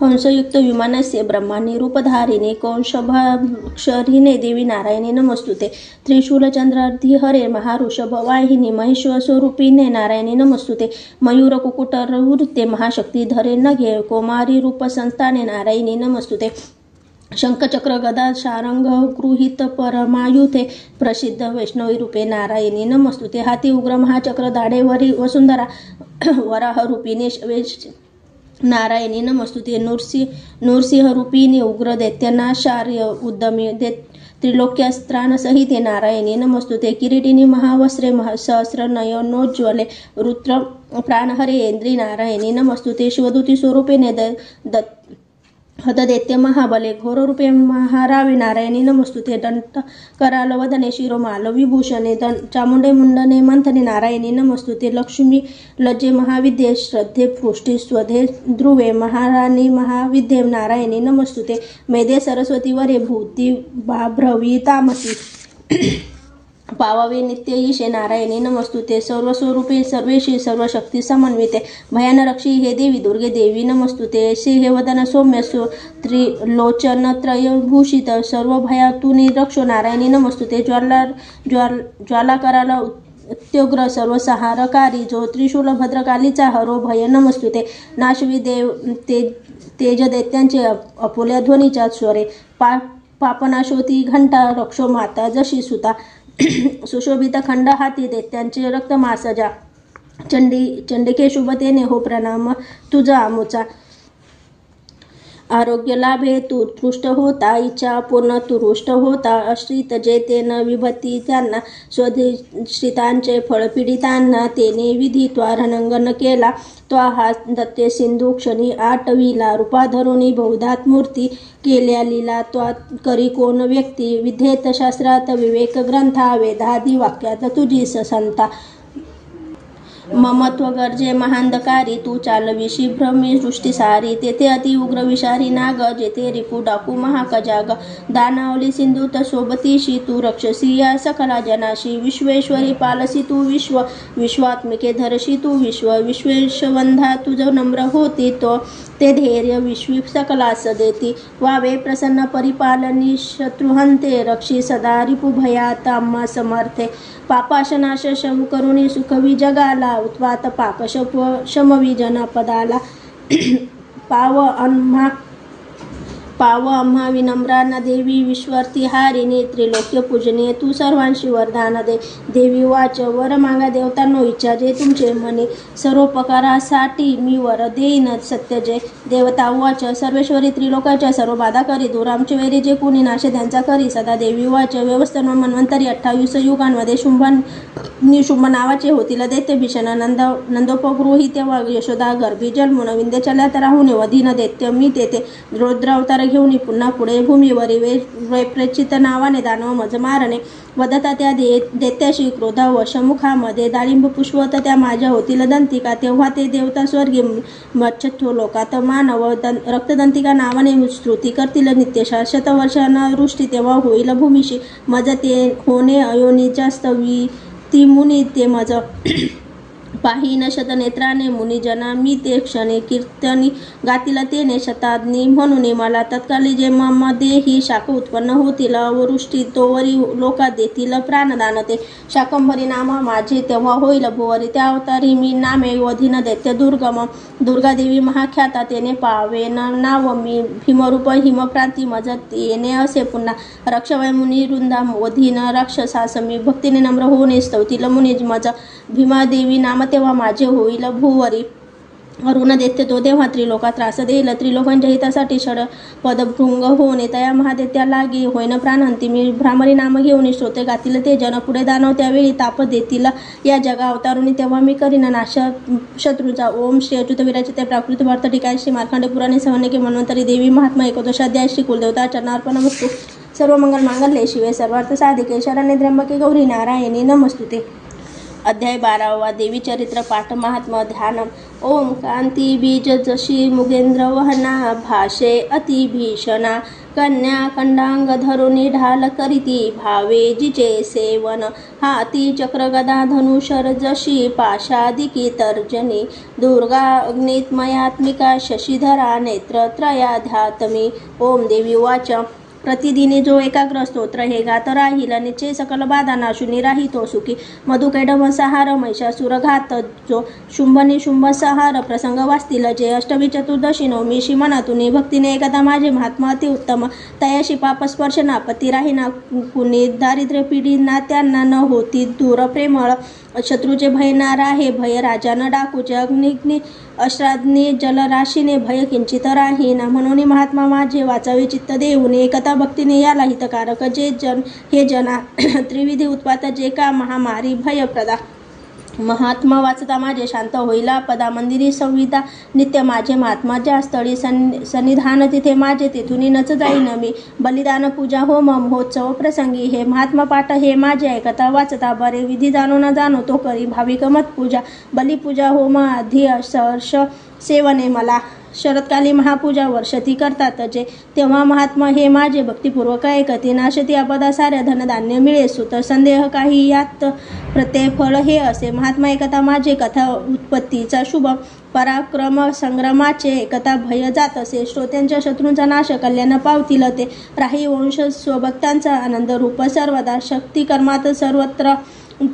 हंसयुक्त विमानस्य ब्रह्मांनी रूपधारिणे, कौंशभाक्षरिणे देवी नारायणी नमस्तुते. त्रिशूलचंद्रार्धी हरे महाऋषभ वाहिनी, महेश्वर स्वरूपिणे नारायणी नमस्तुते. मयूर कुकुटरवृत्ते महाशक्ती धरे नघे, कौमारी रूप संस्थाने नारायणी नमस्तुते. शंखचक्र गदा शारंग गृहीत परमायुधे, प्रसिद्ध वैष्णवी रूपे नारायणी नमस्तुते. हाती उग्र महाचक्र दाढेवरी वसुंधरा, वराह रूपिणे नारायणी नमस्तुते. नृसिंहरूपिणी उग्र दैत्यनाशार्य उद्यमी त्रिलोक्यास्त्राणसहिते नारायणी नमस्तुते. किरीटिनी महावस्त्रे सहस्र नयनोज्ज्वले रुद्र प्राणहरेंद्री नारायणी नमस्तुते. शिवदूती स्वरूपेणे हतदैत्य महाबले घोररूपे महारावी नारायणी नमस्तुते. दंतकराल वदने शिरोमाल विभूषणे चामुंडे मुंडने मंथने नारायणी नमस्तुते. लक्ष्मी लज्जे महाविद्ये श्रद्धे पृष्ठी स्वधे ध्रुवे महाराणी महाविद्ये नारायणी नमस्तुते. मेधे सरस्वती वरे भूती भाभ्रवी तामसी पावावे नित्य ईशे नारायणी नमस्तुते. सर्वस्वरूपे सर्वेशी सर्वशक्ती समन्विते भयानरक्षी हे देवी दुर्गे देवी नमस्तुते. ऐसे हे वदन सौम्य त्रिलोचन त्रयभूषित सर्व भयातूनी रक्षो नारायणी नमस्तुते. ज्वाला कराला अत्युग्र सर्वसंहारकारी जो त्रिशूल भद्रकालीचा हरो भय नमस्तुते. नाशवी देव तेज दैत्यांचे अपुल्या ध्वनीच्या स्वरे पापनाशोती घंटा रक्षो माता जशी सुता सुशोभित खंड हाती दैत्यांचे रक्तमासजा चंडिके शुभतेने हो प्रणाम तुझा आमुचा. आरोग्य लाभे तू तुष्ट होता इच्छा पूर्ण तू रुष्ट होता. अश्रित जे तेन विभती त्यांना स्वधिष्ठितांचे फळ पीडितांना तेने विधी त्वा रणंगन केला. त्वा हा दत्ते सिंधू क्षणी आटविला रूपाधरुणी बहुधात मूर्ती केल्या लीला. त्वा करी कोण व्यक्ती विधेत शास्त्रात विवेक ग्रंथा वेदादी वाक्यात तुझी ससंता. ममत्व गर्जे महांधकारी तू चालविशी भ्रमी सृष्टी सारी. तेथे अति उग्र विषारी नाग जेथे रिपू डाकू महाकजाग. दानावली सिंधूत सोबतीशी तू रक्षसी या सकला जनाशी. विश्वेश्वरी पालसी तू विश्वात्मिके धरशी तू विश्वेशवंधा तुझ नम्र होती तो ते धैर्य विश्वी सकलास देती. वावे प्रसन्न परिपालनी शत्रुहंते रक्षी सदा रिपुभयात आम्हा समर्थे. पापाशनाश शम करुणी सुखवी जगाला उत्वात पाक शमवी जनपदाला. पाव आम्हा विनम्रांना देवी विश्वर्ती हारिणी त्रिलोक्य पूजनीय तू सर्वांशी वरदान दे. देवी वाच वर मागा देवतांनो इच्छा जे तुमचे म्हणे सर्वोपकारासाठी मी वर देईन सत्य जय. देवता वाच सर्वेश्वरी त्रिलोकाच्या सर्व बाधा करी दूर आमचे वैरी जे कुणी नाशे त्यांचा करी सदा. देवी वाच व्यवस्थान मन्वंतरी 28 युगांमध्ये शुंभ नावाचे होतील दैत्य भीषण. नंदोपगृही तेव्हा यशोदा गर्भी जन्मून विंध्याचल्यात राहून वधीन दैत्य मी तेथे रुद्रावतार घेऊन पुन्हा पुढे भूमीवरी वैप्रचित नावाने दानव मज मारणे. वदता त्या दैत्याशी क्रोध वशमुखामध्ये डाळिंब पुष्पवत त्या माझ्या होतील दंतिका. तेव्हा ते देवता स्वर्गी मच्छत्व लोकात मानव रक्तदंतिका नावाने स्तुती करतील नित्य. शतवर्षांना वृष्टी तेव्हा होईल भूमीशी मज ते होणे अयोनीच्या स्तवी ती मुनी ते मज. पाहीन शतनेत्राने मुनिजना मी ते क्षणी कीर्तनी गातील तेने शताग्नी म्हणून मला. तत्काली जे ममध्ये शाख उत्पन्न होतील अवृष्टी तोवरी लोका देतील प्राणदान ते. शाकंभरी नाम माझे तेव्हा होईल भुवरी त्या अवतारी मी नामे वधीन दैत्य दुर्गम. दुर्गादेवी महाख्याता तेने पावेन नाव मी भीमरूप हिमप्रांती मज येणे असे पुन्हा. रक्षवय मुनी वृंदा वधीन राक्षसास मी भक्तीने नम्र होणे स्तवतील मुनी मज. भीमादेवी नाम तेव्हा माझे होईल भुवरी. अरुण दैत्य तो तेव्हा त्रिलोकात त्रास देईल. त्रिलोकांच्या हितासाठी षड पदभृंग होणे तया महादैत्या लागी होईन प्राणहंती मी. भ्रामरी नाम घेऊन श्रोते गातील ते जन पुढे दानव त्यावेळी ताप देतील या जगा अवतारुणी तेव्हा मी करीन नाश शत्रूचा. ओम श्री अच्युत विराचिते प्राकृत वार्ता टीकाय श्री मार्कांडे पुराणे सहनके मन्वंतरी देवी महात्मा 11 श्री कुलदेवता चरणार्पणमस्तु. सर्व मंगल मांगल्ये शिवे सर्वार्थ साधिके शरण्ये त्र्यंबके गौरी नारायणी नमस्तुते. अध्याय 12 देवी चरित्र पाठ महात्मा ध्यान. ओम कांती बीज जशी मुगेंद्र वहना भाषे अति भीषणा. कन्या खंडांग धरुणी ढाल करीती भावे जिचे सेवन. हाती चक्र गदा धनुषर जशी पाशादिकी तर्जनी. दुर्गा अग्नितमयात्मिका शशीधरा नेत्र त्रयाध्यात्मी. ओम देवी वाच प्रतिदिनी जो एकाग्र स्तोत्र हे गात राहील निश्चय सकल बाधा नाशुनी राहितो सुखी. मधुकैडम सहार महिषासुर घात जो शुंभनी शुंभ सहार प्रसंग वाचतील जे. अष्टमी चतुर्दशी नवमीशी मनातुनी भक्तीने एकदा माझे महात्मा अति उत्तम. तयाशी पाप स्पर्श नापती राही ना कुणी. दारिद्र्य पिढी ना त्यांना न होती दूर प्रेमळ. शत्रूचे भय नाराहे भय राजानं डाकूचे अग्निग्नी अश्राग्नी जलराशीने भय किंचित राहीना. म्हणून महात्मा माझे वाचावे चित्त देऊन एकता भक्तीने याला हितकारक जे जन हे जना त्रिविधी उत्पात जे का महामारी भयप्रदा. महात्मा वाचता माझे शांत होईला पदा मंदिरी संविदा नित्य माझे महात्मा ज्या स्थळी सन्निधान तिथे माझे तेथून नच जाईन मी. बलिदान पूजा होम महोत्सव प्रसंगी हे महात्मा पाठ हे माझे ऐकता वाचता बरे विधी जाणो न जाणो तो करी भाविक मत पूजा. बलिपूजा होम आधी सहर्ष सेवने मला शरदकाली महापूजा वर्षती करतात जे तेव्हा महात्मा हे माझे भक्तिपूर्वक ऐकते. नाशती अपदा साऱ्या धनधान्य मिळे सुत संदेह काही यात प्रत्यय फळ हे असे. महात्मा एकता माझे कथा उत्पत्तीचा शुभ पराक्रम संग्रामाचे एकता भय जात असे. श्रोत्यांच्या शत्रूंचा नाश कल्याण पावतील ते राही वंश स्वभक्तांचा आनंद रूप सर्वदा. शक्ती कर्मात सर्वत्र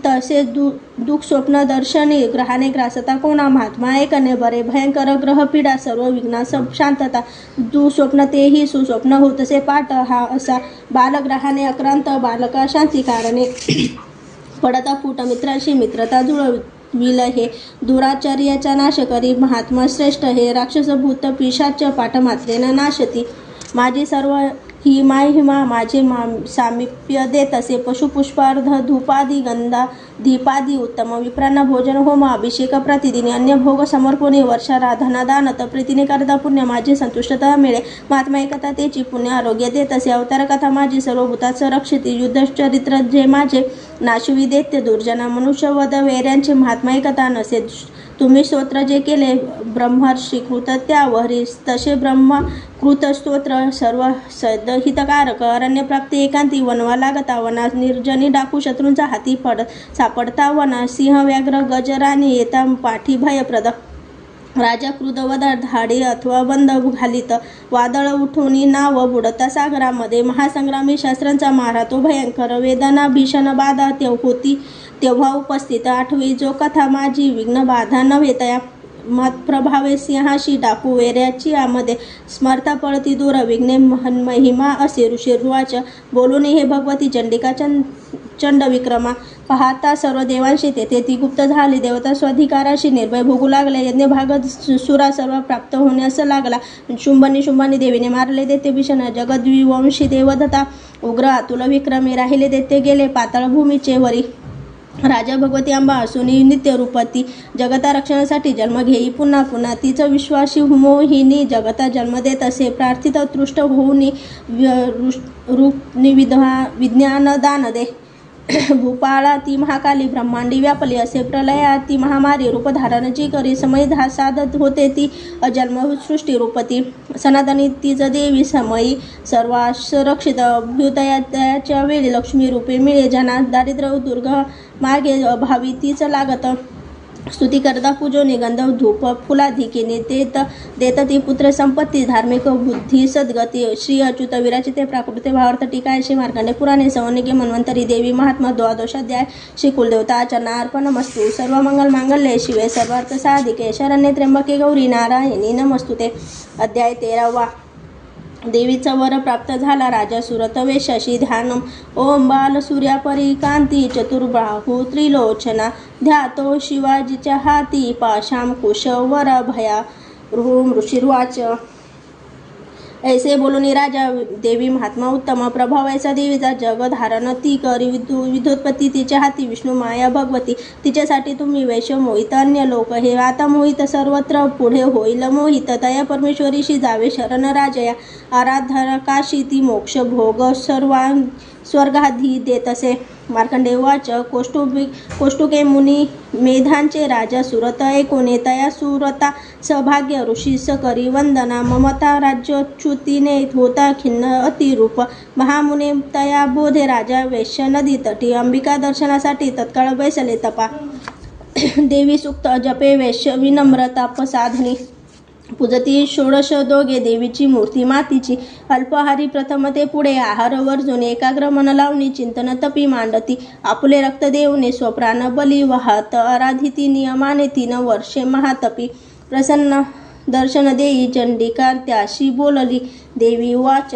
तसे दुःख स्वप्न दर्शनी ग्रहाने ग्रासता कोणा. महात्मा ऐकणे बरे भयंकर ग्रह पीडा सर्व विघ्ना सब शांतता. दुःस्वप्न तेही सुस्वप्न होतसे पाठ हा असा. बालग्रहाने अक्रांत बालका शांती कारणे पडता फूट मित्राशी मित्रता जुळविल हे. दुराचार्याचा नाश करी महात्मा श्रेष्ठ हे. राक्षसभूत पिशाच पाठ मात्रेन नाशती. माझी सर्व ही महिमा माझे सामिप्य देत असे. पशुपुष्पार्ध धूपादी गंधा दीपादी उत्तम विप्रांना भोजन होम अभिषेक प्रतिदिनी अन्य भोग समर्पणे वर्षा धनादान प्रीतीने करता पुण्य माझे संतुष्टता मिळे. महात्मा एकता तेची पुण्य आरोग्य देत असे. अवतार कथा माझी सर्व भूतात संरक्षित. युद्धचरित्र जे माझे नाशवी देत्य दुर्जना मनुष्यवध वैऱ्यांचे महात्मा एकता नसे. तुम्ही स्तोत्र जे केले ब्रह्मर्षी कृत त्यावरी तसे ब्रह्मकृत स्तोत्र सर्व सदहितकारक. अरण्यप्राप्ती एकांती वनवा लागता वना निर्जनी डाकू शत्रूंचा हाती सापडता वना. सिंह व्याघ्र गजराने येता पाठी भयप्रद. राजा क्रुद्धवदा धाडे अथवा बंद घालीत. वादळ उठून नाव बुडता सागरामध्ये. महासंग्रामी शास्त्रांचा मारा तो भयंकर. वेदना भीषण बाधा होती तेव्हा उपस्थित. आठवी जो कथा माझी विघ्न बाधा नव्हे तया मतप्रभावे सिंहाशी डाकू वेऱ्याची आमध्ये. स्मरता पळती दूर विघ्ने महिमा असे ऋषिर्वाच. बोलून हे भगवती चंडिका चंड विक्रमा. पाहता सर्व देवांशी तेथे ती गुप्त झाली. देवता स्वाधिकाराशी निर्भय भोगू लागले. यज्ञभाग सुरा सर्व प्राप्त होण्यास लागला. शुंभनी देवीने मारले देते भीषण. जगद्विवंशी देवदत्ता उग्र आतुल विक्रमी राहिले देते गेले पाताळ भूमीचे वरी. राजा भगवती अंबा असून नित्य रूपती जगता रक्षणासाठी जन्म घेई पुन्हा पुन्हा. तिच विश्वासी मोहिनी जगता जन्म देत असे. प्रार्थित तृष्ट होऊन विज्ञान दान दे. भूपाळा ती महाकाली ब्रह्मांडी व्यापली असे. प्रलया ती महामारी रूप धारण जी करी. समय साधत होते ती अजन्म सृष्टी रूपती. सनातनी तीच देवी समयी सर्वासुरक्षित. अभ्युदयाच्या वेळी लक्ष्मी रूपे मिळे जना. दारिद्र्य दुर्ग मार्गे अभावी तीच लागत. स्तुती करता पूजोने गंधर्व धूप फुलाधिकेने देत ती पुत्र संपत्ती. धार्मिक बुद्धी सद्गती. श्री अच्युत विराचिते प्राकृते भावार्थ टीका श्री मार्कंडे पुराणे संवनिके मन्वंतरी देवी महात्मा द्वादशाध्याय श्री कुलदेवता अर्चनार्पणमस्तु. सर्व मंगल मांगल्ये शिवे सर्वार्थ साधिके शरण्ये त्र्यंबके गौरी नारायणी नमस्तुते. अध्याय 13. देवीचा वर प्राप्त झाला राजा सुरत वेशाशी ध्यानम. ओम बाल सूर्यापरी कांती चतुर्बाहू त्रिलोचना. ध्यातो शिवाजीच्या हाती पाशाम कुश वर भया. ऋषिर्वाच. ऐसे बोलून राजा देवी महात्मा उत्तम प्रभाव ऐसा देवीचा जग धारण ती करी. विधोत्पत्ती तिच्या हाती विष्णू माया भगवती. तिच्यासाठी तुम्ही वैश्य मोहित अन्य लोक हे आता मोहित सर्वत्र पुढे होईल मोहित. तया परमेश्वरीशी जावे शरण राजया. आराधकाशी ती मोक्ष भोग स्वर्गाधी देत असे. मार्कंडेय वाच. कोष्टुके मुनी मेधांचे राजा सुरत ऐकोने तया सुरता सौभाग्य ऋषीस करी वंदना. ममता राज्योच्युतीने होता खिन्न अतिरूप. महामुने तया बोधे राजा वैश्य नदी तटी. अंबिका दर्शनासाठी तत्काळ बैसले तपा. देवी सुक्त जपे वैश्य विनम्र ताप साधनी. पूजती षोडश दोघे देवीची मूर्ती मातीची. अल्पहारी प्रथम ते पुढे आहार वर्जून एकाग्र मन लावणी चिंतन तपी मांडती. आपुले रक्त देऊने स्वप्राण बली वाहत. आराधिती नियमाने 3 वर्षे महातपी. प्रसन्न दर्शन देई चंडिका त्याशी बोलली. देवी वाच.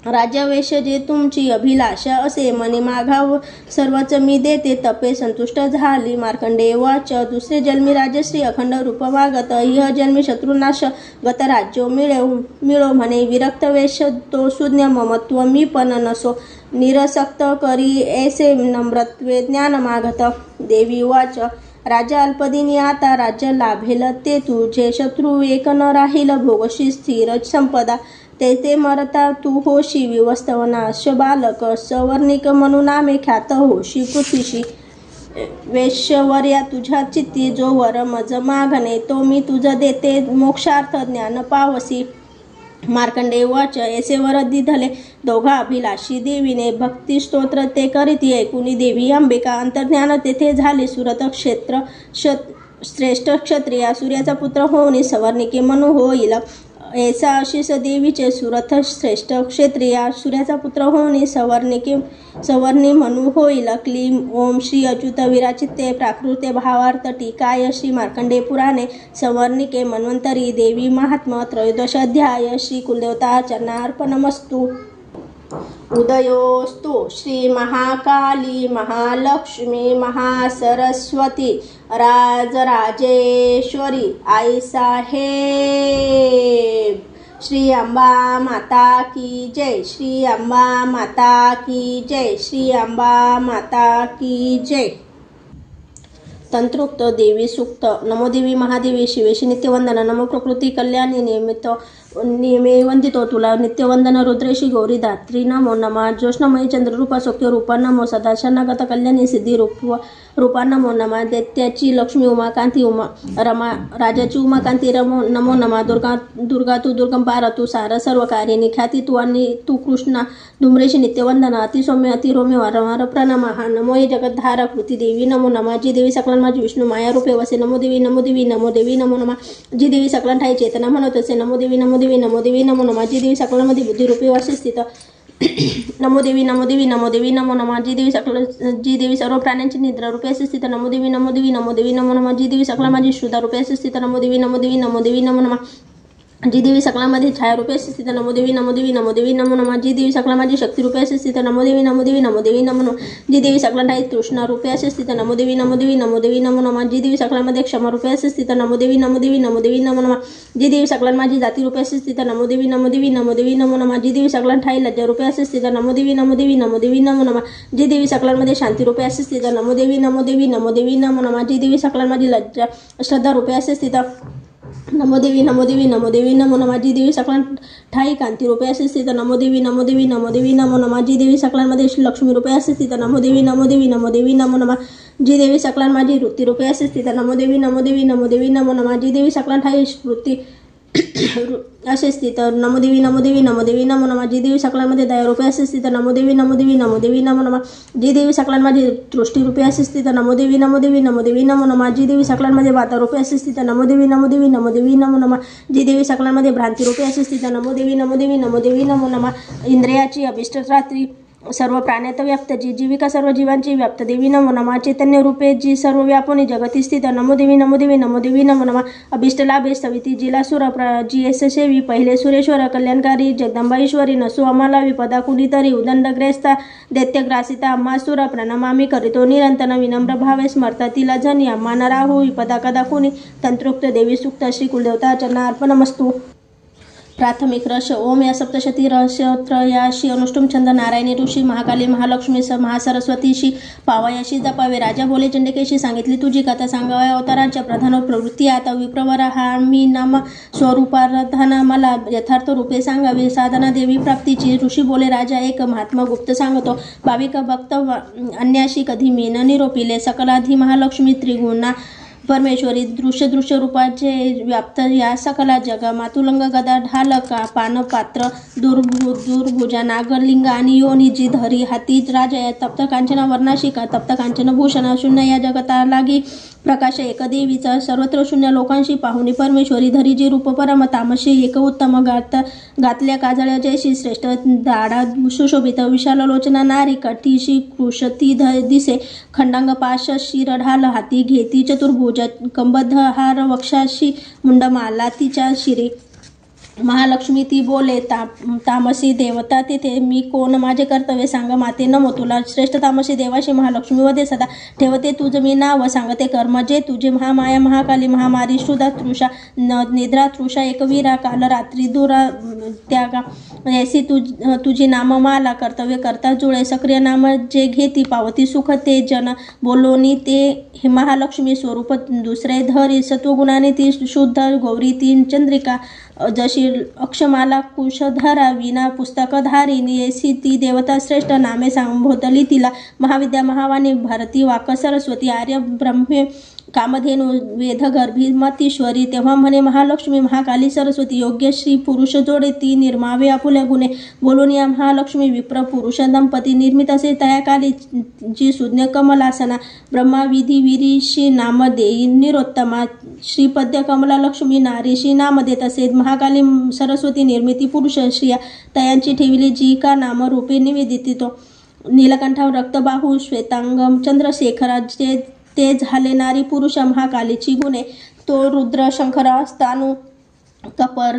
राज्यावेश जे तुमची अभिलाषा असे मने मागाव सर्वच मी देते तपे संतुष्ट झाली. मार्कंडेय वाच दुसरे जन्मी राजश्री अखंड रूप मागत इह जन्मी शत्रुनाश गत राज्यो मिळो म्हणे विरक्त वेश तो शून्य ममत्व मी पण नसो निरसक्त करी ऐसे नम्रत्वे ज्ञान मागत. देवी वाच राजा अल्पदिनी आता राज्य लाभेल ते तुझे शत्रू एक न राहील भोगशी स्थिर संपदा ते मरता तू होशी विवस्तवनाश बालक सवर्णिक म्हणून आम्ही ख्यात होशी पृथ्वीशी. वैश्यवर्या तुझ्या चित्ती जो वर मज मागणे तो मी तुझ देते मोक्षार्थ ज्ञान पावसी. मार्कंडेय वाच ऐसे वर दिधले दोघा अभिलाषी देवीने भक्ती स्तोत्र ते करीती ऐकुनी देवी अंबिका अंतर्ज्ञान तेथे झाले. सुरत क्षेत्र श्रेष्ठ क्षत्रिया सूर्याचा पुत्र होऊन सवर्णिके म्हणू होईल ऐसा आशिष देवीचे. सुरथ श्रेष्ठ क्षत्रिया सूर्याचा पुत्र होऊन सवर्णी म्हणू होईल. क्लीम ओम श्री अच्युत विराचित्ते प्राकृते भावार्थ टीकाय श्री मार्कंडेय पुराणे सवर्णिके मन्वंतरी देवी महात्मा त्रयोदश अध्याय. श्री कुलदेवता चरणार्पणमस्तु. उदयोस्तु श्री महाकाली महालक्ष्मी महासरस्वती राजराजेश्वरी आई साहेब. श्री अंबा माता की जय. श्री अंबा माता की जय. श्री अंबा माता की जय. तंत्रोक्त देवी सूक्त. नमो देवी महादेवी शिवेशी नित्यवंदन. नमो प्रकृती कल्याणी नियमे वंदितो तुला नित्यवंदन. रुद्रेशी गौरी धात्री नमो नमः. ज्योष्णमयी चंद्ररूपा सौख्य रूपा नमो सदा शरणागत कल्याणी सिद्धी रूपा नमो नमः. दैत्याची लक्ष्मी उमाकांती रमा राजाची उमाकांती नमो नमः. दुर्गा तू दुर्गंपार तू सार सर्व कार्यानी ख्याती तू आणि तू कृष्णा धुम्रेशी नित्यवंदन. अतिसौम्य अतिरोम्य वारंवार प्रणमः. नमो ये जगद्धार कृती देवी नमो नमः. जी देवी सकलन माझी विष्णू माया रूपे वसे नमो देवी नमो देवी नमो देवी नमो नमः. जी देवी सकलन ठाई चेतना म्हणत असे नमो देवी नमो देवी नमो देवी नमो नमः. जी देवी सकलमध्ये बुद्धी रूपे वासे स्थित नमो देवी नमो देवी नमो देवी नमो नमः. जी देवी सर्व प्राण्यांची निद्रा रूपे असे स्थित नमो देवी नमो देवी नमो देवी नमो नमः. जी देवी सकला माझी श्रुता रूपे असे स्थित नमो देवी नमो देवी नमो देवी नमो नमः. जी देवी सकलामध्ये छाया रूपे असे स्थित नमो देवी नमो देवी नमो देवी नमो नमः. जी देवी सकला माझी शक्ती रूपे असे स्थित नमो देवी नमो देवी नमो देवी नमो नमः. जी देवी सकला ठाई तृष्णा रूपे असे स्थित नमो देवी नमो देवी नमो देवी नमो नमः. जी देवी सकलामध्ये क्षमा रूपे असे स्थित नमो देवी नमो देवी नमो देवी नमो नमः. जी देवी सकला माझी जाती रूपे असे स्थित नमो देवी नमो देवी नमो देवी नमो नमः. जी देवी सकला ठाई लज्जा रूपे असे स्थित नमो देवी नमो देवी नमो देवी नमो नमः. जी देवी सकलांमध्ये शांती रूपे असे स्थित नमो देवी नमो देवी नमो देवी नमो नमः. जी देवी सकला माझी लज्जा श्रद्धा रूपे असे स्थित नमो देवी नमो देवी नमो देवी नमो नमः. जी देवी सकलां ठाई कांती रूपे असे स्थित नमो देवी नमो देवी नमो देवी नमो नमः. जी देवी सकलांमध्ये लक्ष्मी रूपे असे स्थित नमो देवी नमो देवी नमो देवी नमो नमः. जी देवी सकलां माझी वृत्ती रूपे असे स्थित नमो देवी नमो देवी नमो देवी नमो नमः. जी देवी सकलां ठाई वृत्ती असे स्थित नमो देवी नमो देवी नमो देवी नमो नमः. जी देवी सकलांमध्ये दया रूपे असे स्थित नमो देवी नमो देवी नमो देवी नमो नमः. जी देवी सकलांमध्ये दृष्टी रूपे असे स्थित नमो देवी नमो देवी नमो देवी नमो नमः. जी देवी सकलांमध्ये वाता रूपे असे स्थित नमो देवी नमो देवी नमो देवी नमो नमः. जी देवी सकलांमध्ये भ्रांती रूपे असे स्थित नमो देवी नमो देवी नमो देवी नमो नमः. इंद्रियाची अभिष्ट रात्री सर्व प्राण्यात व्याप्त जी जीविका सर्व जीवांची व्याप्त देवी नमो नमः. चैतन्य रूपे जी सर्व व्यापुनी जगती स्थित नमो देवी नमो देवी नमो देवी नमो नमः. अभिष्ट लाभे सविती जिला सुर जी एस सेवी पहिले सुरेश्वर कल्याणकारी जगदंबा ईश्वरी नसू आम्हाला विपदा कुणीतरी उदंडग्रस्ता दैत्यग्रासिता अम्मा सुर प्रणमामी करितो निरंतर विनम्र भावे स्मरता तिला जनी अम्मा न राहू विपदा कदा कुणी. तंत्रोक्त देवी सूक्त. श्री कुलदेवता चरणार्पणमस्तु. प्राथमिक रहस्य. ओम या सप्तशती रहस्यत्रयाशी अनुष्टुम छंद नारायणी ऋषी महाकाली महालक्ष्मी महासरस्वतीशी पावयाशी जपावे. राजा बोले चंडिकेशी सांगितली तुझी कथा सांगाव्या अवतारांच्या प्रधान प्रवृत्ती आता विप्रवर हा मी नाम स्वरूपाराधना मला यथार्थ रूपे सांगावे. साधना देवी प्राप्तीची. ऋषी बोले राजा एक महात्मा गुप्त सांगतो. भाविक भक्त अन्याशी कधी मी न निरोपिले. सकलाधी महालक्ष्मी त्रिगुणा परमेश्वरी दृश्य रूपाचे व्याप्त या सकला जगा मातुलंग गदा ढाल पानपात्र दुर्भुजा नागलिंग आणि योनी जी धरी हाती राजा तप्त कांचन वर्णाशिका तप्त कांचन भूषण शून्य या जगता लागी प्रकाश एकदेवीचा सर्वत्र शून्य लोकांशी पाहुणी परमेश्वरी धरी जी रूप परम तामशी एक उत्तम घातल्या काजळ्या जयशी श्रेष्ठ दाडा सुशोभित विशाल लोचना नारी कठीशी कृशती दिसे खंडांग पाश शिर ढाल हाती घेती चतुर्भुज कंबद्ध हार वक्षाशी मुंडमाला तिच्या शिरे महालक्ष्मी ती बोले तामसी देवता तिथे मी कोण माझे कर्तव्य सांग माते नमो तुला श्रेष्ठ तामसी देवाशी महालक्ष्मी वदे सदा ठेवते तुझ मी नाव सांगते कर्म जे तुझे महामाया महाकाली महामारी शुदा तृषा निद्रा तृषा एकवीरा काल रात्री दुरा त्यागा ऐसी तुझी नाममाला कर्तव्य करता जुळे सक्रिय नाम जे घेती पावती सुख ते जन बोलोनी ते हे महालक्ष्मी स्वरूप दुसरे धरी सत्वगुणाने ती शुद्ध गौरी ती चंद्रिका जशी अक्षमाला कुशधरा विना पुस्तकधारिणी ऐसी ती देवता श्रेष्ठ नामे संबोधली तिला महाविद्या महावाणी भारती वाक सरस्वती आर्य ब्रह्मे कामधेनु वेदगर्भी मतीश्वरी तेव्हा म्हणे महालक्ष्मी महाकाली सरस्वती योग्य श्री पुरुष जोडे ती निर्मावे आपुल्या गुणे बोलून या महालक्ष्मी विप्र पुरुष दंपती निर्मित असे तयाकाली जी सुज्ञ कमलासना ब्रह्मा विधी विरीशी नाम देई निरोत्तमा श्रीपद्य कमला लक्ष्मी नारीशी नाम देत असे महाकाली सरस्वती निर्मिती पुरुष श्रिया तयांची ठेविली जी का नाम रूपे निवेदितो नीलकंठावर रक्तबाहू श्वेतांगम चंद्रशेखरा जे ते झाले नारी पुरुष महाकालीची गुणे तो रुद्र शंकरा स्थानु कपर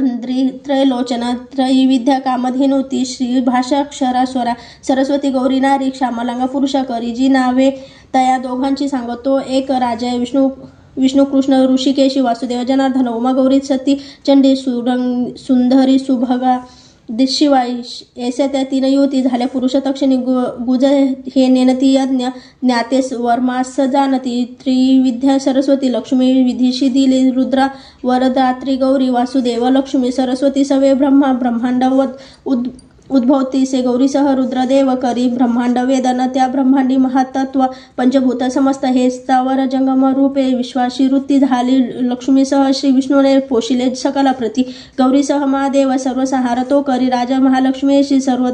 त्रैलोचन त्रैविद्या कामधेनु ती श्री भाषा क्षरा स्वरा सरस्वती गौरी नारी श्यामलांगा पुरुषा करी जी नावे तया दोघांची सांगतो एक राजा विष्णू कृष्ण ऋषिकेशी वासुदेव जनार्दन उमा गौरी सती चंडी सुंदरी सुभगा शिवाय ऐसे त्या तीन युवती झाल्या पुरुष तक्षणी गुज हे नेनती यज्ञ ज्ञातेस वर्मास जाणती त्रिविद्या सरस्वती लक्ष्मी विधीशी दिली रुद्रा वरदात्री गौरी वासुदेव लक्ष्मी सरस्वती सवे ब्रह्मा ब्रह्मांड उद्भवती से गौरीसह रुद्रदेव करी ब्रह्मांड वेदन त्या ब्रह्मांडी महातत्व पंचभूत समस्त हे स्थावर जंगम रूपे विश्वाशी वृत्ती झाली लक्ष्मीसह श्री विष्णूने पोशिले सकला प्रती गौरीसह महादेव सर्वसंहार तो करी राजा महालक्ष्मीशी सर्व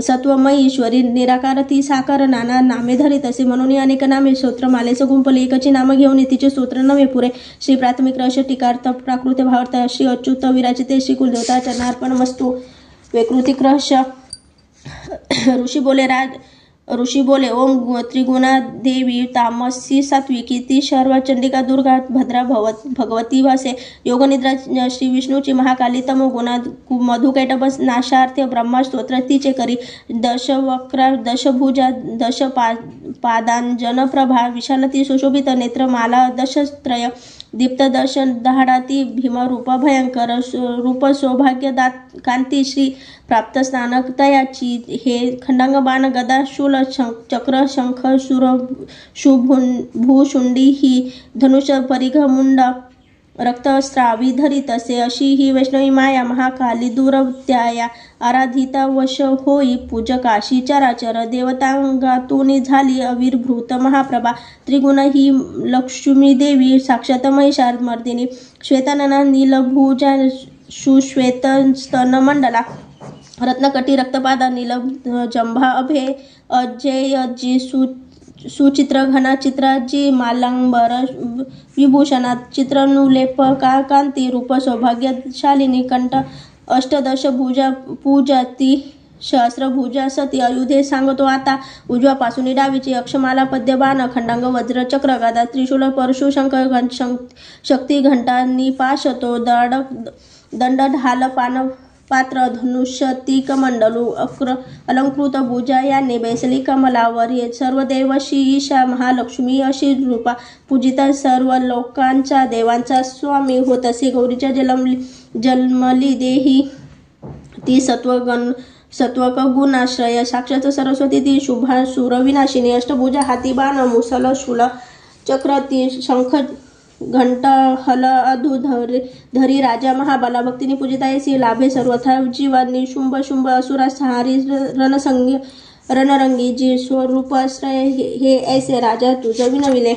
सत्वमय ईश्वरी निराकार ती साकार नाना नामे धरीत असे म्हणून अनेक नामे स्तोत्रमालेचं गुंपले एकची नाम घेऊन तिचे स्तोत्र नवे पुरे श्री प्राथमिक रहस्य टीकार्थ प्राकृत भावार्थ श्री अच्युत विराजिते श्री कुलदेवता चरणार्पण मस्तु वैकृतिक रहस्य ऋषी बोले ओम त्रिगुणा देवी तामसी सात्विकी ती शर्वा चंडिका दुर्गा भद्रा भगवती वासे योगनिद्रा श्री विष्णूची महाकाली तमोगुणा मधुकैटभ नाशार्थ ब्रह्मा स्तोत्र तिचे करी दशवक्रा दशभुजा पादांजन प्रभा विशालती सुशोभित नेत्रमाला दशत्रय दीप्त दर्शन दहाडाती भीम रूप भयंकर रूप सौभाग्य दात कांती श्री प्राप्त स्थानक तयाची हे खंडांग बाण गदा शूल चक्र शंख भूशुंडी ही धनुष परिघ मुंड रक्तस्रावी धरीत असे अशी ही वैष्णवी माया महाकाली दूरत्याया आराधिता वश होई पूजकाशी चराचर देवतांगातून झाली अविर्भूत महाप्रभा त्रिगुण ही लक्ष्मी देवी साक्षात महिषामर्दिनी श्वेतानना नीलभुजा सुश्वेत स्तनमंडला रत्नकटी रक्तपादा नील जंभा अभे अजय जी सुचित्र घना चित्राची मालांबर विभूषणात चित्रनुलेप कांती रूप सौभाग्यशालिनी कंठ अष्टदश भुजा पूजाती सहस्रभुजा सती अयुधे सांगतो आता उजव्यापासून डावीची अक्षमाला पद्यबाण खंडांग वज्र चक्र गदा त्रिशूल परशु शंकर शक्ती घंटा निपाशतो दंड ढाल पान पात्र धनुष्य ती कमंडलू अलंकृत भुजा याने बैसली कमलावर सर्व देवशी ईशा महालक्ष्मी अशी रूपा पूजिता सर्व लोकांच्या देवांचा स्वामी होत असे गौरीच्या जन्मली देही ती सत्वक गुणाश्रय साक्षात सरस्वती ती शुभा सुरविनाशिनी अष्टभुजा हाती बाण मुसल शूल चक्र ती शंख घंटा हल अधू धरी राजा महाबाला भक्तीने पूजिता ऐसी लाभे सर्वथा जीवांनी शुंभ असुरा सहारी रणरंगी जी स्वरूपाश्रय हे ऐसे राजा तुझ विनविले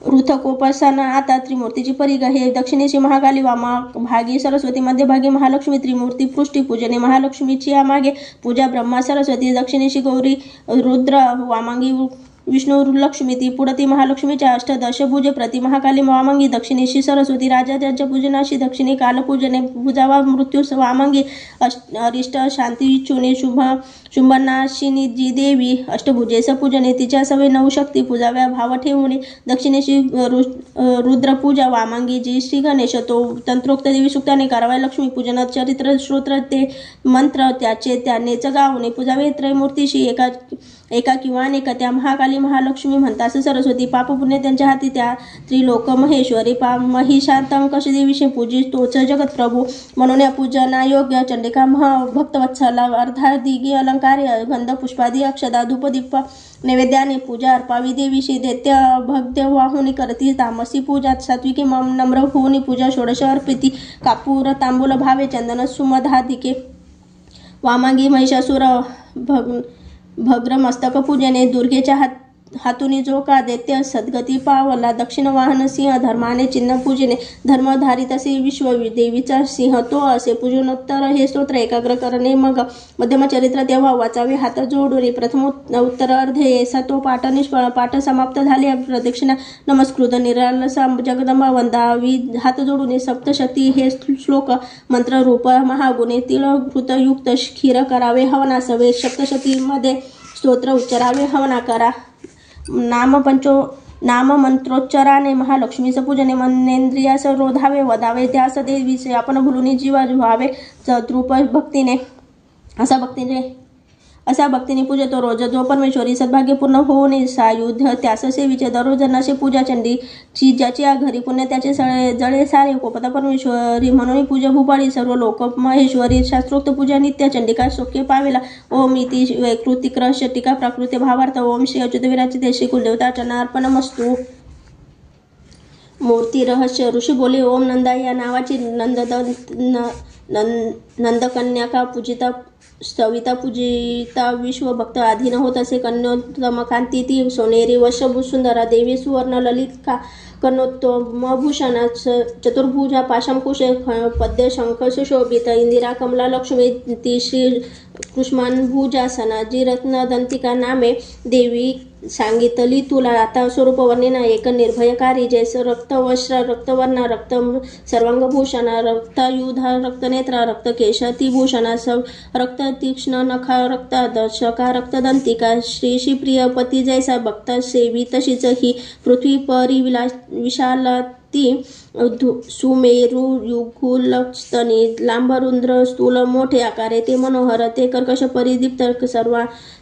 ऋतकोपासना आता त्रिमूर्तीची परिघ हे दक्षिणेची महाकाली वामा भागी सरस्वती मध्यभागी महालक्ष्मी त्रिमूर्ती पृष्ठी पूजने महालक्ष्मीची मागे पूजा ब्रह्मा सरस्वती दक्षिणेची गौरी रुद्र वामांगी विष्णू लक्ष्मी ती पुढती महालक्ष्मीच्या अष्टदशभुजे प्रति महाकाली वामंगी दक्षिणेशी सरस्वती राजाच्या पूजनाशी दक्षिणे कालपूजने भुजावा मृत्यू वामंगी अरिष्ट शांती चुने शुंभनाशिनी जी देवी अष्टभुजेस पूजने तिच्या सवय नऊ शक्ती पूजाव्या भाव ठेवणे दक्षिणेशी रुद्रपूजा वामंगी जी श्री गणेश तो तंत्रोक्त देवी सुक्ताने करावा लक्ष्मी पूजनात चरित्र श्रोत्र ते मंत्र त्यानेच गावणे पूजावे त्रयमूर्तीशी एका किंवा अनेक त्या महाकाली महालक्ष्मी म्हणतात सरस्वती पाप पुण्य त्यांच्या हाती त्या त्रिलोक महेश्वरी महिषातंकश देवीशी पूजित तोच जगत प्रभू म्हणून या पूजनायोग्य चंडिका भक्तवत्सला अर्धादिगी अलंकार गंध पुष्पादी अक्षदा धूपदीप नैवेद्याने पूजा अर्पावी देवीशी दैत्य भक्त्य वाहुनी करती तामसी पूजा सात्विकी नम्र होऊनी पूजा षोडश अर्पिती कापूर तांबूल भावे चंदन सुमधाधिके वामांगी महिषासुर भग्रमस्तक पूजने दुर्गेच्या हातुनी जो का दैत्य सद्गती पावला दक्षिण वाहन सिंह धर्माने चिन्ह पूजने धर्मधारित असे विश्व देवीचा सिंह तो असे पूजनोत्तर हे स्तोत्र एकाग्र करणे मग मध्यम चरित्र तेव्हा वाचावे हात जोडून प्रथम उत्तर अर्धे ऐसा तो पाठ निष्फळ पाठ समाप्त झाले प्रदक्षिणा नमस्कृत निरालसा जगदंबा वंदावी हात जोडून सप्तशती हे श्लोक मंत्र रूप महागुणे तिळघृत युक्त खीर करावे हवनासवे सप्तशतीमध्ये स्तोत्र उच्चारावे हवना करा नाम मंत्रोच्चाराने महालक्ष्मीचं पूजने मनेंद्रियास रोधावे वदावे त्यास देवीचे आपण भुलून जीवा व्हावे द्रुप भक्तीने असा भक्तीने पूजतो रोज जो परमेश्वरी सद्भाग्यपूर्ण होऊन सायुध त्यास सेविचे दररोज नसे पूजा चंडीची ज्याची घरी पुण्य त्याचे जळे सारे कोपता परमेश्वरी म्हणून पूजा भूपाळी सर्व लोक महेश्वरी शास्त्रोक्त पूजा नित्य चंडिका शोक्य पावेला ओम इति वैकृतिक टीका प्राकृत भावार्थ ओम श्री अच्युत विराजिते श्री कुलदेवतार्पणमस्तु मूर्ती रहस्य ऋषी बोले ओम नंदा या नावाची नंदकन्याका पूजिता सविता पूजिता विश्वभक्त आधीन होत असे कन्योत्तम कांती ती सोनेरी वशभूसुंदरा देवी सुवर्ण ललित कर्णोत्तमभूषण चतुर्भुजा पाशंकुश पद्य शंख सुशोभित इंदिरा कमला लक्ष्मी ती श्री कृष्मांभुजासना जी रत्नदंतिका नामे देवी सांगितली तुला आता स्वरूप वर्णिना एक निर्भयकारी जैस रक्तवस्त्र रक्तवर्ण रक्त सर्वांगभूषण रक्तयुध रक्तनेत्र रक्तकेशतिभूषण रक्त तीक्ष्ण नखा रक्त दर्शका रक्तदंतिका श्री प्रिय पती जैसा भक्त सेवी तशीच ही पृथ्वी परी विशालती सुमेरू युगुलस्तनी लांबरुंद्र स्थूल मोठे आकारे ते मनोहर ते कर्कश परिदीप्त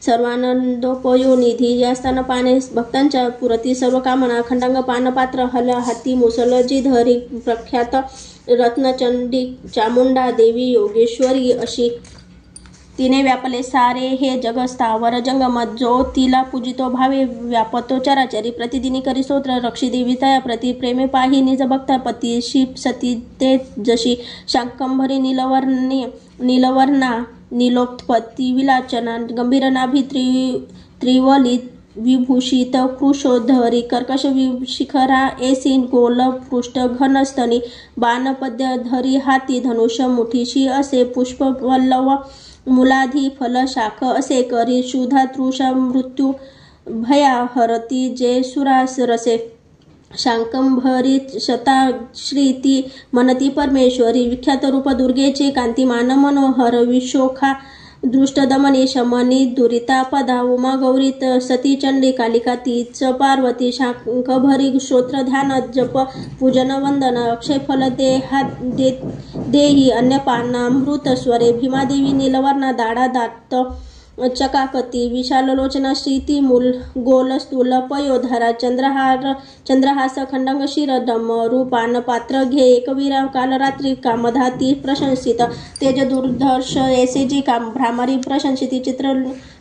सर्वानंदोपयोनिधी या स्तनपाने भक्तांच्या पुरती सर्व कामना खंडांग पानपात्र हल हाती मुसल जी धरी प्रख्यात रत्नचंडी चामुंडा देवी योगेश्वरी अशी तिने व्यापले सारे हे जग स्थावर जंगम जो तिला पूजितो भावे व्यापतो चराचरी प्रतिदिनी करी स्तोत्र रक्षी देवी तया प्रति प्रेमे पाही निज भक्ता पती शिप सती ते जशी शाकंभरी नीलवर्णा नीलोत्पत्ती विलाचना गंभीर नाभी त्रिवली विभूषित कृशोधरी कर्कश शिखरा एसीन गोल पृष्ठ घनस्तनी बाणपद्य धरी हाती धनुष्य मुठीशी असे पुष्पवल्लव मुलाधी फल शाख असे करी शुधा तृषा मृत्यू भया हरती जे सुरास रसे शांकंभरीत शता श्रीती मनती परमेश्वरी विख्यात रूप दुर्गेचे कांतिमान मनोहर विशोखा दृष्टदमनी शमनी दुरिता पदा उमा गौरीत सती चंडी कालिका तीच पार्वती शांखभरी श्रोत्र ध्यान जप पूजन वंदन अक्षय फल देही अन्यपानामृत स्वरे भीमादेवी नीलवर्णा दाडा दात चकाकती विशाललोचना श्रीती मूल गोल स्थूल पयोधरा चंद्रहास खंडंग शिर डमरू पानपात्र घे एकवीरा कालरात्री कामधाती प्रशंसित तेज दुर्धर्ष ऐसे जी काम भ्रामरी प्रशंसिती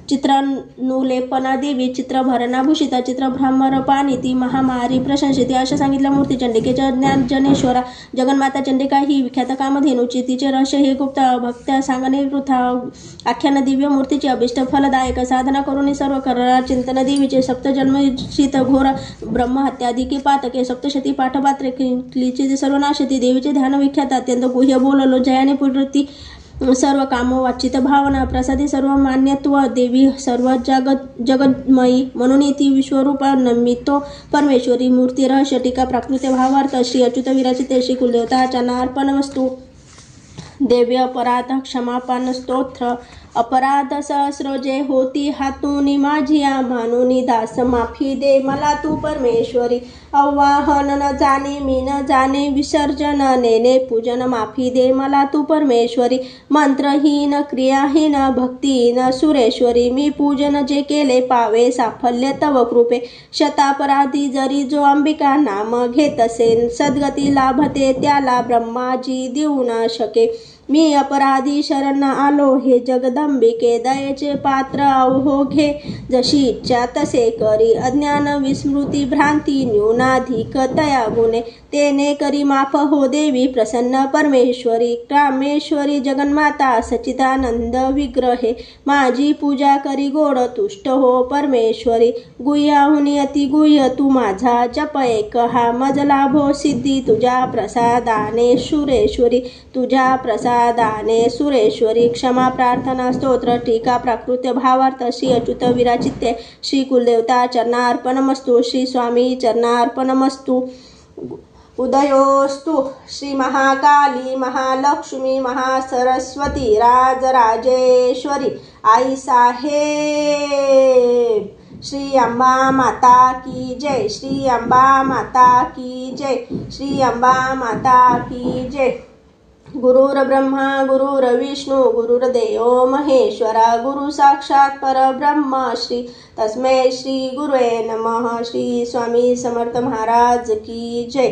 चित्रनुलेपना देवी चित्रभरणाभूषिता चित्रभ्रामर पानिती महामारी प्रशंसिती अशा सांगितल्या मूर्ती चंडिकेच्या ज्ञान जनेश्वरा जगन्माता चंडिका ही विख्यात कामधेनुची तिचे रहस्य हे गुप्त भक्त्या सांगणे वृथा आख्यान दिव्य मूर्तीची अभिष्ट फलदायक साधना करून सर्व करा चिंतन देवीचे सप्तजन्मशीत घोर ब्रह्महत्यादिकी पातके सप्तशती पाठपात्रे क्लीची सर्वनाशती देवीचे ध्यान विख्यात अत्यंत गुह्य बोललो जयाने पूर्ती सर्व कामवाचित भावना प्रसादी सर्व मान्यत्व देवी सर्व जगन्मयी म्हणून ती विश्वरूप नमितो परमेश्वरी मूर्ती रहस्य टीका प्राकृत भावार्थ श्री अच्युत विराजिते श्री कुलदेवता अर्पणमस्तु। देवी अपराध क्षमापण स्तोत्र अपराध सहस्र जे होती हातूनी माझिया मानुनी दास माफी दे मला तू परमेश्वरी आवाहन न जाणे मी न जाणे विसर्जन नेने पूजन माफी दे मला तू परमेश्वरी मंत्रहीन क्रियाहीन भक्तीहीन सुरेश्वरी मी पूजन जे केले पावे साफल्य तव कृपे शतापराधी जरी जो अंबिका नाम घेत असेल सद्गती लाभते त्याला ब्रह्माजी देऊ न शके मी अपराधी शरण आलो हे जगदंबिके दयेचे पात्र अवघे जशी इच्छा तसे करी अज्ञान विस्मृती भ्रांती न्यूनाधिक तया गुणे तेने करी माफ हो देवी प्रसन्न परमेश्वरी कामेश्वरी जगन्माता सच्चिदानंद विग्रहे माझी पूजा करी गोड तुष्ट हो परमेश्वरी गुह्याहुनी अति गुह्य तू माझा जप एक हा मज लाभो सिद्धी तुझ्या प्रसादाने सुरेश्वरी तुझ्या प्रसादाने सुरेश्वरी क्षमा प्रार्थना स्तोत्र टीका प्राकृत भावार्थ श्री अच्युत विराजिते श्री कुलदेवता चरणार्पणमस्तु श्री स्वामी चरणार्पणमस्तु। उदयोस्तु श्री महाकाली महालक्ष्मी महासरस्वती राजराजेश्वरी आई साहेब श्री अंबा माता की जय श्री अंबा माता की जय श्री अंबा माता की जय। गुरुर ब्रह्मा गुरुर विष्णु गुरुर्देव महेश्वरा गुरु साक्षात परब्रह्म श्री तस्मै श्री गुरुवे नमः। श्री स्वामी समर्थ महाराज की जय।